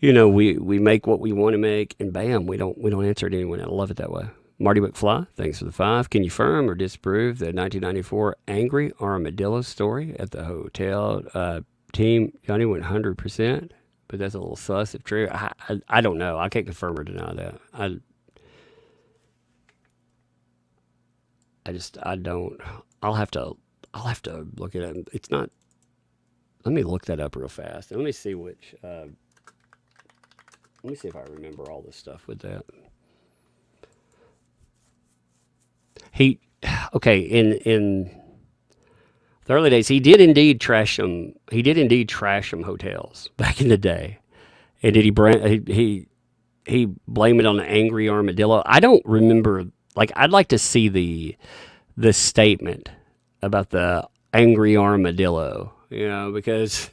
We make what we want to make, and bam, we don't answer to anyone. I love it that way. Marty McFly, thanks for the 5. Can you affirm or disprove the 1994 Angry Armadillo story at the hotel? Team Johnny went 100%, but that's a little sus if true. I don't know. I can't confirm or deny that. I don't. I'll have to look at it. It's not. Let me look that up real fast. Let me see which. Let me see if I remember all this stuff with that. In the early days, he did indeed trash them. He did indeed trash them hotels back in the day. And did he blame it on the Angry Armadillo? I don't remember. Like, I'd like to see the statement about the Angry Armadillo, because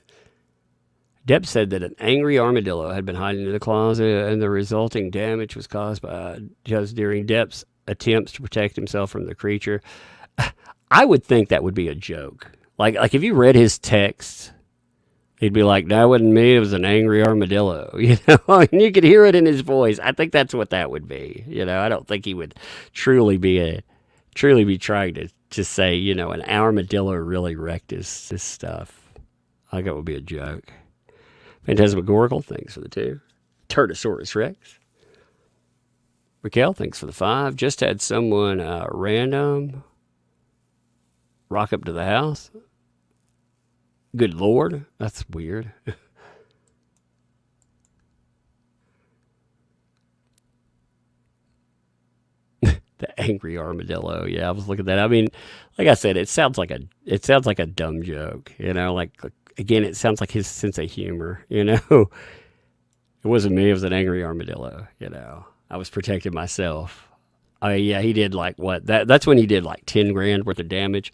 Depp said that an angry armadillo had been hiding in the closet, and the resulting damage was caused by just during Depp's attempts to protect himself from the creature. I would think that would be a joke. Like if you read his text, he'd be like, "That wasn't me. It was an angry armadillo." And you could hear it in his voice. I think that's what that would be. I don't think he would truly be trying to say, an armadillo really wrecked his stuff. I think it would be a joke. Phantasmagorical, thanks for the 2. Turtosaurus Rex. Raquel, thanks for the 5. Just had someone random rock up to the house. Good Lord, that's weird. The angry armadillo. Yeah, I was looking at that. I mean, like I said, it sounds like a dumb joke. Again, it sounds like his sense of humor. It wasn't me. It was an angry armadillo. I was protecting myself. Yeah, he did like what? That's when he did like 10 grand worth of damage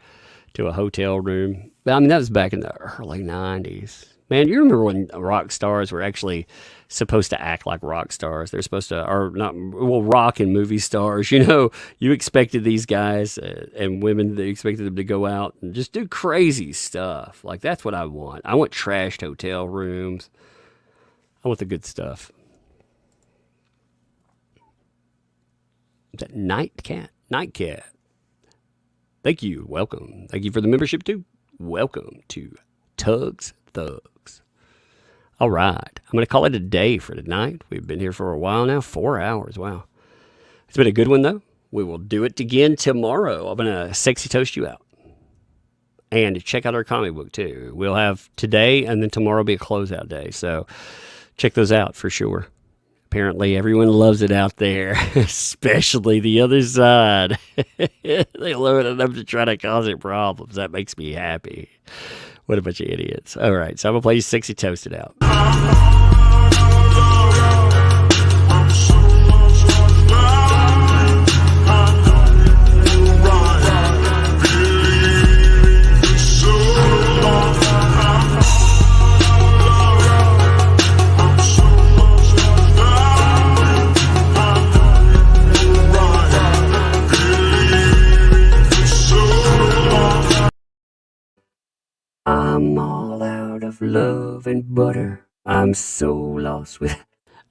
to a hotel room. But I mean, that was back in the early 90s. Man, you remember when rock stars were actually supposed to act like rock stars? They're supposed to, or not, well, rock and movie stars. You expected these guys and women, they expected them to go out and just do crazy stuff. Like, that's what I want. I want trashed hotel rooms. I want the good stuff. Is that Nightcat? Thank you. Welcome. Thank you for the membership, too. Welcome to Tugs Thugs. All right. I'm going to call it a day for tonight. We've been here for a while now. 4 hours. Wow. It's been a good one, though. We will do it again tomorrow. I'm going to sexy toast you out. And check out our comic book, too. We'll have today, and then tomorrow will be a closeout day. So check those out for sure. Apparently, everyone loves it out there, especially the other side. They love it enough to try to cause it problems. That makes me happy. What a bunch of idiots. All right, so I'm going to play you Sexy Toasted out. I'm all out of love and butter. I'm so lost with...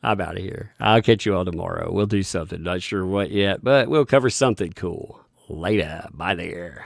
I'm out of here. I'll catch you all tomorrow. We'll do something. Not sure what yet, but we'll cover something cool. Later. Bye there.